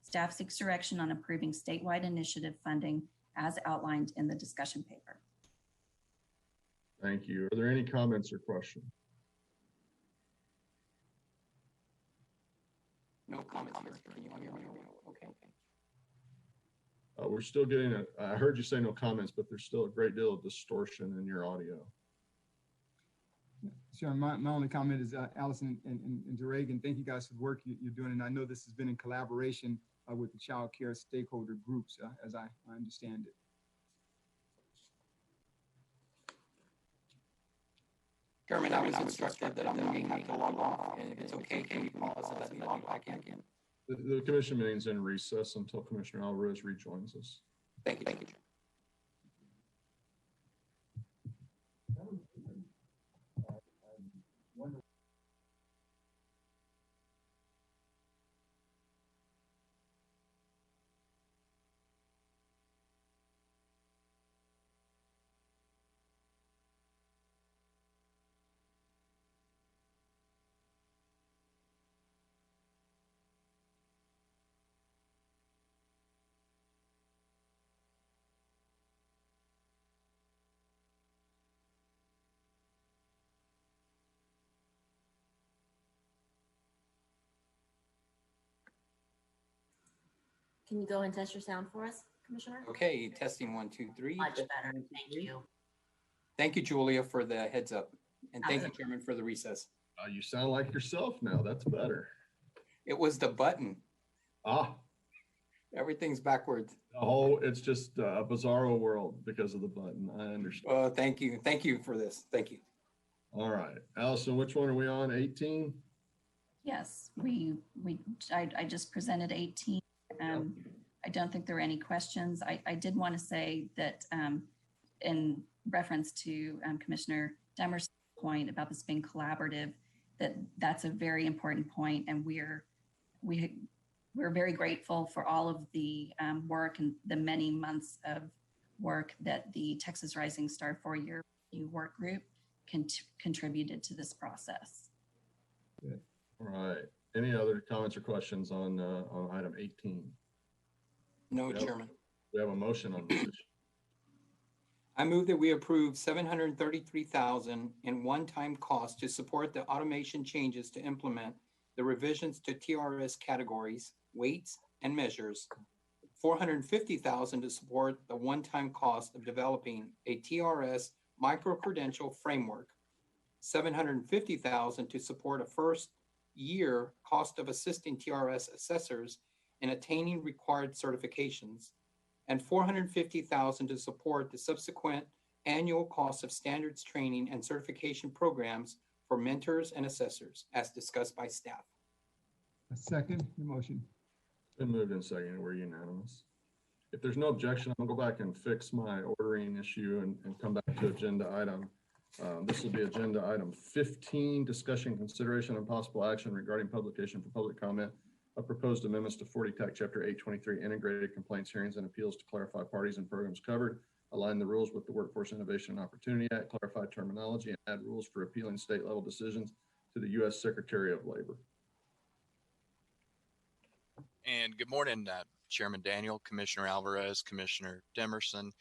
Staff seeks direction on approving statewide initiative funding as outlined in the discussion paper. Thank you. Are there any comments or questions? No comments. Can you hear me? Okay. We're still getting I heard you say no comments, but there's still a great deal of distortion in your audio. Sure. My only comment is, Allison and to Reagan, thank you guys for the work you're doing. And I know this has been in collaboration with the child care stakeholder groups, as I understand it. Chairman, I was instructed that I'm going to have to log off, and if it's okay, can you pause and let me log back in? The commission meeting's in recess until Commissioner Alvarez rejoins us. Thank you. Thank you. Can you go and test your sound for us, Commissioner? Okay, testing 1, 2, 3. Much better. Thank you. Thank you, Julia, for the heads up. And thank you, Chairman, for the recess. You sound like yourself now. That's better. It was the button. Ah. Everything's backwards. Oh, it's just a bizarro world because of the button. I understand. Well, thank you. Thank you for this. Thank you. All right. Allison, which one are we on? 18? Yes, I just presented 18. I don't think there are any questions. I did want to say that in reference to Commissioner Demerson's point about this being collaborative, that's a very important point, and we're very grateful for all of the work and the many months of work that the Texas Rising Star 4-year work group contributed to this process. Good. All right. Any other comments or questions on item 18? No, Chairman. We have a motion on this issue. I move that we approve $733,000 in one-time cost to support the automation changes to implement the revisions to TRS categories, weights, and measures. $450,000 to support the one-time cost of developing a TRS micro-credential framework. $750,000 to support a first-year cost of assisting TRS assessors in attaining required certifications, and $450,000 to support the subsequent annual cost of standards training and certification programs for mentors and assessors, as discussed by staff. A second the motion. Been moved and seconded. We're unanimous. If there's no objection, I'm gonna go back and fix my ordering issue and come back to agenda item. This will be agenda item 15, discussion, consideration, and possible action regarding publication for public comment of proposed amendments to 40 TAC Chapter 823 Integrated Complaints, Hearings, and Appeals to clarify parties and programs covered, align the rules with the Workforce Innovation and Opportunity Act, clarify terminology, and add rules for appealing state level decisions to the U.S. Secretary of Labor. And good morning, Chairman Daniel, Commissioner Alvarez, Commissioner Demerson,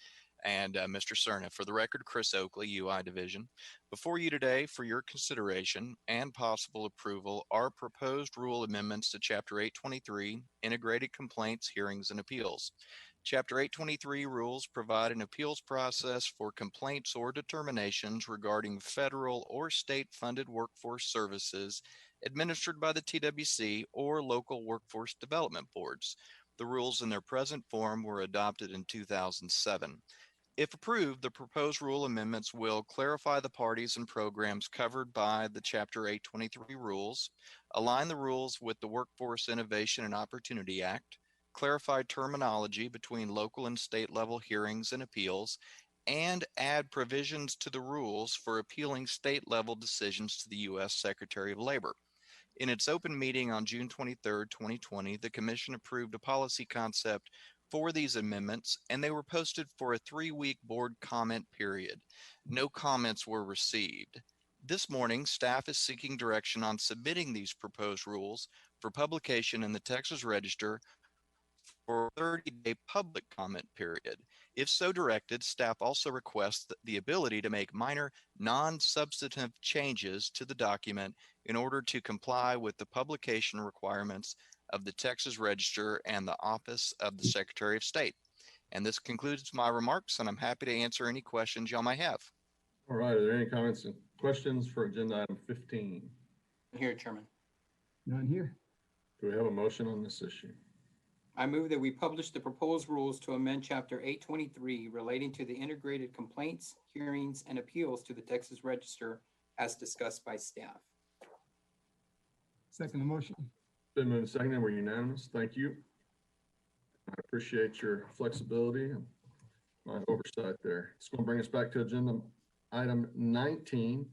and Mr. Cerna. For the record, Chris Oakley, UI Division. Before you today, for your consideration and possible approval, are proposed rule amendments to Chapter 823, Integrated Complaints, Hearings, and Appeals. Chapter 823 rules provide an appeals process for complaints or determinations regarding federal or state-funded workforce services administered by the TWC or local workforce development boards. The rules in their present form were adopted in 2007. If approved, the proposed rule amendments will clarify the parties and programs covered by the Chapter 823 rules, align the rules with the Workforce Innovation and Opportunity Act, clarify terminology between local and state level hearings and appeals, and add provisions to the rules for appealing state level decisions to the U.S. Secretary of Labor. In its open meeting on June 23, 2020, the Commission approved a policy concept for these amendments, and they were posted for a 3-week board comment period. No comments were received. This morning, staff is seeking direction on submitting these proposed rules for publication in the Texas Register for a 30-day public comment period. If so directed, staff also requests the ability to make minor non-substantive changes to the document in order to comply with the publication requirements of the Texas Register and the Office of the Secretary of State. And this concludes my remarks, and I'm happy to answer any questions y'all may have. All right, are there any comments and questions for agenda item 15? Here, Chairman. None here. Do we have a motion on this issue? I move that we publish the proposed rules to amend Chapter 823 relating to the integrated complaints, hearings, and appeals to the Texas Register as discussed by staff. Second the motion. Been moved and seconded. We're unanimous. Thank you. I appreciate your flexibility and my oversight there. It's going to bring us back to agenda item 19,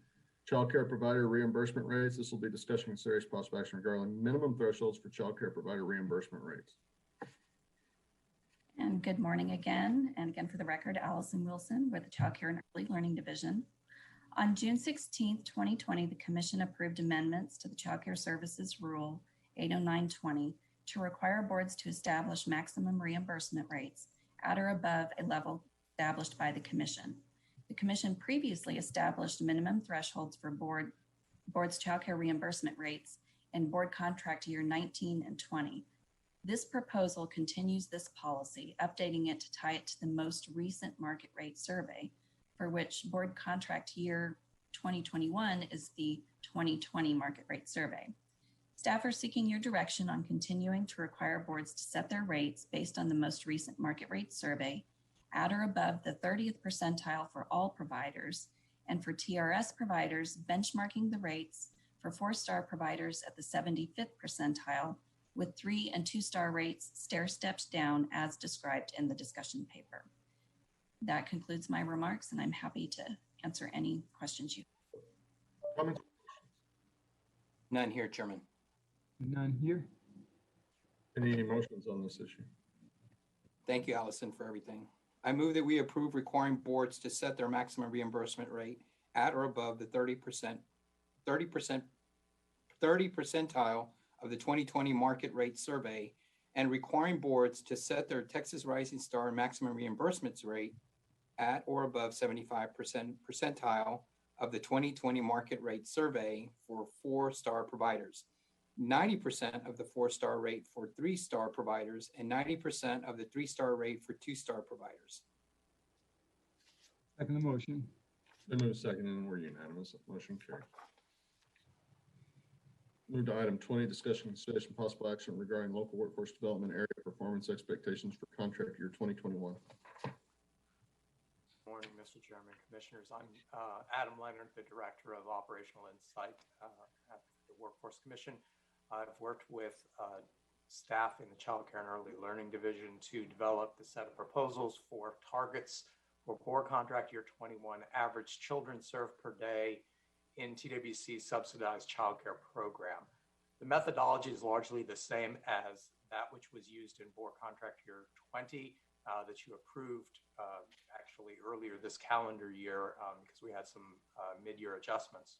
child care provider reimbursement rates. This will be discussion and serious possible action regarding minimum thresholds for child care provider reimbursement rates. And good morning again. And again, for the record, Allison Wilson with the Child Care and Early Learning Division. On June 16th, 2020, the Commission approved amendments to the Child Care Services Rule 80920 to require boards to establish maximum reimbursement rates at or above a level established by the Commission. The Commission previously established minimum thresholds for boards' child care reimbursement rates in board contract year 19 and 20. This proposal continues this policy, updating it to tie it to the most recent market rate survey, for which board contract year 2021 is the 2020 market rate survey. Staff are seeking your direction on continuing to require boards to set their rates based on the most recent market rate survey at or above the 30th percentile for all providers, and for TRS providers, benchmarking the rates for 4-star providers at the 75th percentile, with 3- and 2-star rates stair steps down as described in the discussion paper. That concludes my remarks, and I'm happy to answer any questions you have. Comments? None here, Chairman. None here. Any motions on this issue? Thank you, Allison, for everything. I move that we approve requiring boards to set their maximum reimbursement rate at or above the 30 percentile of the 2020 market rate survey, and requiring boards to set their Texas Rising Star maximum reimbursement rate at or above 75% percentile of the 2020 market rate survey for 4-star providers, 90% of the 4-star rate for 3-star providers, and 90% of the 3-star rate for 2-star providers. Second the motion. Been moved second and we're unanimous. Motion carried. Move to item 20, discussion, consideration, possible action regarding local workforce development area performance expectations for contract year 2021. Morning, Mr. Chairman, Commissioners. I'm Adam Leonard, the Director of Operational Insight at the Workforce Commission. I've worked with staff in the Child Care and Early Learning Division to develop the set of proposals for targets for board contract year 21 average children served per day in TWC's subsidized child care program. The methodology is largely the same as that which was used in board contract year 20 that you approved actually earlier this calendar year because we had some mid-year adjustments.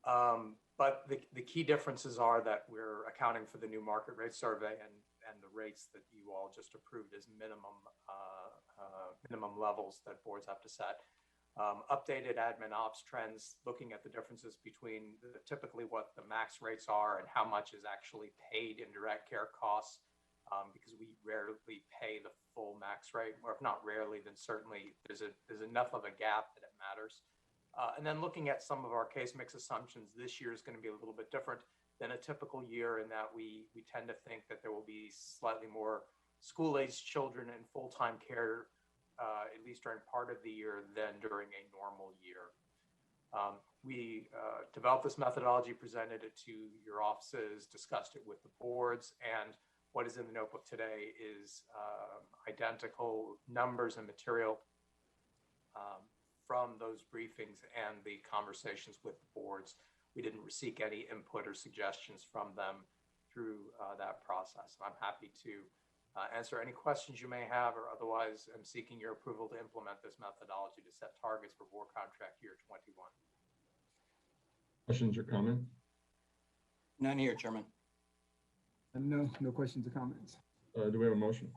But the key differences are that we're accounting for the new market rate survey and the rates that you all just approved as minimum levels that boards have to set. Updated admin ops trends, looking at the differences between typically what the max rates are and how much is actually paid in direct care costs, because we rarely pay the full max rate, or if not rarely, then certainly there's enough of a gap that it matters. And then looking at some of our case mix assumptions, this year is going to be a little bit different than a typical year in that we tend to think that there will be slightly more school-aged children in full-time care, at least during part of the year, than during a normal year. We developed this methodology, presented it to your offices, discussed it with the boards, and what is in the notebook today is identical numbers and material from those briefings and the conversations with the boards. We didn't seek any input or suggestions from them through that process. I'm happy to answer any questions you may have, or otherwise I'm seeking your approval to implement this methodology to set targets for board contract year 21. Questions or comments? None here, Chairman. No questions or comments. Do we have a motion?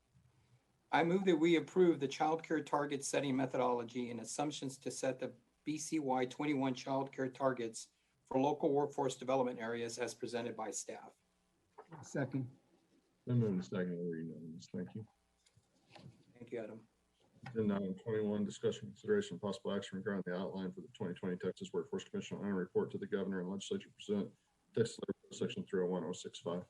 I move that we approve the child care target setting methodology and assumptions to set the BCY 21 child care targets for local workforce development areas as presented by staff. Second. Been moved and seconded. We're unanimous. Thank you. Thank you, Adam. Agenda item 21, discussion, consideration, possible action regarding the outline for the 2020 Texas Workforce Commission on report to the governor and legislature pursuant to Texas Labor Code Section 301.065.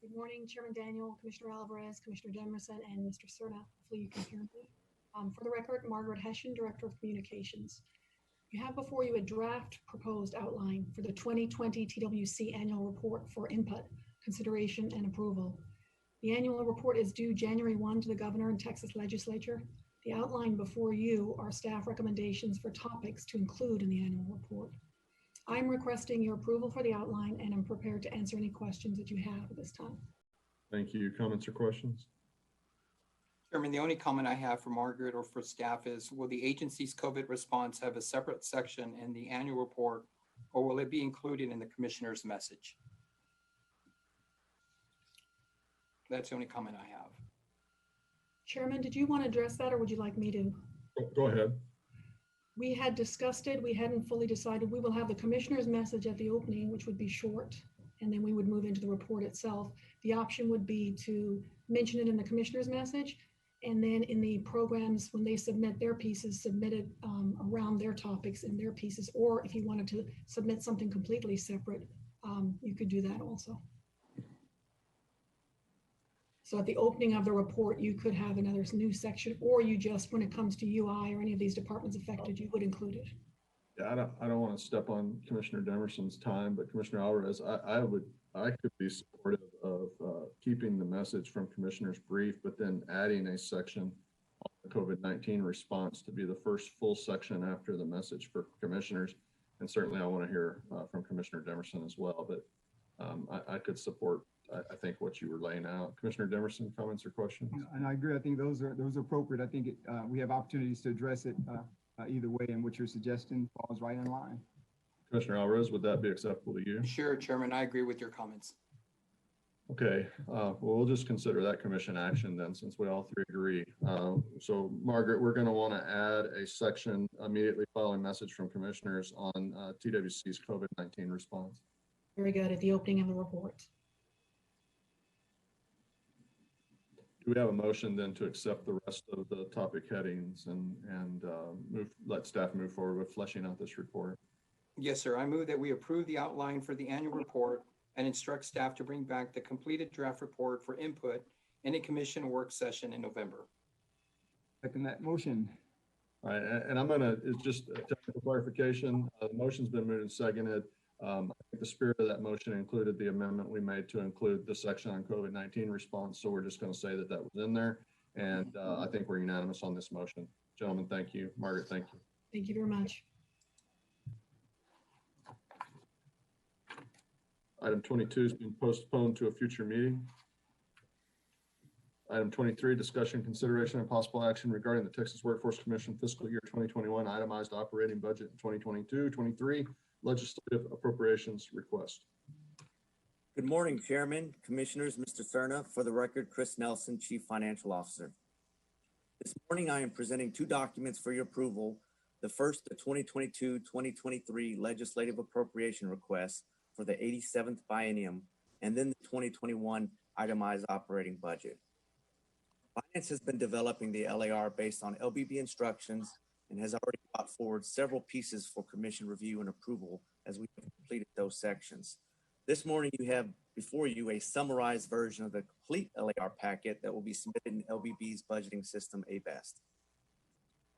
Good morning, Chairman Daniel, Commissioner Alvarez, Commissioner Demerson, and Mr. Cerna. Hopefully you can hear me. For the record, Margaret Hessian, Director of Communications. You have before you a draft proposed outline for the 2020 TWC annual report for input, consideration, and approval. The annual report is due January 1 to the governor and Texas legislature. The outline before you are staff recommendations for topics to include in the annual report. I'm requesting your approval for the outline and I'm prepared to answer any questions that you have at this time. Thank you. Comments or questions? Chairman, the only comment I have for Margaret or for staff is, will the agency's COVID response have a separate section in the annual report, or will it be included in the commissioner's message? That's the only comment I have. Chairman, did you want to address that or would you like me to? Go ahead. We had discussed it. We hadn't fully decided. We will have the commissioner's message at the opening, which would be short, and then we would move into the report itself. The option would be to mention it in the commissioner's message, and then in the programs, when they submit their pieces, submit it around their topics and their pieces, or if you wanted to submit something completely separate, you could do that also. So at the opening of the report, you could have another new section, or you just, when it comes to UI or any of these departments affected, you would include it. Yeah, I don't want to step on Commissioner Demerson's time, but Commissioner Alvarez, I could be supportive of keeping the message from Commissioner's brief, but then adding a section on the COVID-19 response to be the first full section after the message for commissioners. And certainly I want to hear from Commissioner Demerson as well, but I could support, I think, what you were laying out. Commissioner Demerson, comments or questions? And I agree. I think those are appropriate. I think we have opportunities to address it either way, and what you're suggesting falls right in line. Commissioner Alvarez, would that be acceptable to you? Sure, Chairman, I agree with your comments. Okay, well, we'll just consider that commission action then, since we all three agree. So Margaret, we're going to want to add a section immediately following message from commissioners on TWC's COVID-19 response. Very good, at the opening of the report. Do we have a motion then to accept the rest of the topic headings and let staff move forward with fleshing out this report? Yes, sir. I move that we approve the outline for the annual report and instruct staff to bring back the completed draft report for input in a commission work session in November. Second that motion. All right, and I'm gonna, it's just a technical clarification. The motion's been moved and seconded. I think the spirit of that motion included the amendment we made to include the section on COVID-19 response. So we're just gonna say that that was in there. And I think we're unanimous on this motion. Gentlemen, thank you. Margaret, thank you. Thank you very much. Item 22 has been postponed to a future meeting. Item 23, discussion, consideration, and possible action regarding the Texas Workforce Commission fiscal year 2021 itemized operating budget 2022-23 legislative appropriations request. Good morning, Chairman, Commissioners, Mr. Cerna. For the record, Chris Nelson, Chief Financial Officer. This morning, I am presenting two documents for your approval. The first, the 2022-2023 legislative appropriation request for the 87th biennium, and then the 2021 itemized operating budget. Finance has been developing the LAR based on LBB instructions and has already brought forward several pieces for commission review and approval as we have completed those sections. This morning, you have before you a summarized version of the complete LAR packet that will be submitted in LBB's budgeting system, ABEST.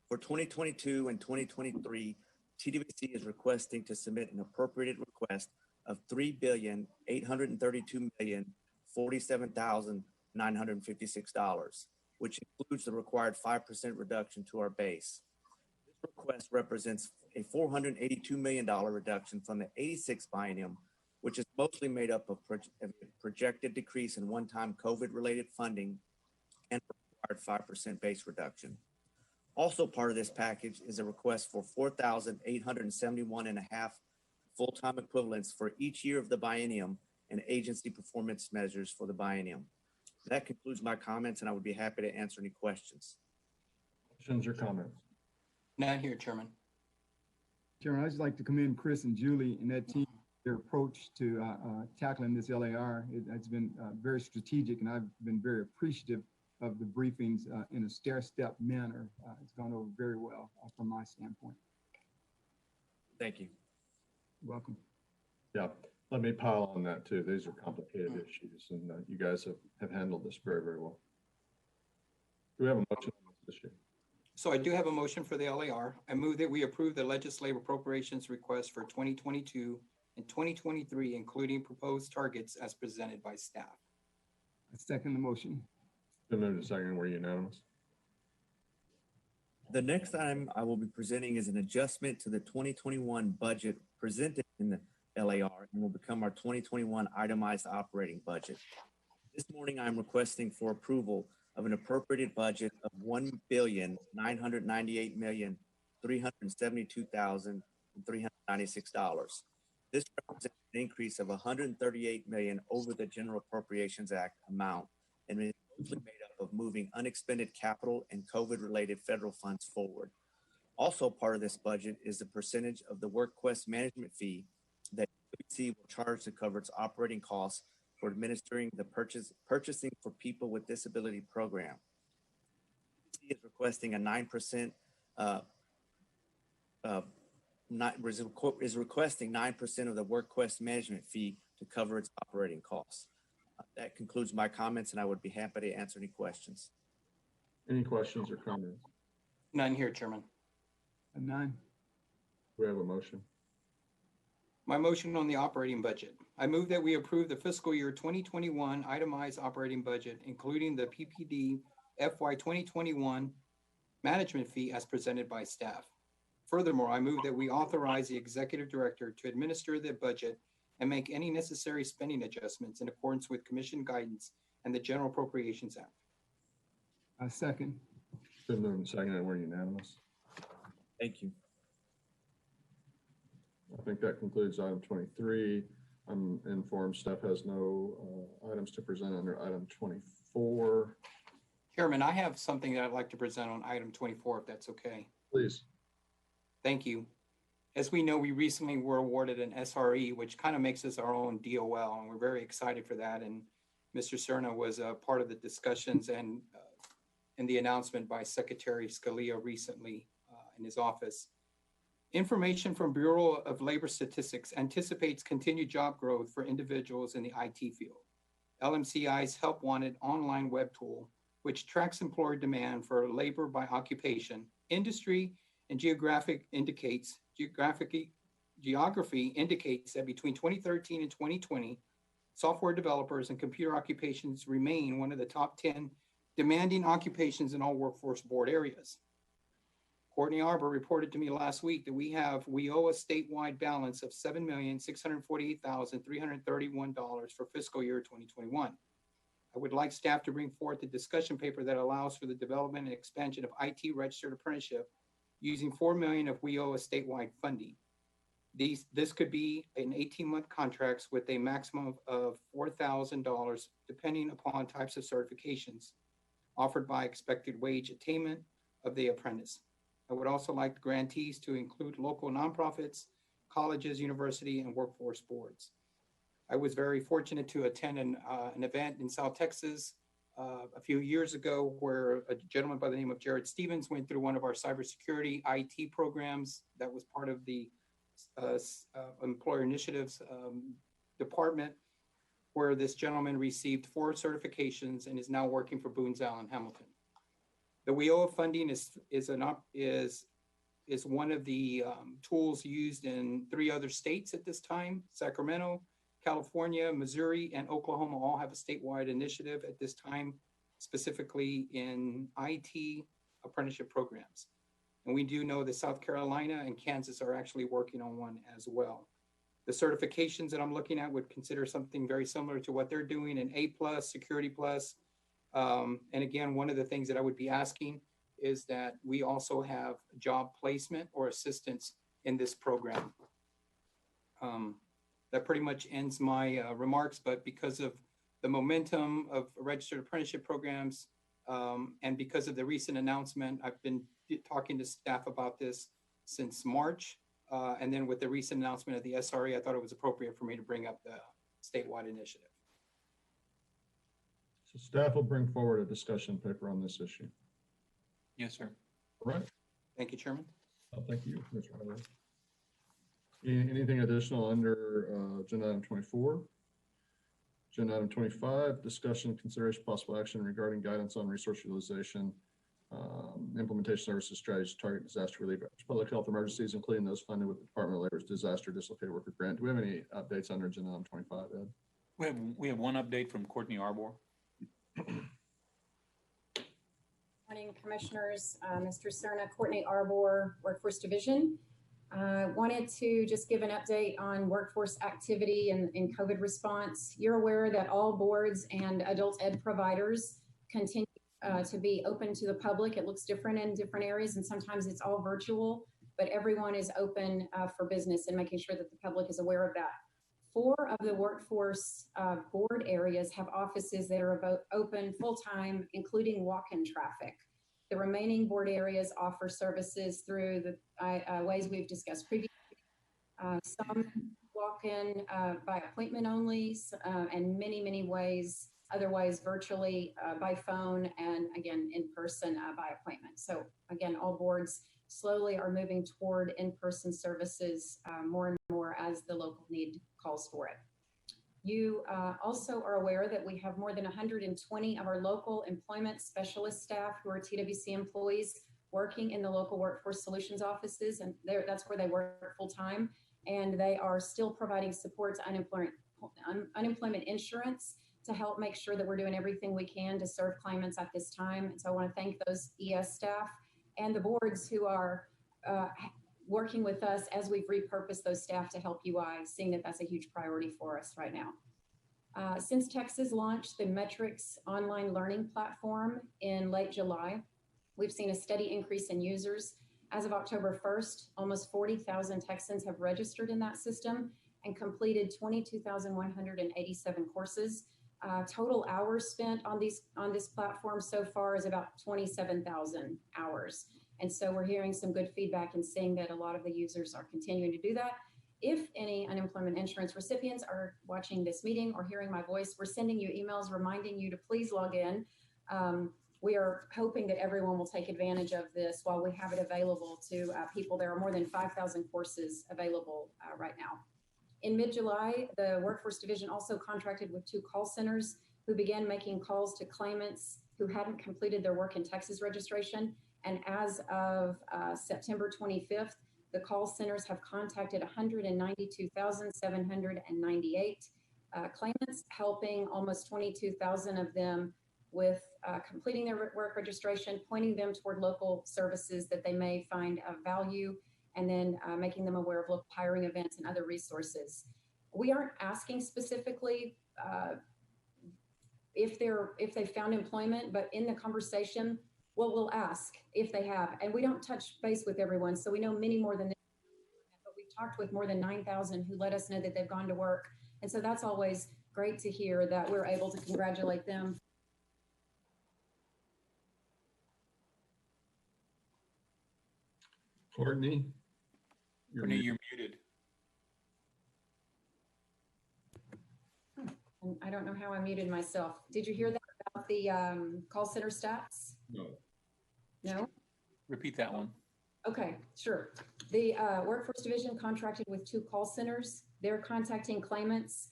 For 2022 and 2023, TWC is requesting to submit an appropriated request of $3,832,047,956, which includes the required 5% reduction to our base. This request represents a $482 million reduction from the 86th biennium, which is mostly made up of projected decrease in one-time COVID-related funding and required 5% base reduction. Also part of this package is a request for 4,871.5 full-time equivalents for each year of the biennium and agency performance measures for the biennium. That concludes my comments, and I would be happy to answer any questions. Questions or comments? Not here, Chairman. Chairman, I'd just like to commend Chris and Julie and that team their approach to tackling this LAR. It's been very strategic, and I've been very appreciative of the briefings in a stair-step manner. It's gone over very well from my standpoint. Thank you. You're welcome. Yeah, let me pile on that too. These are complicated issues, and you guys have handled this very, very well. Do we have a motion on this issue? So I do have a motion for the LAR. I move that we approve the legislative appropriations request for 2022 and 2023, including proposed targets as presented by staff. I second the motion. Been moved and seconded. We're unanimous. The next item I will be presenting is an adjustment to the 2021 budget presented in the LAR and will become our 2021 itemized operating budget. This morning, I'm requesting for approval of an appropriated budget of $1,998,372,396. This represents an increase of $138 million over the General Appropriations Act amount and is mostly made up of moving unexpended capital and COVID-related federal funds forward. Also part of this budget is the percentage of the WorkQuest management fee that UBC will charge to cover its operating costs for administering the purchasing for people with disability program. UBC is requesting a 9% is requesting 9% of the WorkQuest management fee to cover its operating costs. That concludes my comments, and I would be happy to answer any questions. Any questions or comments? None here, Chairman. None. Do we have a motion? My motion on the operating budget. I move that we approve the fiscal year 2021 itemized operating budget, including the PPD FY 2021 management fee as presented by staff. Furthermore, I move that we authorize the executive director to administer the budget and make any necessary spending adjustments in accordance with commission guidance and the General Appropriations Act. Second. Been moved and seconded. We're unanimous. Thank you. I think that concludes item 23. I'm informed staff has no items to present under item 24. Chairman, I have something that I'd like to present on item 24, if that's okay. Please. Thank you. As we know, we recently were awarded an SRE, which kind of makes us our own DOL, and we're very excited for that. And Mr. Cerna was a part of the discussions and in the announcement by Secretary Scalia recently in his office. Information from Bureau of Labor Statistics anticipates continued job growth for individuals in the IT field. LMCI's Help Wanted online web tool, which tracks employer demand for labor by occupation, industry, and geography indicates that between 2013 and 2020, software developers and computer occupations remain one of the top 10 demanding occupations in all workforce board areas. Courtney Arbor reported to me last week that we owe a statewide balance of $7,648,331 for fiscal year 2021. I would like staff to bring forth a discussion paper that allows for the development and expansion of IT registered apprenticeship using $4 million of WEOA statewide funding. This could be an 18-month contracts with a maximum of $4,000 depending upon types of certifications offered by expected wage attainment of the apprentice. I would also like the grantees to include local nonprofits, colleges, university, and workforce boards. I was very fortunate to attend an event in South Texas a few years ago where a gentleman by the name of Jared Stevens went through one of our cybersecurity IT programs that was part of the Employer Initiatives department, where this gentleman received 4 certifications and is now working for Booz Allen Hamilton. The WEOA funding is one of the tools used in 3 other states at this time. Sacramento, California, Missouri, and Oklahoma all have a statewide initiative at this time, specifically in IT apprenticeship programs. And we do know that South Carolina and Kansas are actually working on one as well. The certifications that I'm looking at would consider something very similar to what they're doing in A+, Security Plus. And again, one of the things that I would be asking is that we also have job placement or assistance in this program. That pretty much ends my remarks, but because of the momentum of registered apprenticeship programs and because of the recent announcement, I've been talking to staff about this since March. And then with the recent announcement of the SRE, I thought it was appropriate for me to bring up the statewide initiative. So staff will bring forward a discussion paper on this issue. Yes, sir. All right. Thank you, Chairman. Thank you, Mr. Alvarez. Anything additional under agenda item 24? Agenda item 25, discussion, consideration, possible action regarding guidance on resource utilization, implementation services strategies to target disaster relief, public health emergencies, including those funded with the Department of Labor's Disaster Dislocated Worker Grant. Do we have any updates under agenda item 25, Ed? We have one update from Courtney Arbor. Morning, Commissioners. Mr. Cerna, Courtney Arbor, Workforce Division. Wanted to just give an update on workforce activity and COVID response. You're aware that all boards and adult ed providers continue to be open to the public. It looks different in different areas, and sometimes it's all virtual, but everyone is open for business and making sure that the public is aware of that. 4 of the workforce board areas have offices that are open full-time, including walk-in traffic. The remaining board areas offer services through the ways we've discussed previously. Some walk-in by appointment only, and many ways, otherwise virtually by phone, and again, in person by appointment. So again, all boards slowly are moving toward in-person services more and more as the local need calls for it. You also are aware that we have more than 120 of our local employment specialist staff who are TWC employees working in the local workforce solutions offices, and that's where they work full time, and they are still providing support to unemployment insurance to help make sure that we're doing everything we can to serve claimants at this time. And so I want to thank those ES staff and the boards who are working with us as we've repurposed those staff to help UI, seeing that that's a huge priority for us right now. Since Texas launched the Metrics online learning platform in late July, we've seen a steady increase in users. As of October 1st, almost 40,000 Texans have registered in that system and completed 22,187 courses. Total hours spent on this platform so far is about 27,000 hours. And so we're hearing some good feedback and seeing that a lot of the users are continuing to do that. If any unemployment insurance recipients are watching this meeting or hearing my voice, we're sending you emails reminding you to please log in. We are hoping that everyone will take advantage of this while we have it available to people. There are more than 5,000 courses available right now. In mid-July, the Workforce Division also contracted with 2 call centers who began making calls to claimants who hadn't completed their work in Texas registration. And as of September 25th, the call centers have contacted 192,798 claimants, helping almost 22,000 of them with completing their work registration, pointing them toward local services that they may find of value, and then making them aware of local hiring events and other resources. We aren't asking specifically if they found employment, but in the conversation, well, we'll ask if they have, and we don't touch base with everyone, so we know many more than this, but we've talked with more than 9,000 who let us know that they've gone to work, and so that's always great to hear that we're able to congratulate them. Courtney, you're muted. And I don't know how I muted myself. Did you hear that about the call center stats? No. No? Repeat that one. Okay, sure. The Workforce Division contracted with 2 call centers. They're contacting claimants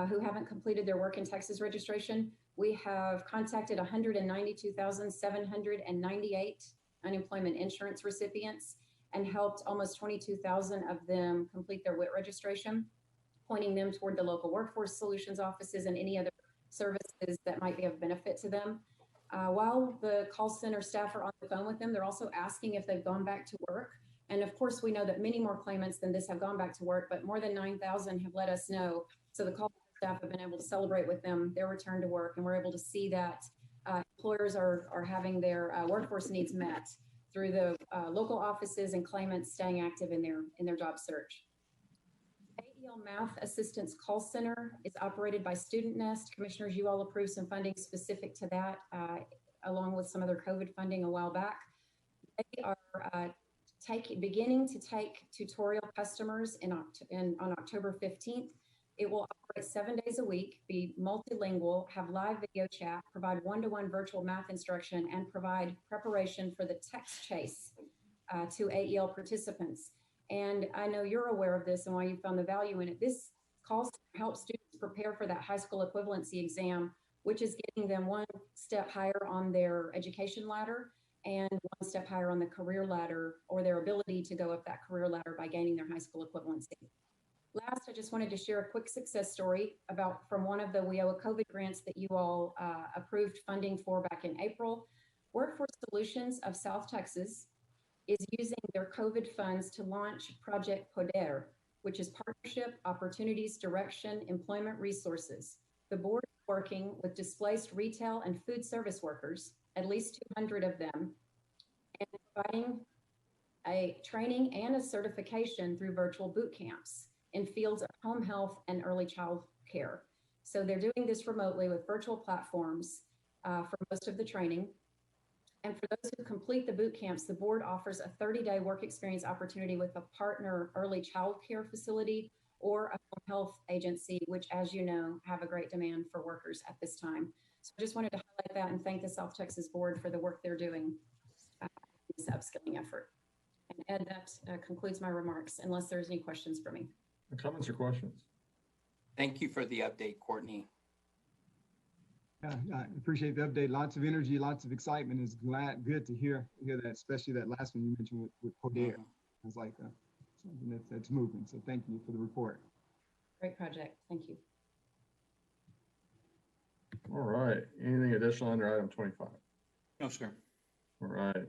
who haven't completed their work in Texas registration. We have contacted 192,798 unemployment insurance recipients and helped almost 22,000 of them complete their WIT registration, pointing them toward the local workforce solutions offices and any other services that might be of benefit to them. While the call center staff are on the phone with them, they're also asking if they've gone back to work. And of course, we know that many more claimants than this have gone back to work, but more than 9,000 have let us know. So the call staff have been able to celebrate with them their return to work, and we're able to see that employers are having their workforce needs met through the local offices and claimants staying active in their job search. AEL Math Assistance Call Center is operated by Student Nest. Commissioners, you all approved some funding specific to that, along with some other COVID funding a while back. They are beginning to take tutorial customers on October 15th. It will operate 7 days a week, be multilingual, have live video chat, provide one-to-one virtual math instruction, and provide preparation for the text chase to AEL participants. And I know you're aware of this and why you found the value in it. This call center helps students prepare for that high school equivalency exam, which is getting them one step higher on their education ladder and one step higher on the career ladder, or their ability to go up that career ladder by gaining their high school equivalency. Last, I just wanted to share a quick success story from one of the WIOA COVID grants that you all approved funding for back in April. Workforce Solutions of South Texas is using their COVID funds to launch Project Poder, which is Partnership, Opportunities, Direction, Employment Resources. The board is working with displaced retail and food service workers, at least 200 of them, and providing a training and a certification through virtual boot camps in fields of home health and early child care. So they're doing this remotely with virtual platforms for most of the training. And for those who complete the boot camps, the board offers a 30-day work experience opportunity with a partner early child care facility or a home health agency, which, as you know, have a great demand for workers at this time. So I just wanted to highlight that and thank the South Texas board for the work they're doing in this upskilling effort. And Ed, that concludes my remarks, unless there's any questions for me. Comments or questions? Thank you for the update, Courtney. Yeah, I appreciate the update. Lots of energy, lots of excitement. It's good to hear that, especially that last one you mentioned with Poder. It's like something that's moving. So thank you for the report. Great project. Thank you. All right. Anything additional under item 25? No, sir. All right.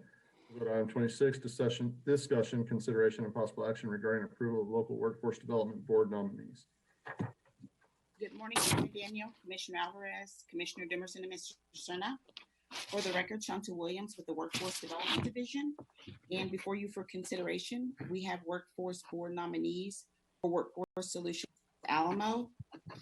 We'll go to item 26, discussion, consideration, and possible action regarding approval of local workforce development board nominees. Good morning, Chairman Daniel, Commissioner Alvarez, Commissioner Demerson, and Mr. Cerna. For the record, Shanta Williams with the Workforce Development Division. And before you for consideration, we have workforce board nominees for Workforce Solutions Alamo,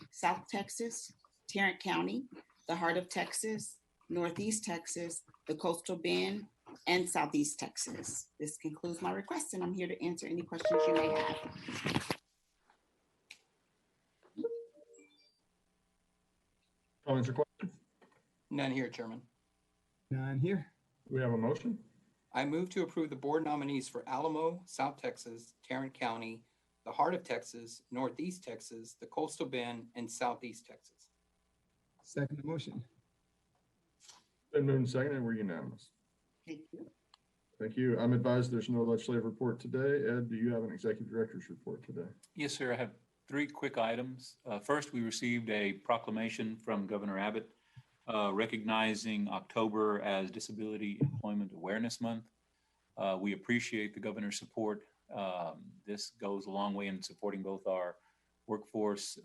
South Texas, Tarrant County, the Heart of Texas, Northeast Texas, the Coastal Bend, and Southeast Texas. This concludes my request, and I'm here to answer any questions you may have. Comments or questions? None here, Chairman. None here. Do we have a motion? I move to approve the board nominees for Alamo, South Texas, Tarrant County, the Heart of Texas, Northeast Texas, the Coastal Bend, and Southeast Texas. Second the motion. Been moved and seconded. We're unanimous. Thank you. Thank you. I'm advised there's no legislative report today. Ed, do you have an executive director's report today? Yes, sir. I have three quick items. First, we received a proclamation from Governor Abbott recognizing October as Disability Employment Awareness Month. We appreciate the governor's support. This goes a long way in supporting both our workforce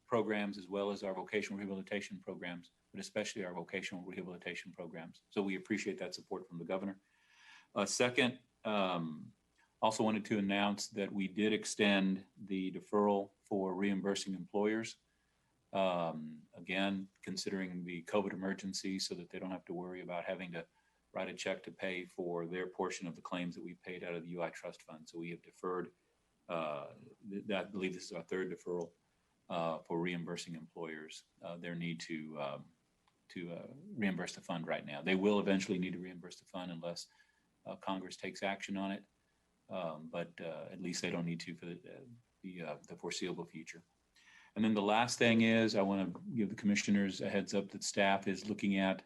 programs as well as our vocational rehabilitation programs, but especially our vocational rehabilitation programs. So we appreciate that support from the governor. Second, also wanted to announce that we did extend the deferral for reimbursing employers. Again, considering the COVID emergency so that they don't have to worry about having to write a check to pay for their portion of the claims that we paid out of the UI Trust Fund. So we have deferred, I believe this is our third deferral for reimbursing employers their need to reimburse the fund right now. They will eventually need to reimburse the fund unless Congress takes action on it, but at least they don't need to for the foreseeable future. And then the last thing is I want to give the commissioners a heads up that staff is looking at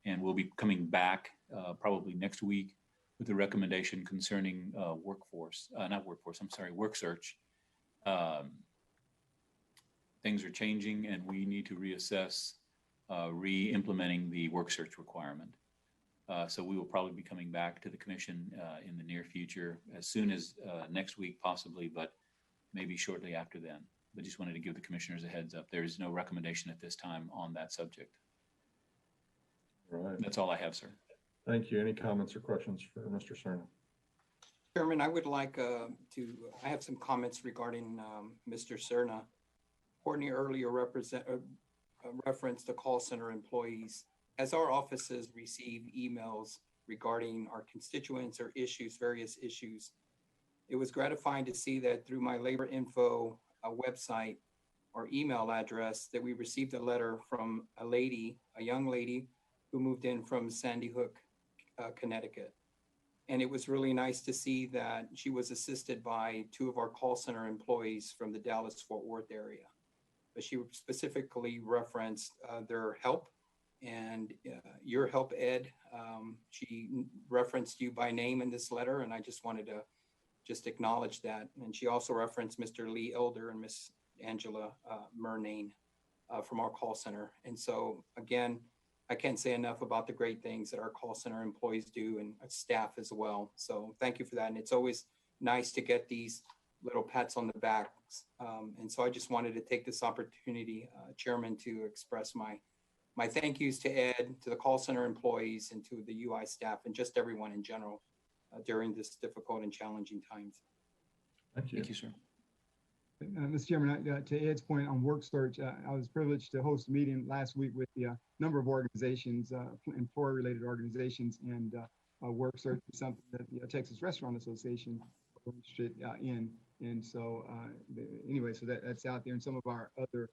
and we'll be coming back probably next week with a recommendation concerning work search. Things are changing and we need to reassess re-implementing the work search requirement. So we will probably be coming back to the commission in the near future, as soon as next week possibly, but maybe shortly after then. But just wanted to give the commissioners a heads up. There is no recommendation at this time on that subject. All right. That's all I have, sir. Thank you. Any comments or questions for Mr. Cerna? Chairman, I would like I have some comments regarding Mr. Cerna. Courtney earlier referenced the call center employees. As our offices receive emails regarding our constituents or issues, various issues. It was gratifying to see that through my labor info website or email address that we received a letter from a young lady who moved in from Sandy Hook, Connecticut. And it was really nice to see that she was assisted by two of our call center employees from the Dallas-Fort Worth area. But she specifically referenced their help and your help, Ed. She referenced you by name in this letter, and I just wanted to just acknowledge that. And she also referenced Mr. Lee Elder and Miss Angela Murnane from our call center. And so again, I can't say enough about the great things that our call center employees do and staff as well. So thank you for that. And it's always nice to get these little pats on the back. And so I just wanted to take this opportunity, Chairman, to express my thank yous to Ed, to the call center employees, and to the UI staff, and just everyone in general during this difficult and challenging times. Thank you. Thank you, sir. Mr. Chairman, to Ed's point on work search, I was privileged to host a meeting last week with the number of organizations, employer-related organizations, and work search is something that the Texas Restaurant Association is interested in. And so anyway, so that's out there. And some of our other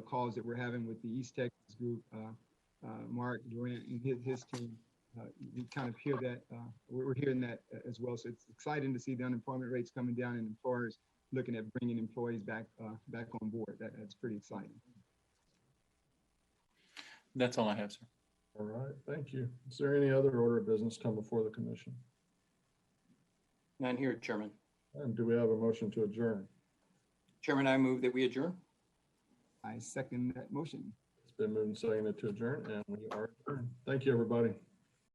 calls that we're having with the East Texas group, Mark Durant and his team, you kind of hear that, we're hearing that as well. So it's exciting to see the unemployment rates coming down and employers looking at bringing employees back on board. That's pretty exciting. That's all I have, sir. All right, thank you. Is there any other order of business come before the commission? None here, Chairman. And do we have a motion to adjourn? Chairman, I move that we adjourn. I second that motion. It's been moved and seconded to adjourn, and we are adjourned. Thank you, everybody.